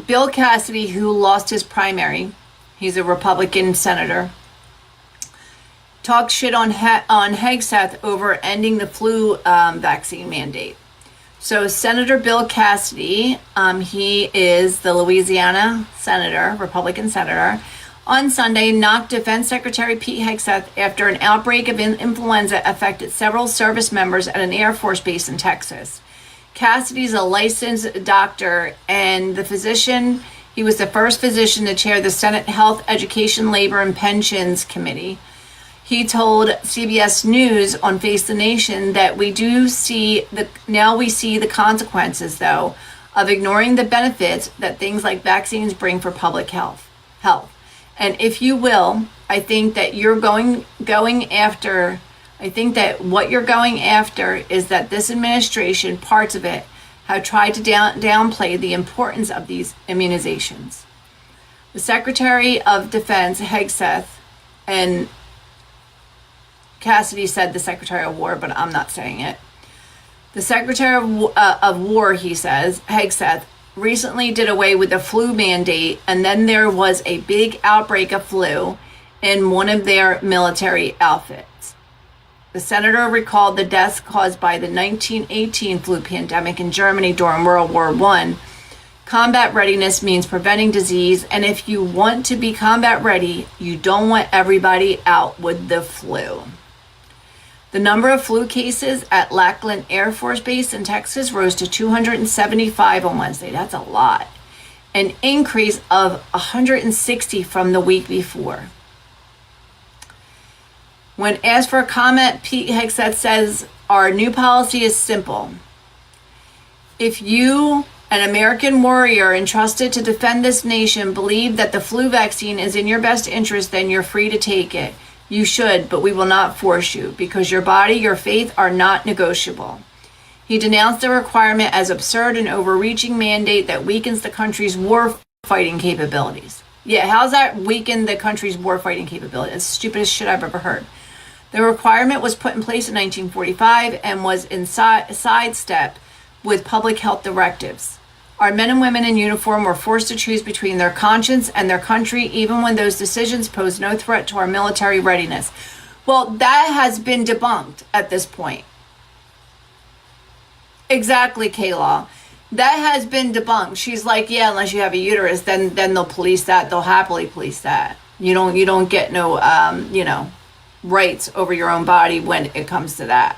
Bill Cassidy, who lost his primary, he's a Republican senator, talked shit on Hegseth over ending the flu vaccine mandate. So Senator Bill Cassidy, he is the Louisiana senator, Republican senator, on Sunday knocked Defense Secretary Pete Hegseth after an outbreak of influenza affected several service members at an Air Force base in Texas. Cassidy's a licensed doctor and the physician. He was the first physician to chair the Senate Health, Education, Labor, and Pensions Committee. He told CBS News on Face the Nation that we see the consequences, though, of ignoring the benefits that things like vaccines bring for public health. And if you will, I think that what you're going after is that this administration, parts of it, have tried to downplay the importance of these immunizations. The Secretary of Defense, Hegseth, and Cassidy said the Secretary of War, but I'm not saying it. The Secretary of War, he says, Hegseth, recently did away with the flu mandate, and then there was a big outbreak of flu in one of their military outfits. The senator recalled the deaths caused by the 1918 flu pandemic in Germany during World War I. Combat readiness means preventing disease, and if you want to be combat ready, you don't want everybody out with the flu. The number of flu cases at Lackland Air Force Base in Texas rose to 275 on Wednesday. That's a lot. An increase of 160 from the week before. When asked for a comment, Pete Hegseth says, our new policy is simple. If you, an American warrior entrusted to defend this nation, believe that the flu vaccine is in your best interest, then you're free to take it. You should, but we will not force you because your body, your faith are not negotiable. He denounced the requirement as absurd and overreaching mandate that weakens the country's war-fighting capabilities. Yeah, how's that weaken the country's war-fighting capabilities? That's the stupidest shit I've ever heard. The requirement was put in place in 1945 and was in sidestep with public health directives. Our men and women in uniform were forced to choose between their conscience and their country, even when those decisions posed no threat to our military readiness. Well, that has been debunked at this point. Exactly, Kayla. That has been debunked. She's like, yeah, unless you have a uterus, then they'll police that. They'll happily police that. You don't get no, rights over your own body when it comes to that.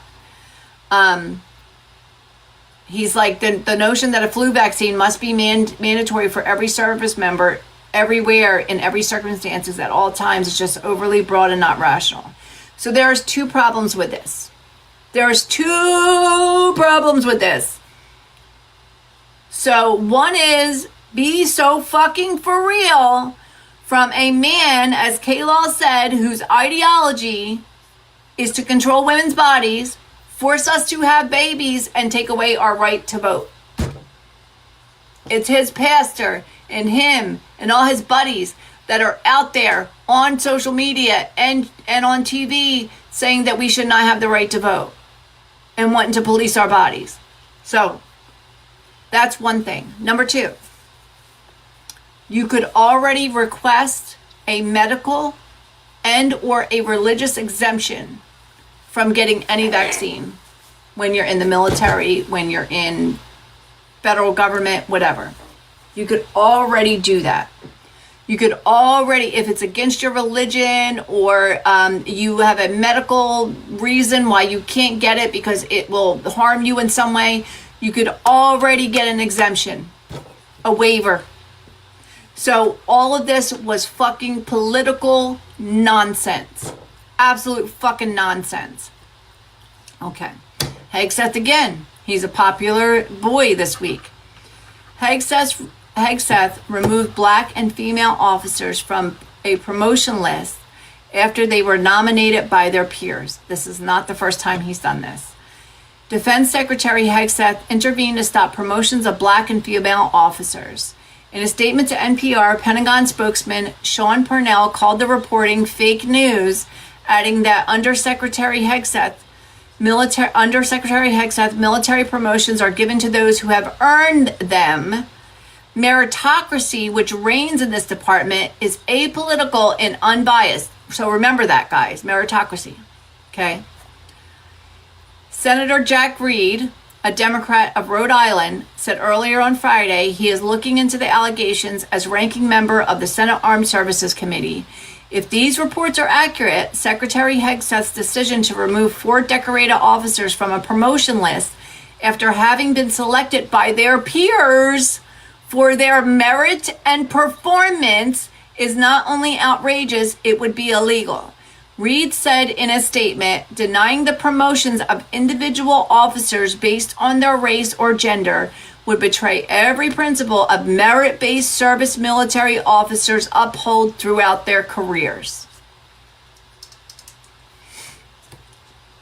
He's like, the notion that a flu vaccine must be mandatory for every service member everywhere in every circumstances at all times is just overly broad and not rational. So there's two problems with this. So one is, be so fucking for real from a man, as Kayla said, whose ideology is to control women's bodies, force us to have babies, and take away our right to vote. It's his pastor and him and all his buddies that are out there on social media and on TV saying that we should not have the right to vote and wanting to police our bodies. So that's one thing. Number two, you could already request a medical and or a religious exemption from getting any vaccine when you're in the military, when you're in federal government, whatever. You could already do that. You could already, if it's against your religion or you have a medical reason why you can't get it because it will harm you in some way, you could already get an exemption, a waiver. So all of this was fucking political nonsense. Absolute fucking nonsense. Okay. Hegseth again. He's a popular boy this week. Hegseth removed black and female officers from a promotion list after they were nominated by their peers. This is not the first time he's done this. Defense Secretary Hegseth intervened to stop promotions of black and female officers. In a statement to NPR, Pentagon spokesman Sean Purnell called the reporting fake news, adding that Undersecretary Hegseth, military promotions are given to those who have earned them. Meritocracy, which reigns in this department, is apolitical and unbiased. So remember that, guys. Meritocracy. Okay. Senator Jack Reed, a Democrat of Rhode Island, said earlier on Friday he is looking into the allegations as ranking member of the Senate Armed Services Committee. If these reports are accurate, Secretary Hegseth's decision to remove 4 decorated officers from a promotion list after having been selected by their peers for their merit and performance is not only outrageous, it would be illegal. Reed said in a statement, denying the promotions of individual officers based on their race or gender would betray every principle of merit-based service military officers uphold throughout their careers.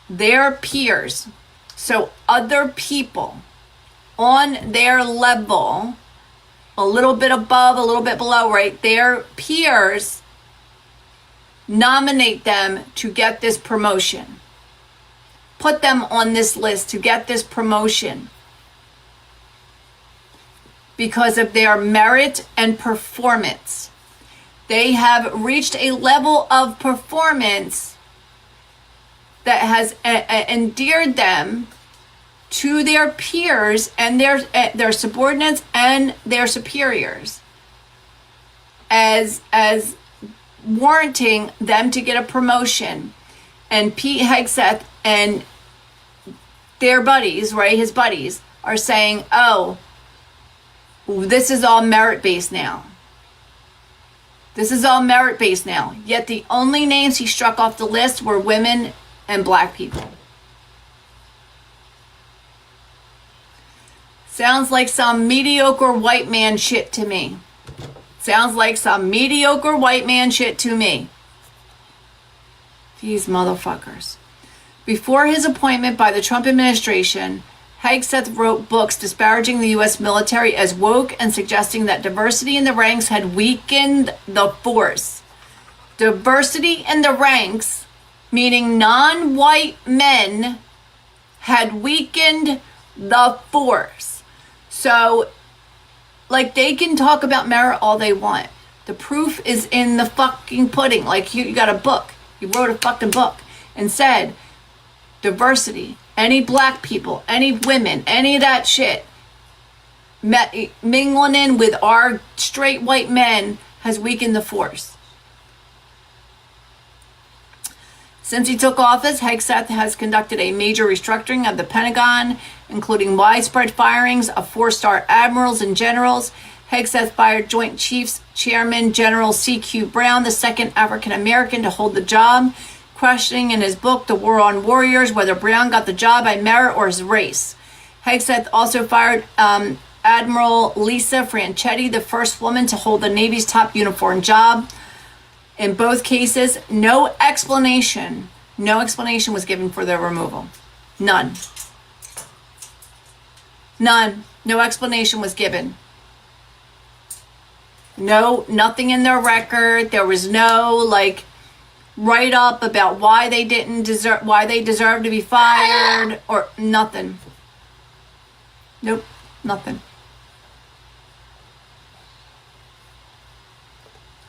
Their peers, so other people on their level, a little bit above, a little bit below, right? Their peers nominate them to get this promotion. Put them on this list to get this promotion because of their merit and performance. They have reached a level of performance that has endeared them to their peers and their subordinates and their superiors as warranting them to get a promotion. And Pete Hegseth and their buddies, right, his buddies, are saying, oh, this is all merit-based now. This is all merit-based now. Yet the only names he struck off the list were women and black people. Sounds like some mediocre white man shit to me. Sounds like some mediocre white man shit to me. These motherfuckers. Before his appointment by the Trump administration, Hegseth wrote books disparaging the U.S. military as woke and suggesting that diversity in the ranks had weakened the force. Diversity in the ranks, meaning non-white men, had weakened the force. So, like, they can talk about merit all they want. The proof is in the fucking pudding. Like, you got a book. You wrote a fucking book and said, diversity, any black people, any women, any of that shit, mingling in with our straight white men has weakened the force. Since he took office, Hegseth has conducted a major restructuring of the Pentagon, including widespread firings of 4-star admirals and generals. Hegseth fired Joint Chiefs Chairman General C.Q. Brown, the second African-American to hold the job, questioning in his book, The War on Warriors, whether Brown got the job by merit or his race. Hegseth also fired Admiral Lisa Franchetti, the first woman to hold the Navy's top uniform job. In both cases, no explanation was given for their removal. None. No explanation was given. No, nothing in their record. There was no, write up about why they deserve to be fired or nothing. Nope, nothing.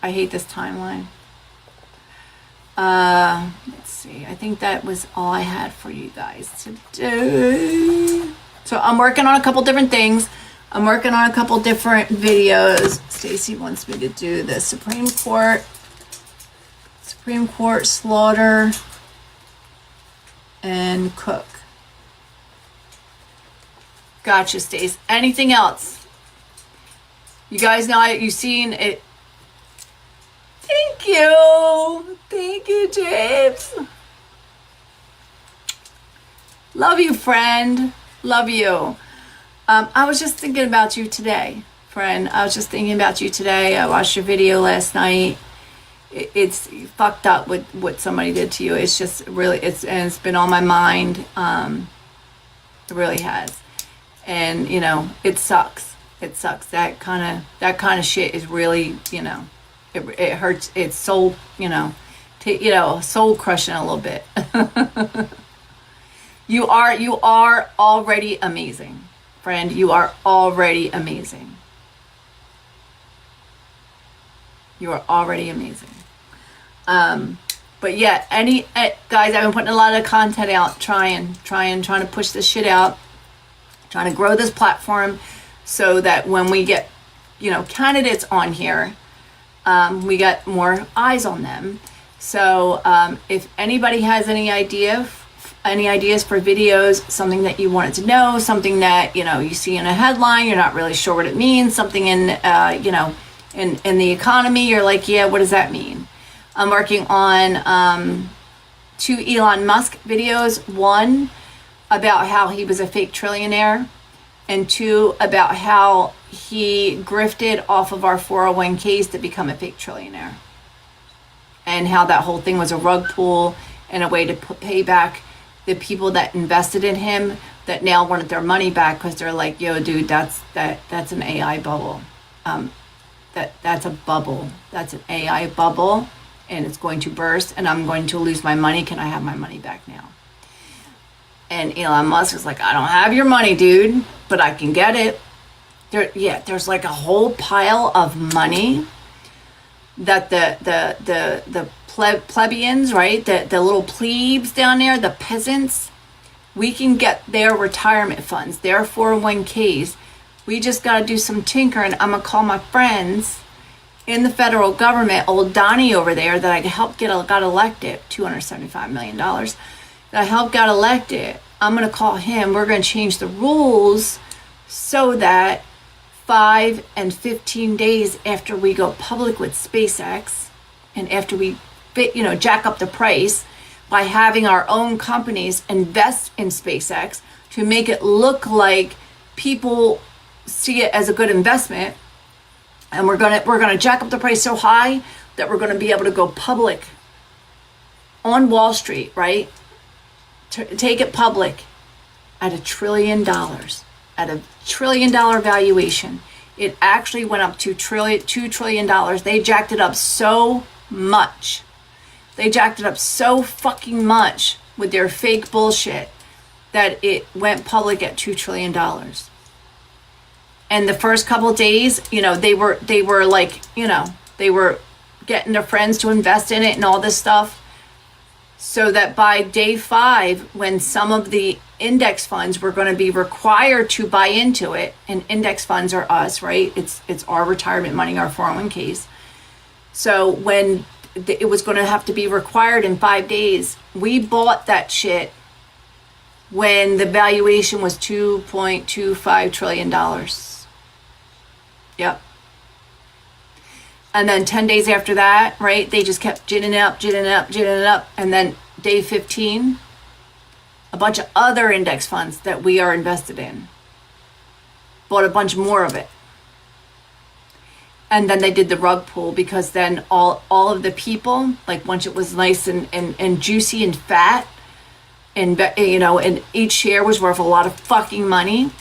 I hate this timeline. Let's see. I think that was all I had for you guys today. So I'm working on a couple different things. I'm working on a couple different videos. Stacy wants me to do the Supreme Court Slaughter and Cook. Gotcha, Stace. Anything else? You guys know you've seen it. Thank you, James. Love you, friend. Love you. I was just thinking about you today, friend. I was just thinking about you today. I watched your video last night, it's fucked up what somebody did to you. It's just really, it's been on my mind. It really has. And, you know, it sucks. It sucks. That kind of shit is really, you know, it hurts. It's soul, you know, soul crushing a little bit. You are already amazing, friend. You are already amazing. You are already amazing. But yeah, guys, I've been putting a lot of content out, trying to push this shit out, trying to grow this platform so that when we get, you know, candidates on here, we get more eyes on them. So if anybody has any ideas for videos, something that you wanted to know, something that, you know, you see in a headline, you're not really sure what it means, something in, you know, in the economy, you're like, yeah, what does that mean? I'm working on 2 Elon Musk videos. 1 about how he was a fake trillionaire, and 2 about how he grifted off of our 401ks to become a fake trillionaire, and how that whole thing was a rug pull and a way to pay back the people that invested in him that now wanted their money back because they're like, yo, dude, that's an AI bubble. That's a bubble. That's an AI bubble, and it's going to burst, and I'm going to lose my money. Can I have my money back now? And Elon Musk is like, I don't have your money, dude, but I can get it. There's like a whole pile of money that the plebeians, right? The little plebes down there, the peasants, we can get their retirement funds, their 401ks. We just got to do some tinkering. I'm going to call my friends in the federal government, old Donnie over there that I helped got elected, $275 million, that I helped got elected. I'm going to call him. We're going to change the rules so that 5 and 15 days after we go public with SpaceX, and after we jack up the price by having our own companies invest in SpaceX to make it look like people see it as a good investment, and we're gonna jack up the price so high that we're gonna be able to go public on Wall Street, right? Take it public at $1 trillion, at a $1 trillion valuation. It actually went up to $2 trillion. They jacked it up so much. They jacked it up so fucking much with their fake bullshit that it went public at $2 trillion. And the first couple of days, they were like, they were getting their friends to invest in it and all this stuff. So that by day 5, when some of the index funds were going to be required to buy into it, and index funds are us, right? It's our retirement money, our 401ks. So when it was going to have to be required in 5 days, we bought that shit when the valuation was $2.25 trillion. Yep. And then 10 days after that, right, they just kept ginning it up. And then day 15, a bunch of other index funds that we are invested in bought a bunch more of it. And then they did the rug pull, because then all of the people, like once it was nice and juicy and fat, and and each share was worth a lot of fucking money,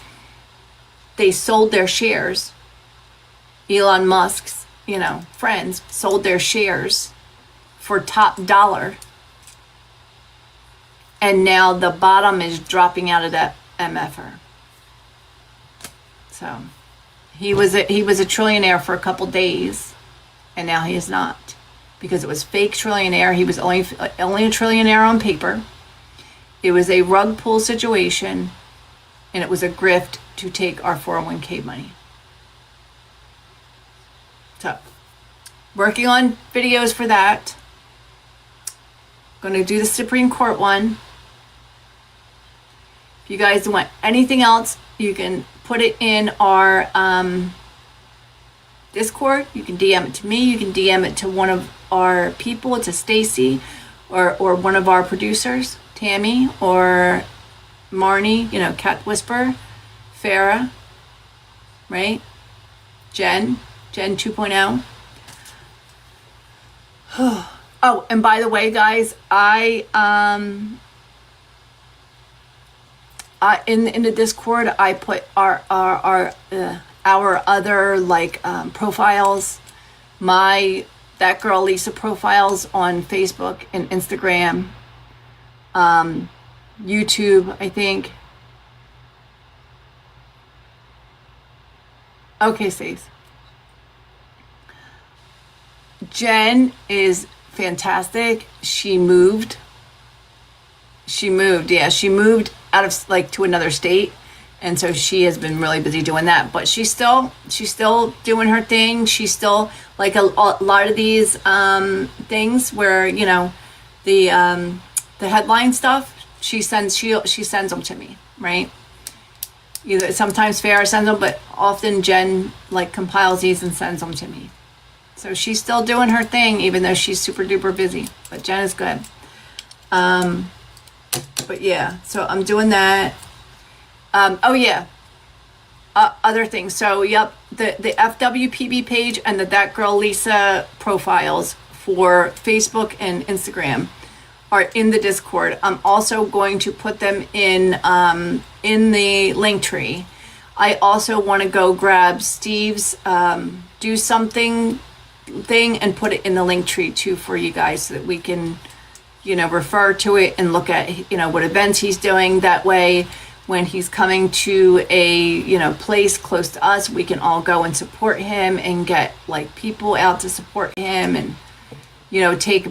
they sold their shares. Elon Musk's, friends sold their shares for top dollar. And now the bottom is dropping out of that MFR. So he was a trillionaire for a couple days, and now he is not, because it was fake trillionaire. He was only a trillionaire on paper. It was a rug pull situation, and it was a grift to take our 401k money. So, working on videos for that. Going to do the Supreme Court one. If you guys want anything else, you can put it in our Discord. You can DM it to me. You can DM it to one of our people. It's a Stacy, or one of our producers, Tammy, or Marnie, Cat Whisper, Farah, right? Jen 2.0. Oh, and by the way, guys, in the Discord, I put our other like profiles, that girl Lisa profiles on Facebook and Instagram, YouTube, I think. Okay, Stace. Jen is fantastic. She moved, yeah, she moved out of like to another state, and so she has been really busy doing that, but she's still doing her thing. She's still like a lot of these things where, you know, the headline stuff, she sends them to me, right? Either sometimes Farrah sends them, but often Jen like compiles these and sends them to me. So she's still doing her thing, even though she's super duper busy. But Jen is good. But yeah, so I'm doing that. Oh yeah, other things. So yep, the FWPB page and the That Girl Lisa profiles for Facebook and Instagram are in the Discord. I'm also going to put them in the link tree. I also want to go grab Steve's do something thing and put it in the link tree too for you guys, so that we can, you know, refer to it and look at, you know, what events he's doing. That way, when he's coming to a, you know, place close to us, we can all go and support him and get like people out to support him, and, you know, take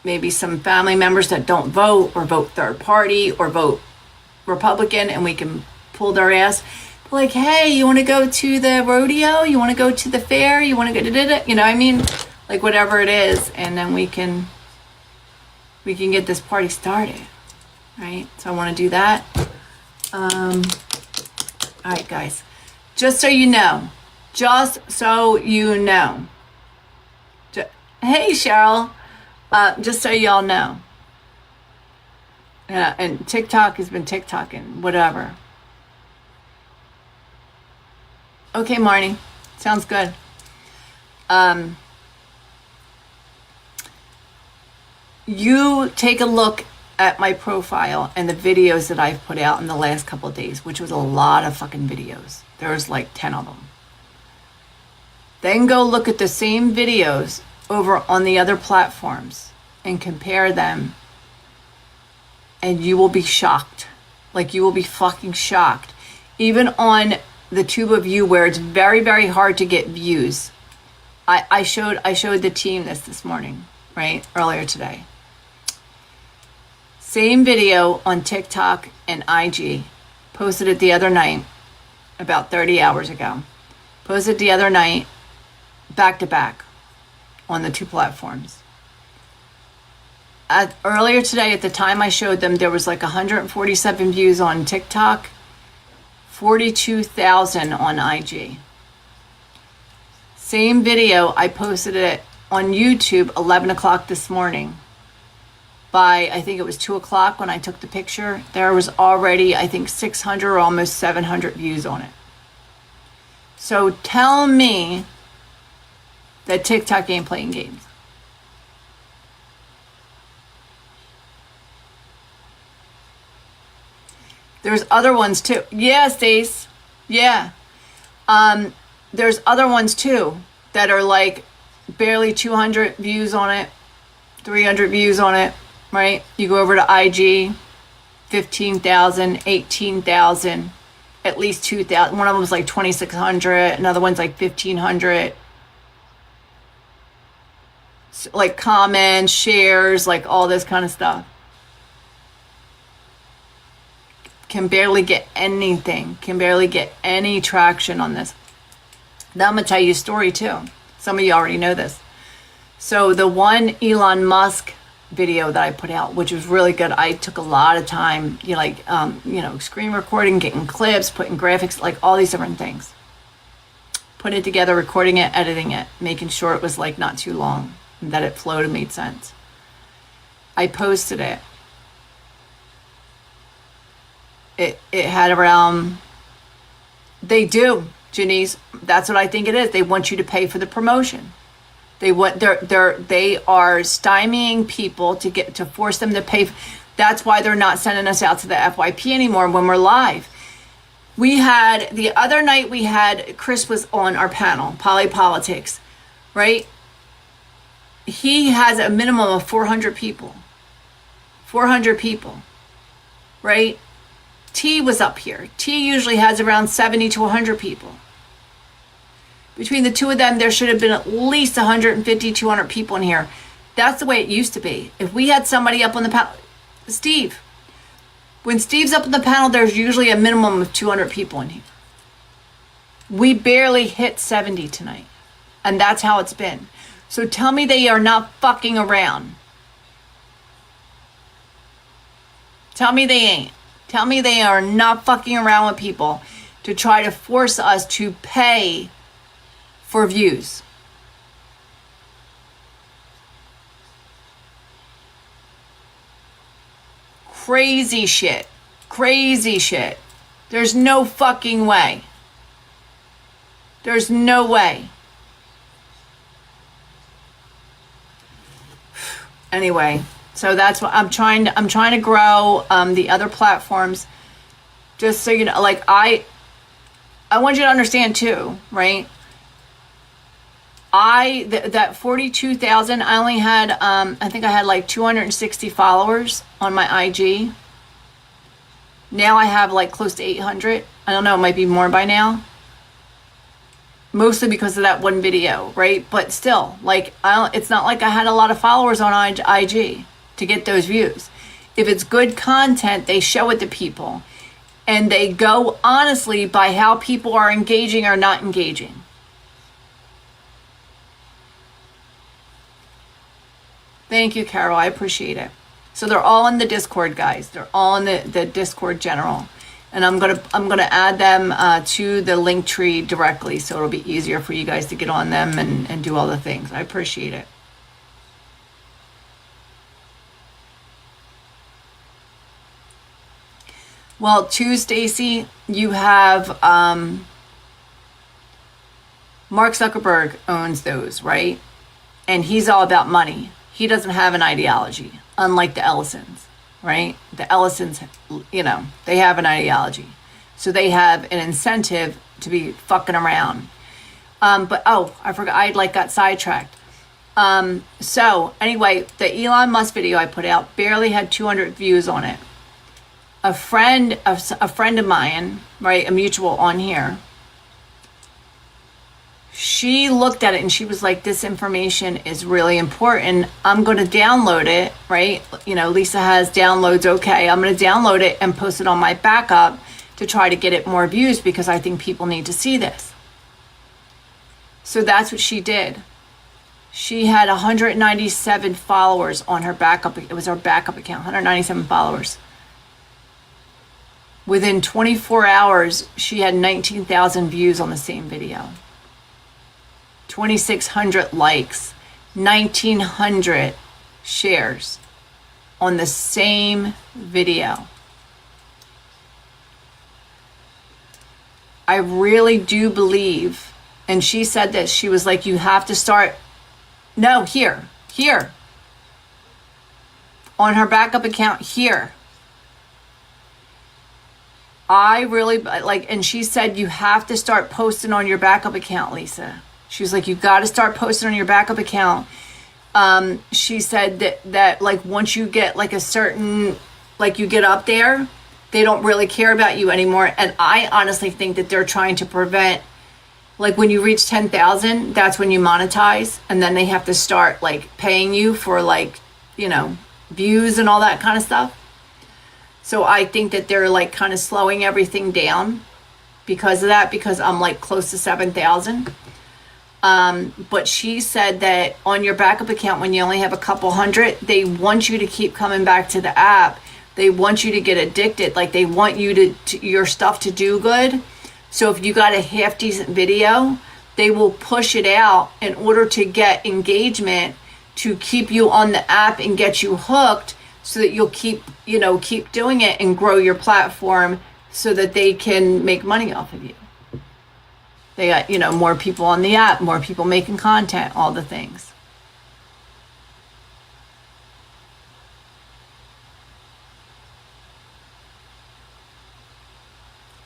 maybe some family members that don't vote or vote third party or vote Republican, and we can pull their ass. Like, hey, you want to go to the rodeo? You want to go to the fair? You want to go to, you know, I mean, like whatever it is, and then we can get this party started, right? So I want to do that. All right, guys, just so you know, hey, Cheryl, just so y'all know, and TikTok has been TikToking, whatever. Okay, Marnie, sounds good. You take a look at my profile and the videos that I've put out in the last couple of days, which was a lot of fucking videos. There was like 10 of them. Then go look at the same videos over on the other platforms and compare them, and you will be shocked. Like, you will be fucking shocked. Even on the tube of you where it's very, very hard to get views. I showed the team this morning, right? Earlier today. Same video on TikTok and IG. Posted it the other night, about 30 hours ago. Posted the other night, back to back, on the two platforms. Earlier today, at the time I showed them, there was like 147 views on TikTok, 42,000 on IG. Same video, I posted it on YouTube 11 o'clock this morning. By, I think it was 2 o'clock when I took the picture, there was already, I think, 600 or almost 700 views on it. So tell me that TikTok ain't playing games. There's other ones too. Yeah, Stace. Yeah. There's other ones too that are like barely 200 views on it, 300 views on it, right? You go over to IG, 15,000, 18,000, at least 2,000. One of them was like 2,600. Another one's like 1,500. So, like comments, shares, like all this kind of stuff. Can barely get anything, can barely get any traction on this. Now I'm gonna tell you a story too. Some of you already know this. So the one Elon Musk video that I put out, which was really good, I took a lot of time, screen recording, getting clips, putting graphics, like all these different things. Putting it together, recording it, editing it, making sure it was like not too long, and that it flowed and made sense. I posted it. It had around, they do, Janice, that's what I think it is. They want you to pay for the promotion. They are stymieing people to force them to pay. That's why they're not sending us out to the FYP anymore when we're live. We had the other night, Chris was on our panel, Polypolitics, right? He has a minimum of 400 people. 400 people, right? T was up here. T usually has around 70 to 100 people. Between the two of them, there should have been at least 150, 200 people in here. That's the way it used to be. If we had somebody up on the panel, Steve, when Steve's up on the panel, there's usually a minimum of 200 people in here. We barely hit 70 tonight. And that's how it's been. So tell me they are not fucking around. Tell me they ain't. Tell me they are not fucking around with people to try to force us to pay for views. Crazy shit. Crazy shit. There's no fucking way. There's no way. Anyway, so that's what I'm trying to grow the other platforms, just so you know. Like I want you to understand too, right? That 42,000, I only had I think I had like 260 followers on my IG. Now I have like close to 800. I don't know, it might be more by now. Mostly because of that one video, right? But still, like, it's not like I had a lot of followers on IG to get those views. If it's good content, they show it to people. And they go honestly by how people are engaging or not engaging. Thank you, Carol. I appreciate it. So they're all in the Discord, guys. They're all in the Discord general. And I'm gonna add them to the link tree directly, so it'll be easier for you guys to get on them and do all the things. I appreciate it. Well, too, Stacy, you have Mark Zuckerberg owns those, right? And he's all about money. He doesn't have an ideology, unlike the Ellisons. Right? The Ellisons, you know, they have an ideology. So they have an incentive to be fucking around. But, I forgot, I got sidetracked. So anyway, the Elon Musk video I put out barely had 200 views on it. A friend of mine, right, a mutual on here, she looked at it and she was like, this information is really important. I'm going to download it, right? You know, Lisa has downloads. Okay, I'm going to download it and post it on my backup to try to get it more views because I think people need to see this. So that's what she did. She had 197 followers on her backup. It was her backup account, 197 followers. Within 24 hours, she had 19,000 views on the same video. 2,600 likes, 1,900 shares on the same video. I really do believe, and she said this, she was like, you have to start, no, here, on her backup account here. I really, like, and she said, you have to start posting on your backup account, Lisa. She was like, you got to start posting on your backup account. She said that like once you get like a certain, like you get up there, they don't really care about you anymore. And I honestly think that they're trying to prevent, like when you reach 10,000, that's when you monetize. And then they have to start like paying you for like, you know, views and all that kind of stuff. So I think that they're like kind of slowing everything down because of that, because I'm like close to 7,000. But she said that on your backup account, when you only have a couple hundred, they want you to keep coming back to the app. They want you to get addicted. Like they want you to your stuff to do good. So if you got a half decent video, they will push it out in order to get engagement, to keep you on the app and get you hooked so that you'll keep doing it and grow your platform so that they can make money off of you. They got, more people on the app, more people making content, all the things.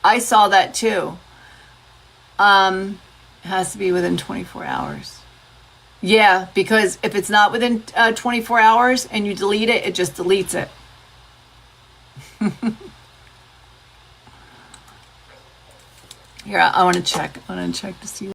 I saw that too. It has to be within 24 hours. Yeah, because if it's not within 24 hours and you delete it, it just deletes it. Here, I want to check. I want to check to see.